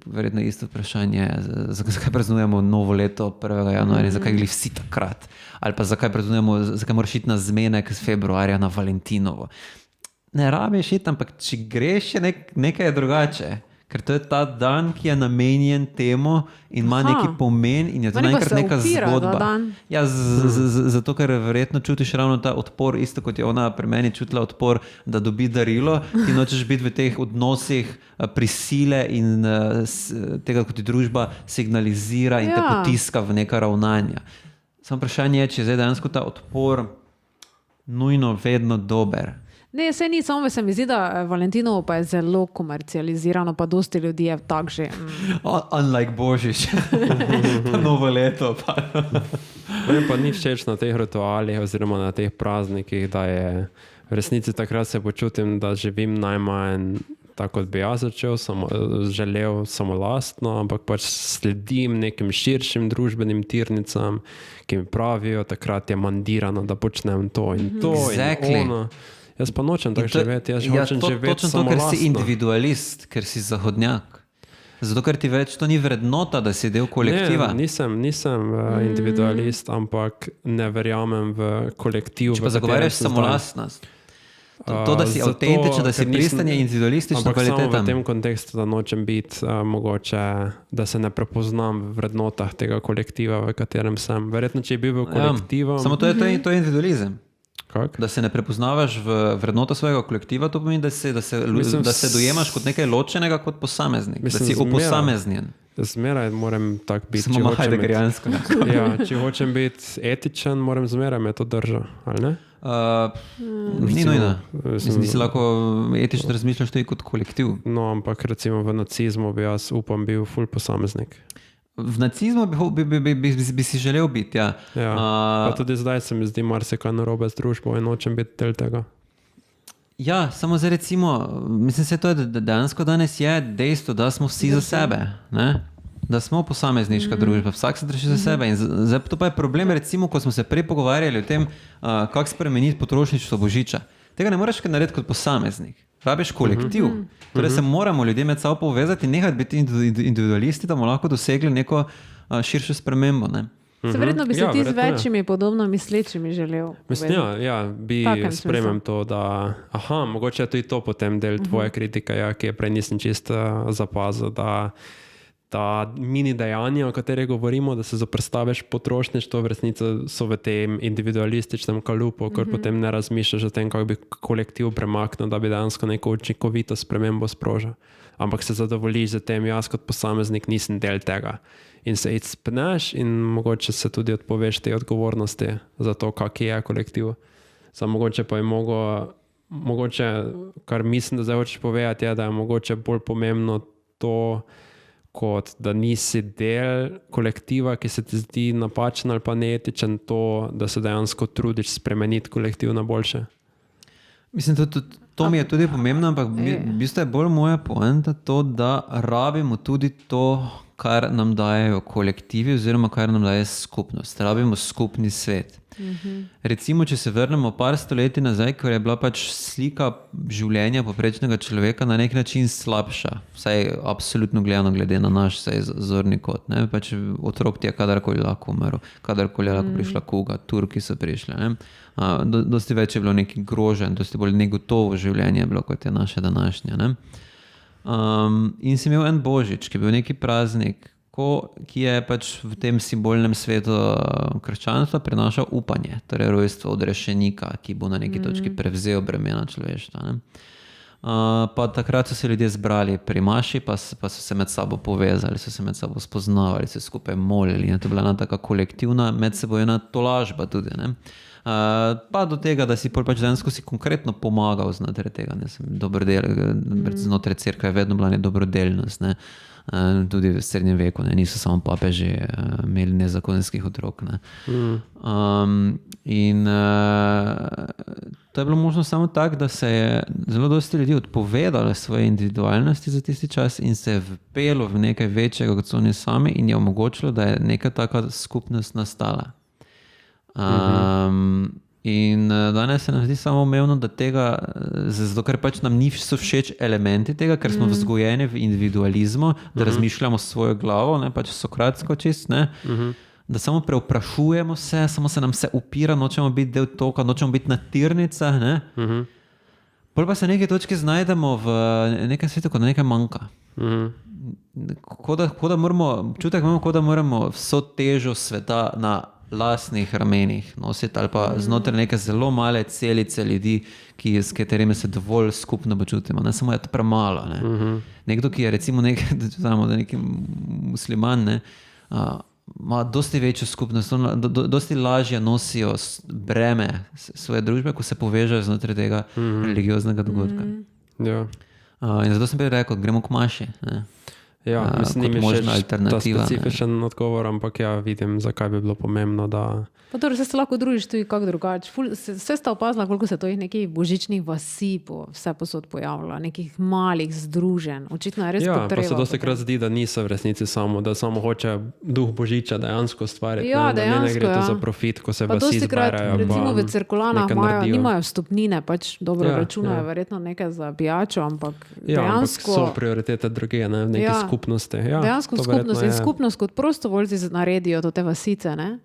verjetno isto vprašanje, zakaj praznujemo novo leto 1. januarja, zakaj gli vsi takrat, ali pa zakaj moraš iti na zmenek z februarja na Valentinovo. Ne rabiš iti, ampak če greš, je nekaj drugače. Ker to je ta dan, ki je namenjen temu in ima neki pomen in je to naenkrat neka zgodba. Ja, zato, ker verjetno čutiš ravno ta odpor, isto kot je ona pri meni čutila odpor, da dobi darilo, ti nočeš biti v teh odnosih prisile in tega, kot ti družba signalizira in te potiska v neka ravnanja. Samo vprašanje je, če je zdaj dejansko ta odpor nujno vedno dober. Ne, se ni, samo se mi zdi, da Valentinovo pa je zelo komercializirano, pa dosti ljudi je tak že. Unlike Božič, pa novo leto. Pa. Meni pa ni všeč na teh ritualih oziroma na teh praznikih, da je v resnici takrat se počutim, da živim najmanj tako, kot bi jaz želel samolastno, ampak pač sledim nekim širšim družbenim tirnicam, ki mi pravijo, takrat je mandirano, da počnem to in to Exactly. in ono. Jaz pa nočem tako živeti, jaz hočem živeti točno to, ker si individualist, ker si zahodnjak. Zato, ker ti več to ni vrednota, da si del kolektiva. Ne, nisem individualist, ampak ne verjamem v kolektiv. Če pa zagovarjaš samolastnost. To, da si avtentičen, da si pristan, je individualistična kvaliteta. Ampak samo v tem kontekstu, da nočem biti mogoče, da se ne prepoznam v vrednotah tega kolektiva, v katerem sem. Verjetno, če bi bil kolektivom... Samo to je individualizem. Kak? Da se ne prepoznavaš v vrednota svojega kolektiva, to pomeni, da se dojemaš kot nekaj ločenega kot posameznik. Da si uposameznjen. Zmeraj moram tak biti. Samo heidegerijansko. Če hočem biti etičen, moram zmeraj me to držati, ali ne? Ni nujno. Mislim, da si lahko etično razmišljaš tudi kot kolektiv. No, ampak recimo v nacizmu bi jaz upam bil ful posameznik. V nacizmu bi si želel biti, ja. Pa tudi zdaj se mi zdi marsikaj narobe z družbo in nočem biti del tega. Ja, samo zdaj recimo, mislim se to, da dejansko danes je dejstvo, da smo vsi za sebe, ne? Da smo posamezniška družba, vsak se drži za sebe in zdaj to pa je problem, recimo, ko smo se prej pogovarjali o tem, kako spremeniti potrošništvo božiča. Tega ne moreš narediti kot posameznik. Rabiš kolektiv. Torej se moramo ljudje med sabo povezati in nehati biti individualisti, da bomo lahko dosegli neko širšo spremembo. Ne? Se verjetno bi se ti z večjimi podobno mislečimi želel. Mislim, bi spremem to, da mogoče je tudi to potem del tvoje kritike, ki je prej nisem čisto zapazil, da mini dejanja, o katerih govorimo, da se zoprstaviš potrošništvo, v resnici so v tem individualističnem kalupu, ker potem ne razmišljaš o tem, kako bi kolektiv premaknil, da bi dejansko neko učinkovito spremembo sprožil. Ampak se zadovoljiš z tem, jaz kot posameznik nisem del tega. In se spneš in mogoče se tudi odpoveš te odgovornosti za to, kak je kolektiv. Samo mogoče pa je mogoče, kar mislim, da zdaj hočeš povedati, je, da je mogoče bolj pomembno to, kot da nisi del kolektiva, ki se ti zdi napačen ali pa neetičen, to, da se dejansko trudiš spremeniti kolektiv na boljše. Mislim, to mi je tudi pomembno, ampak v bistvu je bolj moja poanta to, da rabimo tudi to, kar nam dajejo kolektivi oziroma kar nam daje skupnost. Rabimo skupni svet. Recimo, če se vrnemo par stoletij nazaj, ko je bila pač slika življenja poprečnega človeka na nek način slabša, vsaj absolutno gledano glede na naš zorni kot. Ne? Pač otrok ti je kadarkoli lahko umrl, kadarkoli je lahko prišla kuga, Turki so prišli. Ne? Dosti več je bilo nekih groženj, dosti bolj negotovo življenje je bilo, kot je naše današnje. Ne? In si imel en božič, ki je bil neki praznik, ki je pač v tem simbolnem svetu krščanstva prinašal upanje, torej rojstvo odrešenika, ki bo na neki točki prevzel bremena človeštva. Ne? Pa takrat so se ljudje zbrali pri maši, pa so se med sabo povezali, so se med sabo spoznavali, se skupaj molili. To je bila ena taka kolektivna medsebojna tolažba tudi. Ne? Pa do tega, da si pač dejansko si konkretno pomagal znotraj tega. Znotraj cerkve je vedno bila dobrodelnost. Ne? Tudi v srednjem veku, ne? Niso samo papeži imeli nezakonskih otrok. Ne? In to je bilo možno samo tako, da se je zelo dosti ljudi odpovedalo svoje individualnosti za tisti čas in se je vpelo v nekaj večjega, kot so oni sami, in je omogočilo, da je neka taka skupnost nastala. In danes se nam zdi samo umevno, da tega, zato ker pač nam niso všeč elementi tega, ker smo vzgojeni v individualizmu, da razmišljamo s svojo glavo, ne, pač sokratsko čist, ne, da samo preoprašujemo se, samo se nam se upira, nočemo biti del toka, nočemo biti na tirnicah, ne. Pol pa se neke točke znajdemo v nekem svetu, ko nekaj manjka. Ko da moramo, občutek imamo, ko da moramo vso težo sveta na lastnih ramenih nositi ali pa znotraj neke zelo male celice ljudi, s katerimi se dovolj skupno počutimo. Ne, samo je to premalo. Ne. Nekdo, ki je recimo neki musliman, ne, ima dosti večjo skupnost, dosti lažje nosijo breme svoje družbe, ko se povežejo znotraj tega religioznega dogodka. Ja. In zato sem prej rekel, gremo k maši. Ne? Ja, mislim, kot ni mi možna všeč alternativa, ta specifičen odgovor, ampak ja, vidim, zakaj bi bilo pomembno, da... Pa dobro, se lahko družiš tudi kako drugače. Vse sta opazila, koliko se to nekih božičnih vasi vse posod pojavlja, nekih malih združenj. Očitno je res potreba. Ja, pa se dosti krat zdi, da niso v resnici samo, da samo hoče duh Božiča dejansko stvariti. Ja, da ne gre to za profit, ko se pa vasi zberajo. Krat, recimo v Cirkulanah nimajo vstopnine, pač dobro računajo, verjetno nekaj za pijačo, ampak dejansko... ampak so prioritete druge, ne, v neki skupnosti. Ja, dejansko skupnost in skupnost kot prostovoljci naredijo to te vasice, ne?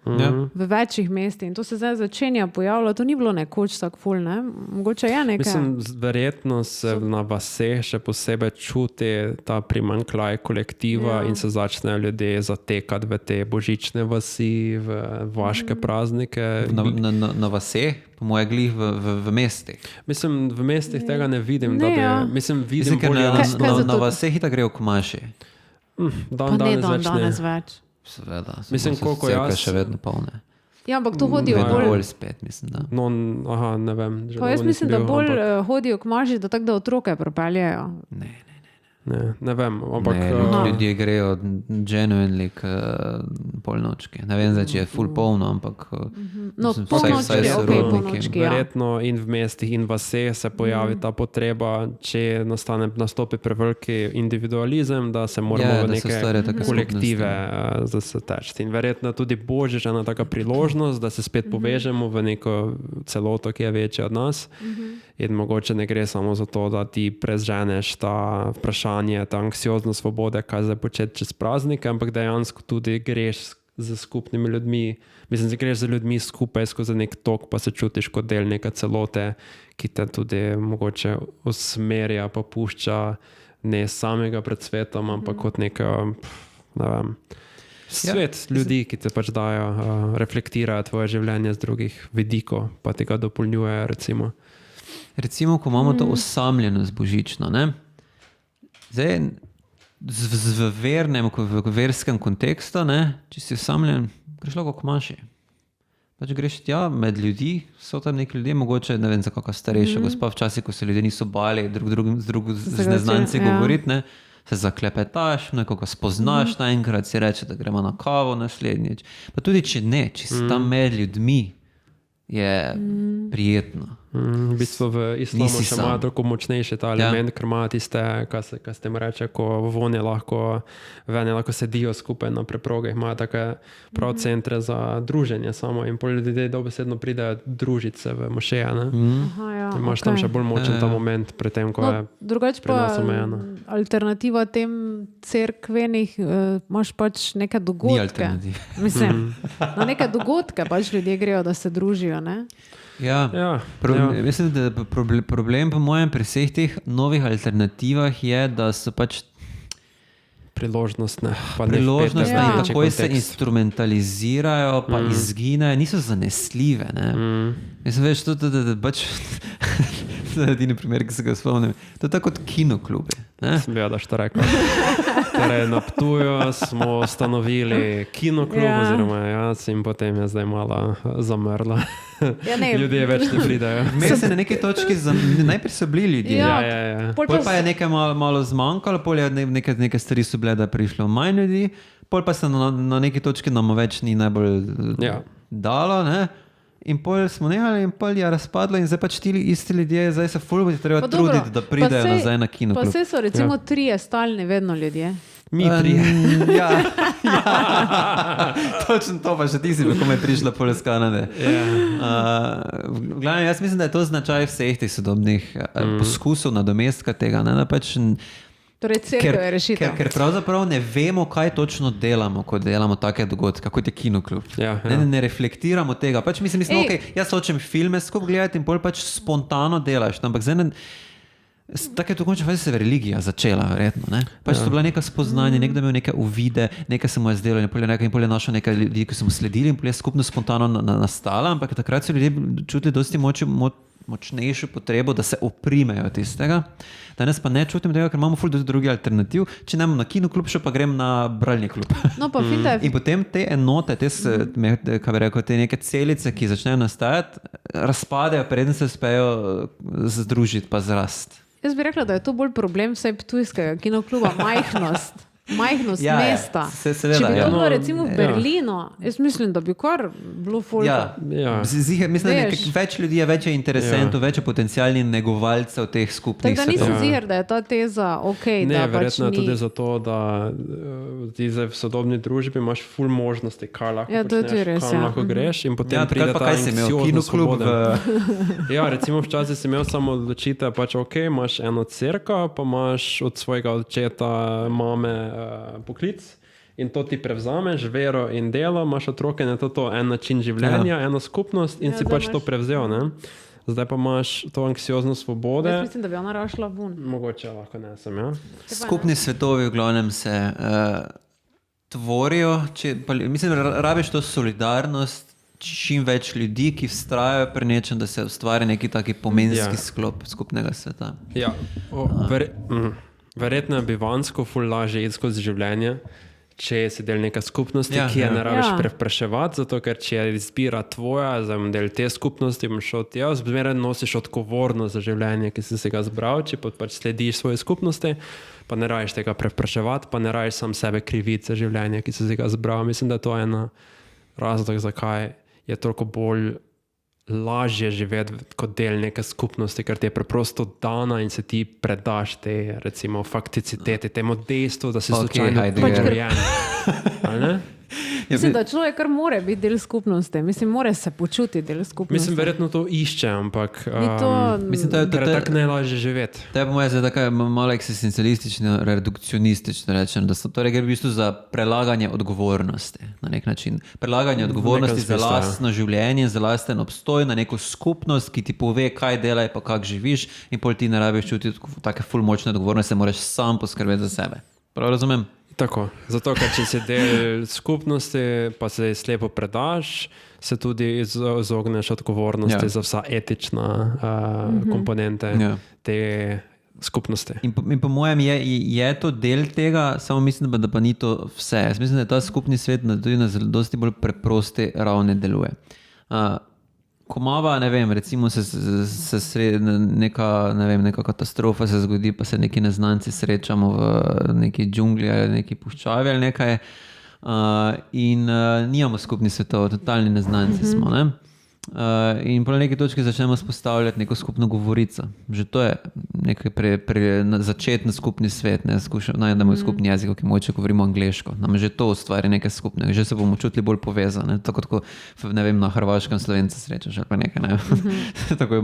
V večjih mestih. In to se zdaj začenja pojavljati. To ni bilo nekoč tak ful, ne? Mogoče je nekaj. Mislim, verjetno se na vaseh še posebej čuti ta primanjkljaj kolektiva in se začnejo ljudje zatekati v te božične vasi, v vaške praznike. Na vaseh? Po moje glih v mestih. Mislim, v mestih tega ne vidim. Da bi, mislim, vidim na vaseh itak grejo k maši. Danes več. Seveda. Mislim, koliko jaz... še vedno polne. Ja, ampak to hodijo bolj spet, mislim, da. No, aha, ne vem. Pa jaz mislim, da bolj hodijo k maši, da tako da otroke propeljajo. Ne vem, ampak... Ljudje grejo genuinely k polnočki. Ne vem, če je ful polno, ampak polnočki, polnočki, ja. Verjetno in v mestih in vaseh se pojavi ta potreba, če nastopi preveliki individualizem, da se moramo v neke kolektive zaseteči. In verjetno tudi Božič je ena taka priložnost, da se spet povežemo v neko celoto, ki je večja od nas. In mogoče ne gre samo za to, da ti prezženeš ta vprašanje, ta anksiozno svobode, kaj zdaj početi čez praznike, ampak dejansko tudi greš z skupnimi ljudmi. Mislim, da greš z ljudmi skupaj skozi nek tok, pa se čutiš kot del neke celote, ki te tudi mogoče usmerja, pa pušča ne samega pred svetom, ampak kot neka, ne vem, svet ljudi, ki te pač dajo, reflektirajo tvoje življenje z drugih vidikov, pa ti ga dopolnjujejo, recimo. Recimo, ko imamo to osamljenost božično, ne? Zdaj, v verskem kontekstu, ne? Če si osamljen, greš lahko k maši. Pač greš tja med ljudi, so tam neki ljudje, mogoče, ne vem, za kakva starejša gospa, včasih, ko se ljudje niso bali z neznanci govoriti, ne? Se zaklepetaš, nekoga spoznaš, naenkrat si reče, da gremo na kavo naslednjič. Pa tudi, če ne, če si tam med ljudmi, je prijetno. V bistvu v islamu še ima toliko močnejši ta element, ker ima tiste, kaj se tem reče, ko vene lahko sedijo skupaj na preprogah, ima take prav centre za druženje samo in pol ljudje dobesedno pridejo družiti se v mošeje. Imaš tam še bolj močen ta moment pri tem, ko je pri nas omejeno. Alternativa tem cerkvenih, imaš pač neke dogodke. Ni alternativ. Mislim, na neke dogodke pač ljudje grejo, da se družijo, ne? Mislim, da problem po mojem pri vseh teh novih alternativah je, da so pač priložnostne in takoj se instrumentalizirajo, pa izginejo, niso zanesljive. Mislim, veš, to je pač to je edini primer, ki se ga spomnim. To je tako kot kinoklubi. Sem bil, da što rekel. Torej, na Ptuju smo ustanovili kinoklub, oziroma jaz, in potem je zdaj malo zamrla. Ljudje več ne pridajo. Vmes se na neki točki, najprej so bili ljudje. Pol pa je nekaj malo zmanjkalo, pol je neke stvari so bile, da je prišlo manj ljudi, pol pa se na neki točki nam več ni najbolj dalo, ne? In pol smo nehali in pol je razpadlo in zdaj pač ti isti ljudje, zdaj se ful treba truditi, da pridejo nazaj na kinoklub. Pa vse so recimo trije stalni vedno ljudje. Mi trije. Točno to pa še ti si, kako me je prišla pol iz Kanade. Glavno, jaz mislim, da je to značaj vseh teh sodobnih poskusov nadomestka tega, ne, da pač torej, cerkev je rešitev. Ker pravzaprav ne vemo, kaj točno delamo, ko delamo take dogodke, kot je kinoklub. Ne reflektiramo tega. Pač mislim, jaz hočem filme skupaj gledati in bolj pač spontano delaš. Ampak zdaj tako je to končno fazi se religija začela, verjetno. Ne? Pač to bila neka spoznanja, nekdo imel neke uvide, nekaj se mu je zdelo, in pol je našel nekaj ljudi, ki so mu sledili in pol je skupno spontano nastala, ampak takrat so ljudje čutili dosti močnejšo potrebo, da se oprimejo tistega. Danes pa ne čutim tega, ker imamo ful drugi alternativ. Če ne imam na kinoklub, še pa grem na bralni klub. No, pa In potem te enote, kaj bi rekel, te neke celice, ki začnejo nastajati, razpadejo, preden se uspejo združiti pa zrast. Jaz bi rekla, da je to bolj problem vsaj ptujskega kinokluba, majhnost mesta. Če bi to bilo recimo v Berlinu, jaz mislim, da bi kar bilo folka. Mislim, da več ljudi je, več je interesentov, več je potencialnih negovalcev teh skupnih svetov. Tako da nisem ziher, da je ta teza da verjetno je tudi zato, da ti v sodobni družbi imaš ful možnosti, kaj lahko počneš, kam lahko greš in potem pride ta anksiozna svoboda. Recimo včasih si imel samo odločitev, imaš eno cerko, pa imaš od svojega očeta, mame poklic in to ti prevzameš, vero in delo, imaš otroke, je to en način življenja, eno skupnost in si to prevzel, ne? Zdaj pa imaš to anksiozno svobode. Jaz mislim, da bi ona rašla vun. Mogoče lahko ne sem, Skupni svetovi v glavnem se tvorijo, mislim, rabiš to solidarnost, čim več ljudi, ki vztrajajo pri nečem, da se ustvari neki taki pomenski sklop skupnega sveta. Verjetno je bivansko ful lažje iti skozi življenje, če si del neke skupnosti, ki je ne rabiš prevpraševati, zato ker če je izbira tvoja, del te skupnosti, zmeraj nosiš odgovornost za življenje, ki si se ga zbral, če pač slediš svoje skupnosti, pa ne rabiš tega prevpraševati, pa ne rabiš sam sebe kriviti za življenje, ki si se ga zbral. Mislim, da je to ena razlog, zakaj je toliko bolj lažje živeti kot del neke skupnosti, ker ti je preprosto dana in se ti predaš te, recimo, fakticiteti, temu dejstvu, da si slučajno prirojen. Ali ne? Mislim, da človek kar more biti del skupnosti. Mislim, more se počuti del skupnosti. Mislim, verjetno to išče, ampak ker je tako najlažje živeti. To je po mojem zdaj malo eksistencialistično, redukcionistično rečem, da torej gre v bistvu za prelaganje odgovornosti na nek način. Prelaganje odgovornosti za lastno življenje, za lasten obstoj na neko skupnost, ki ti pove, kaj delaj, pa kak živiš in pol ti ne rabiš čutiti take ful močne odgovornosti, moraš sam poskrbeti za sebe. Prav razumem? Tako, zato ker če si del skupnosti, pa se slepo predaš, se tudi izogneš odgovornosti za vsa etična komponente te skupnosti. In po mojem je to del tega, samo mislim, da pa ni to vse. Jaz mislim, da ta skupni svet tudi na zelo dosti bolj preproste ravni deluje. Ko mava, ne vem, recimo neka katastrofa se zgodi, pa se neki neznanci srečamo v neki džungli ali neki puščavi ali nekaj in nimamo skupni svetov, totalni neznanci smo, ne? In po neki točki začnemo spostavljati neko skupno govorico. Že to je nekaj začetni skupni svet, ne? Najdemo skupni jezik, ki moče govorimo angleško. Nam že to ustvari nekaj skupnega, že se bomo čutili bolj povezani. Tako, ne vem, na Hrvaškem Slovence srečaš ali pa nekaj, ne?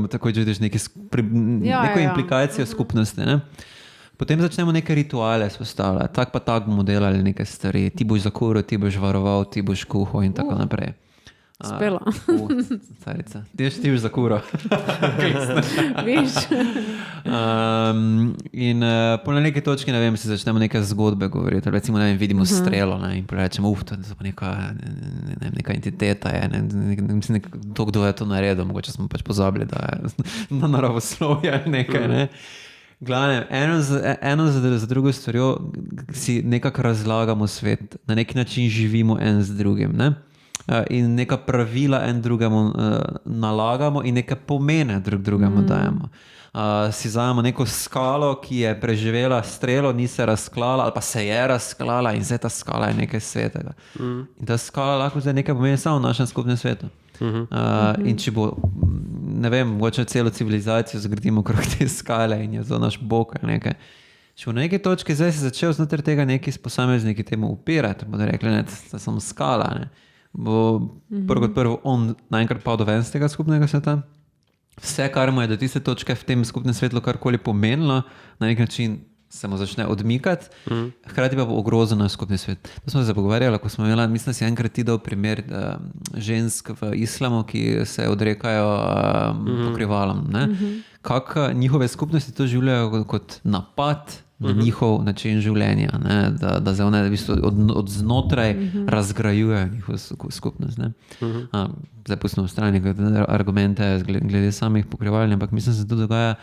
Tako čutiš neko implikacijo skupnosti, ne? Potem začnemo neke rituale spostavljati. Tak pa tak bomo delali neke stvari. Ti boš zakuril, ti boš varoval, ti boš kuhal in tako naprej. Spela. Carica. Ti boš zakuro. Viš. In po neki točki, ne vem, si začnemo neke zgodbe govoriti. Recimo, ne vem, vidimo strelo, ne, in rečemo, to je pa neka entiteta, mislim, kdo je to naredil, mogoče smo pač pozabili, da je na naravoslovje ali nekaj, ne. Glavnem, eno za drugo stvarjo si nekako razlagamo svet, na neki način živimo en z drugim, ne. In neka pravila en drugemu nalagamo in neke pomene drugemu dajemo. Si vzamemo neko skalo, ki je preživela strelo, ni se razklala ali pa se je razklala in zdaj ta skala je nekaj svetega. In ta skala lahko zdaj nekaj pomeni samo v našem skupnem svetu. In če bo, ne vem, mogoče celo civilizacijo zgradimo okrog te skale in je to naš bog ali nekaj. Če bo na neki točki zdaj se začel znotraj tega neki posamezniki temu upirati, bodo rekli, ne, to je samo skala, ne. Bo prvo on naenkrat padel ven z tega skupnega sveta. Vse, kar mu je do tiste točke v tem skupnem svetlu karkoli pomenilo, na nek način se mu začne odmikati, hkrati pa bo ogrozil naš skupni svet. To smo se pogovarjali, ko smo imeli, mislim, da si enkrat ti dal primer žensk v islamu, ki se odrekajo pokrivalom. Kako njihove skupnosti to življajo kot napad na njihov način življenja, ne? Da se one v bistvu od znotraj razgrajujejo njihovo skupnost. Ne? Zdaj pustimo v strani argumente glede samih pokrivalnih, ampak mislim, da se to dogaja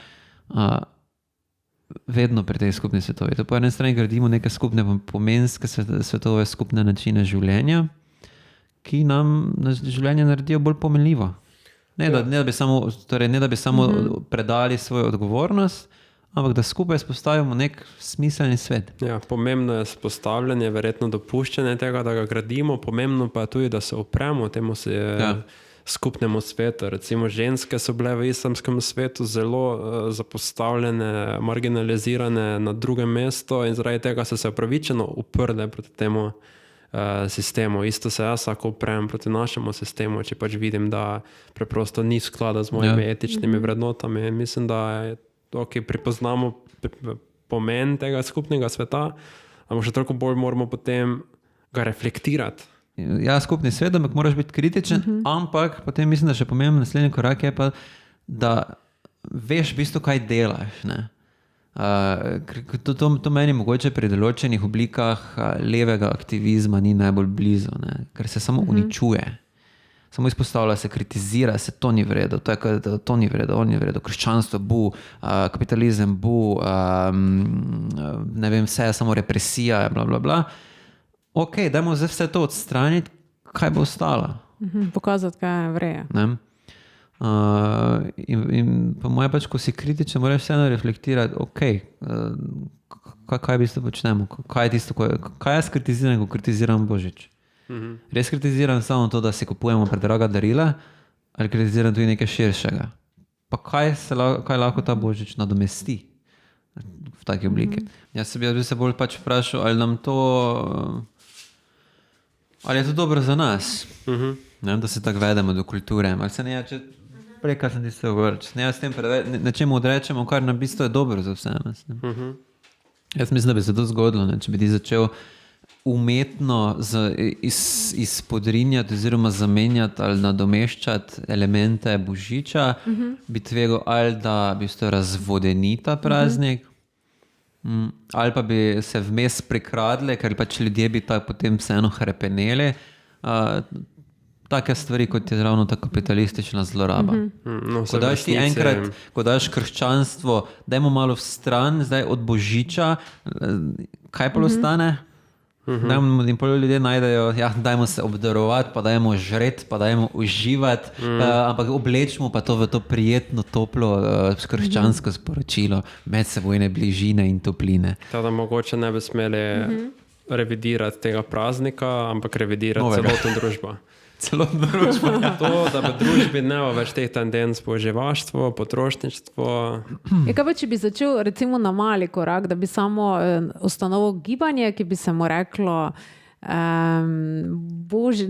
vedno pri tej skupni svetovi. To po eni strani gradimo neke skupne pomenske svetove, skupne načine življenja, ki nam življenje naredijo bolj pomenljivo. Ne da bi samo predali svojo odgovornost, ampak da skupaj spostavimo nek smiselni svet. Ja, pomembno je spostavljanje, verjetno dopuščanje tega, da ga gradimo, pomembno pa je tudi, da se opremo temu skupnemu svetu. Recimo ženske so bile v islamskem svetu zelo zapostavljene, marginalizirane na drugem mestu in zaradi tega so se upravičeno uprle proti temu sistemu. Isto se jaz lahko uprem proti našemu sistemu, če pač vidim, da preprosto ni sklada z mojimi etičnimi vrednotami. Mislim, da je pripoznamo pomen tega skupnega sveta, ampak še toliko bolj moramo potem ga reflektirati. Ja, skupni svet, ampak moraš biti kritičen, ampak potem mislim, da še pomemben naslednji korak je pa, da veš v bistvu, kaj delaš, ne? To meni mogoče pri določenih oblikah levega aktivizma ni najbolj blizu, ne? Ker se samo uničuje. Samo izpostavlja se, kritizira se, to ni vredo, to ni vredo, on ni vredo, krščanstvo bu, kapitalizem bu, ne vem, vse je samo represija, bla, bla, bla. Ok, dajmo zdaj vse to odstraniti, kaj bo ostalo. Pokazati, kaj je vreje. In po moje pač, ko si kritičen, moraš vseeno reflektirati, ok, kaj v bistvu počnemo, kaj jaz kritiziram, ko kritiziram Božič. Res kritiziram samo to, da si kupujemo predraga darila, ali kritiziram tudi nekaj širšega. Pa kaj lahko ta Božič nadomesti v taki obliki. Jaz bi se bolj pač vprašal, ali je to dobro za nas, da se tako vedemo do kulture, ali se ne, če prekaj sem tisto govoril, ne, s tem nečemu odrečemo, kar na bistvu je dobro za vse nas. Jaz mislim, da bi se to zgodilo, ne, če bi ti začel umetno izpodrinjati oziroma zamenjati ali nadomeščati elemente Božiča, bi tvegal ali da bi se razvodeni ta praznik, ali pa bi se vmes prikradle, ker pač ljudje bi potem vseeno hrepeneli. Take stvari, kot je ravno ta kapitalistična zloraba. Ko daš ti enkrat, ko daš krščanstvo, dajmo malo v stran, zdaj od Božiča, kaj pa ostane? In pol ljudje najdejo, dajmo se obdarovati, pa dajmo žreti, pa dajmo uživati, ampak oblečimo pa to v to prijetno, toplo, krščansko sporočilo, medsebojne bližine in topline. Da mogoče ne bi smeli revidirati tega praznika, ampak revidirati celotno družbo. Celotno družbo. To, da v družbi ne bo več teh tendenc poživaštvo, potrošništvo. Kaj pa, če bi začel recimo na mali korak, da bi samo ustanovil gibanje, ki bi se mu reklo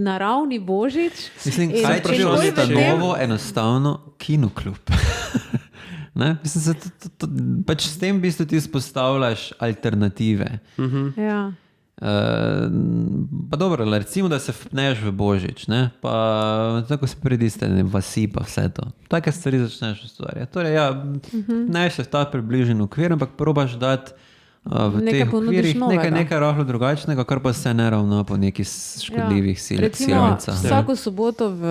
naravni Božič. Mislim, kaj če bi ustanovo enostavno kinoklub. Mislim, pač s tem v bistvu ti vzpostavljaš alternative. Ja. Pa dobro, recimo, da se vpneš v Božič, ne? Pa tako se pridiste vasi pa vse to. Take stvari začneš ustvarjati. Torej, ne se v ta približen okvir, ampak probaš dati v teh okvirih nekaj rahlo drugačnega, kar pa se ne ravna po nekih škodljivih silovicah. Vsako soboto v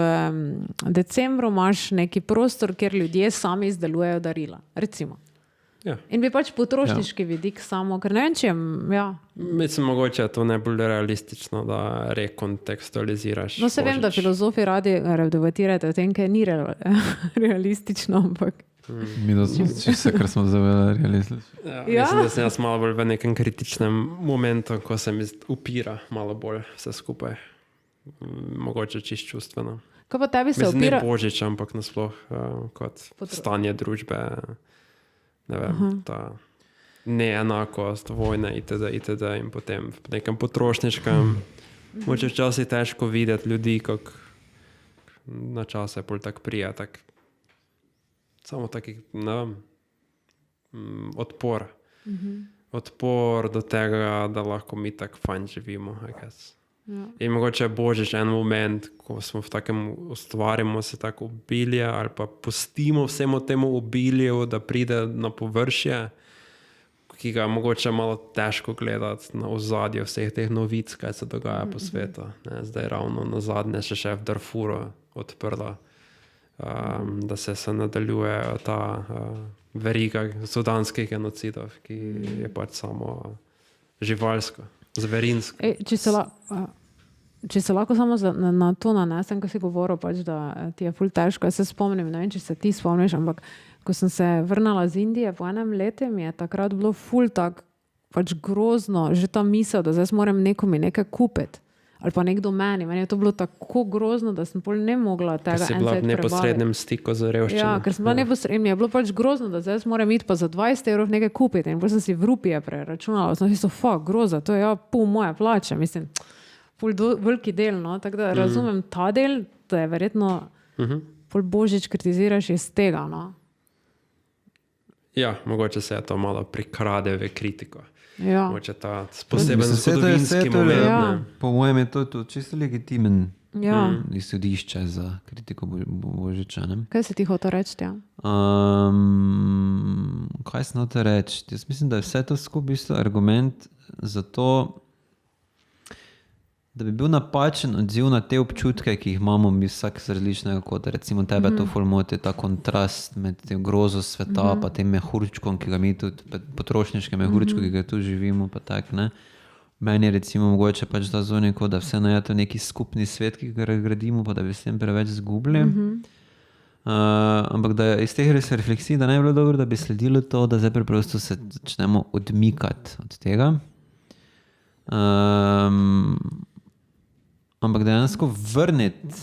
decembru imaš neki prostor, kjer ljudje sami izdelujejo darila. Recimo. Ja. In bi pač potrošniški vidik samo, ker ne vem, če Mislim, mogoče je to najbolj realistično, da rekontekstualiziraš. No, se vem, da filozofi radi debatirate o tem, kaj ni realistično, ampak... Mi da se, kar smo zaveli realistično. Mislim, da sem jaz malo bolj v nekem kritičnem momentu, ko se mi upira malo bolj vse skupaj. Mogoče čist čustveno. Kaj pa tebi se upira? Mislim, ne Božič, ampak nasploh kot stanje družbe. Ne vem, ta neenakost, vojne itd. In potem v nekem potrošniškem moče včasih težko videti ljudi, kako na čas je pol tak prija, samo taki, ne vem, odpor. Odpor do tega, da lahko mi tak fajn živimo, I guess. In mogoče je Božič en moment, ko smo v takem, ustvarimo se tako obilje ali pa pustimo vsemu temu obilju, da pride na površje, ki ga mogoče malo težko gledati na ozadju vseh teh novic, kaj se dogaja po svetu. Ne? Zdaj ravno na zadnje še v Darfuru odprla, da se nadaljuje ta veriga sudanskih genocidov, ki je pač samo živalsko, zverinsko. Če se lahko samo na to nanesem, ko si govoril, pač, da ti je ful težko. Jaz se spomnim, ne vem, če se ti spomniš, ampak ko sem se vrnala z Indije po enem letu, mi je takrat bilo ful tak pač grozno, že ta misel, da zdaj moram nekomu nekaj kupiti. Ali pa nekdo meni. Meni je to bilo tako grozno, da sem pol ne mogla tega si bila v neposrednem stiku z revščino. Ja, ker sem bila neposrednem. Mi je bilo pač grozno, da zdaj moram iti pa za 20 € nekaj kupiti. In potem sem si v rupije preračunala. Sem si groza, to je pol moje plače. Mislim, veliki del, no? Tako da razumem ta del, da je verjetno pol Božič kritiziraš iz tega, no? Ja, mogoče se je to malo prikrade v kritiko. Ja. Mogoče ta poseben zgodovinski moment. Ja. Po mojem je to čisto legitimen izhodišče za kritiko Božiča. Ne? Kaj se ti hotel reči? Ja? Kaj sem hotel reči? Jaz mislim, da je vse to skupaj argument za to, da bi bil napačen odziv na te občutke, ki jih imamo mi vsak z različnega kota. Recimo tebe to ful moti, ta kontrast med tem grozo sveta pa tem mehurčkom, ki ga mi tudi, potrošniškem mehurčku, ki ga tu živimo, pa tak, ne. Meni je recimo mogoče pač ta zoniko, da vse je to neki skupni svet, ki ga gradimo, pa da bi s tem preveč zgubili. Ampak da iz teh refleksij, da ne bi bilo dobro, da bi sledilo to, da zdaj preprosto se začnemo odmikati od tega. Ampak dejansko vrniti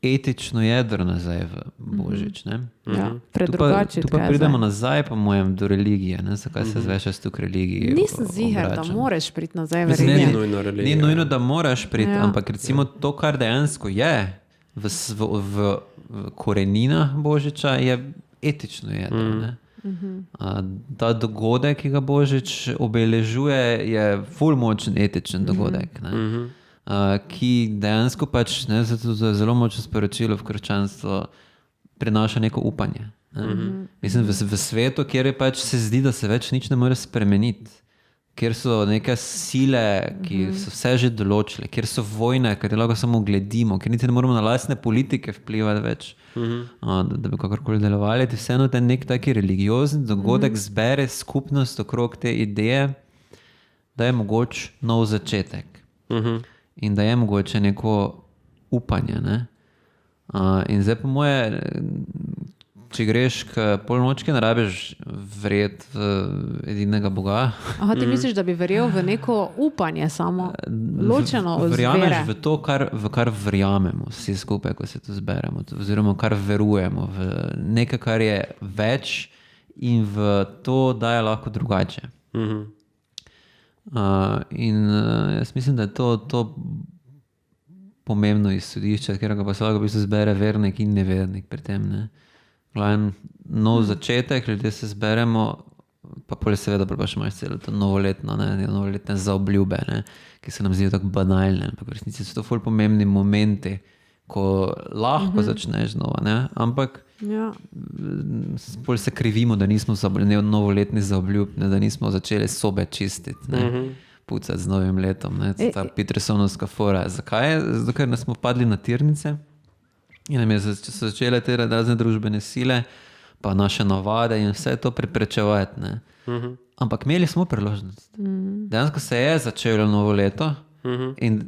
etično jedro nazaj v Božič. Ne? Ja, predrugačiti. Tu pa pridemo nazaj, po mojem, do religije. Ne? Zakaj se zvešaš tu k religiji? Nisem ziher, da moraš priti nazaj v religijo. Ni nujno, da moraš priti, ampak recimo to, kar dejansko je v koreninah Božiča, je etično jedro. Ne? Ta dogodek, ki ga Božič obeležuje, je ful močen etičen dogodek. Ne? Ki dejansko pač, ne, zato je zelo močno sporočilo v krščanstvo, prinaša neko upanje. Ne? Mislim, v svetu, kjer je pač se zdi, da se več nič ne more spremeniti, kjer so neke sile, ki so vse že določile, kjer so vojne, kjer lahko samo gledimo, kjer niti ne moramo na lastne politike vplivati več, da bi kakorkoli delovali. Vseeno ten nek taki religiozni dogodek zbere skupnost okrog te ideje, da je mogoč nov začetek. In da je mogoče neko upanje. Ne? In zdaj po moje, če greš k polnočki, ne rabiš verjeti v edinega Boga. Aha, ti misliš, da bi verjel v neko upanje samo, ločeno od vere? Verjameš v to, v kar verjamemo vsi skupaj, ko se to zberemo, oziroma kar verujemo, v nekaj, kar je več in v to, da je lahko drugače. In jaz mislim, da je to pomembno izhodišče, ker ga pa se lahko v bistvu zbere vernik in nevernik pri tem. Ne? Glavno, nov začetek, ljudje se zberemo, pa poleg seveda pa še imaš celo to novoletno, novoletne zaobljube, ne? Ki se nam zdijo tako banalne, ampak v resnici so to ful pomembni momenti, ko lahko začneš znova, ne? Ampak bolj se krivimo, da nismo novoletni zaobljub, ne? Da nismo začeli sobe čistiti, ne? Pucati z novim letom, ne? Ta Petersonovska fora. Zakaj? Zato, ker nas smo padli na tirnice in nam so začele te razne družbene sile, pa naše navade in vse to preprečevati, ne? Ampak imeli smo priložnost. Dejansko se je začelo novo leto in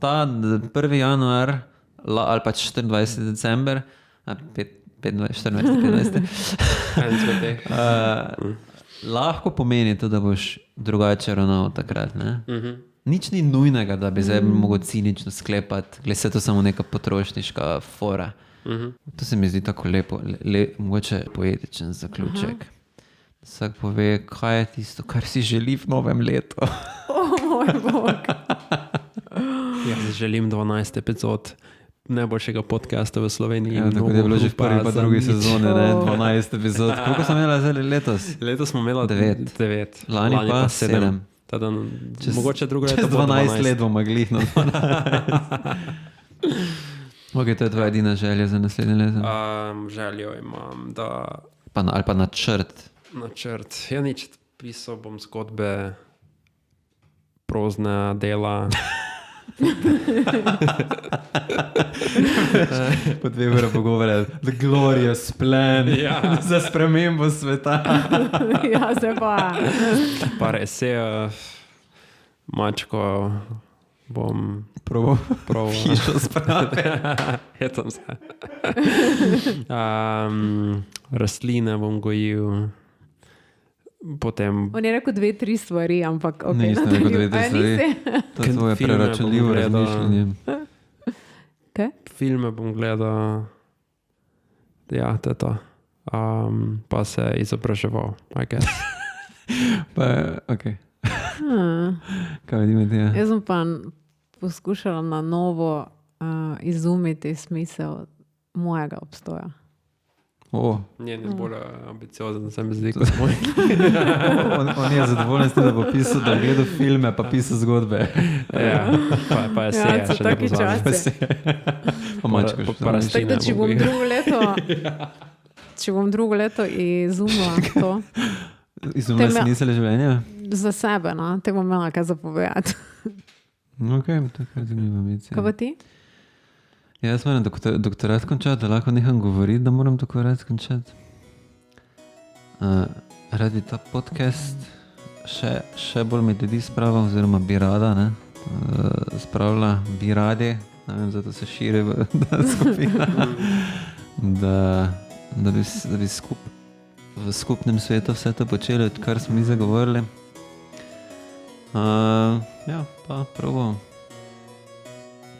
ta 1. januar ali pa 24. december 14. Lahko pomeni to, da boš drugače ravnal takrat. Ne? Nič ni nujnega, da bi zdaj mogel cinično sklepati, glede se to samo neka potrošniška fora. To se mi zdi tako lepo, mogoče poetičen zaključek. Vsak pove, kaj je tisto, kar si želi v novem letu. Moj Bog. Jaz želim 12 epizod najboljšega podcasta v Sloveniji. Ja, tako je bilo že v prvi pa drugi sezone, ne? 12 epizod. Koliko smo imeli zdaj letos? Letos smo imeli 9. Lani pa 7. Mogoče drugo leto 12 let bomo glih na 12. Ok, to je tvoja edina želja za naslednje leto? Željo imam, da... Ali pa načrt? Načrt. Ja, nič. Pisal bom zgodbe, prozna dela. Po 2 ure pogovarjali, the glorious plan za spremembo sveta. Ja, se pa. Par esejev, mačko bom Probo hišo spraviti. Je tam se. Rastline bom gojil. Potem... On je rekel 2-3 stvari, ampak ok. Nisem rekel 2-3 stvari. To je tvoje preračunljivo razmišljanje. Okay. Filme bom gledal. Ja, to je to. Pa se izobraževal, I guess. Pa, ok. Kaj vidim, ja? Jaz sem pa poskušala na novo izumiti smisel mojega obstoja. Njen je bolj ambiciozen, se mi zdi, kot moj. On je zadovoljen s tem, da bo pisal, da gledal filme, pa pisal zgodbe. Ja, pa je seja, še ne časi. Pa mačko še. Tako da, če bom drugo leto izumila to. Izumila smisel življenja? Za sebe, no. Te bom imela kaj zapovedati. Ok, to je kar zanimiva misija. Kaj pa ti? Jaz moram doktorat končati, da lahko neham govoriti, da moram doktorat končati. Radi ta podcast še bolj med ljudi sprava, oziroma bi rada, ne? Spravila bi radi, ne vem, zato se širi da skupina, da bi v skupnem svetu vse to počeli, kar smo mi zagovorili. Ja, pa probam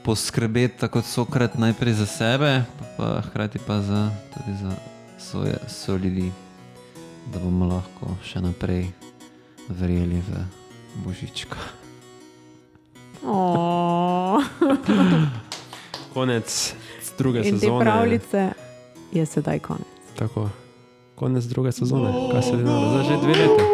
poskrbeti tako Sokrat najprej za sebe, pa hkrati pa tudi za svoje soljudi, da bomo lahko še naprej verjeli v Božička. Konec druge sezone. In te pravljice je sedaj konec. Tako, konec druge sezone. Kaj se je zdaj že 2 leta?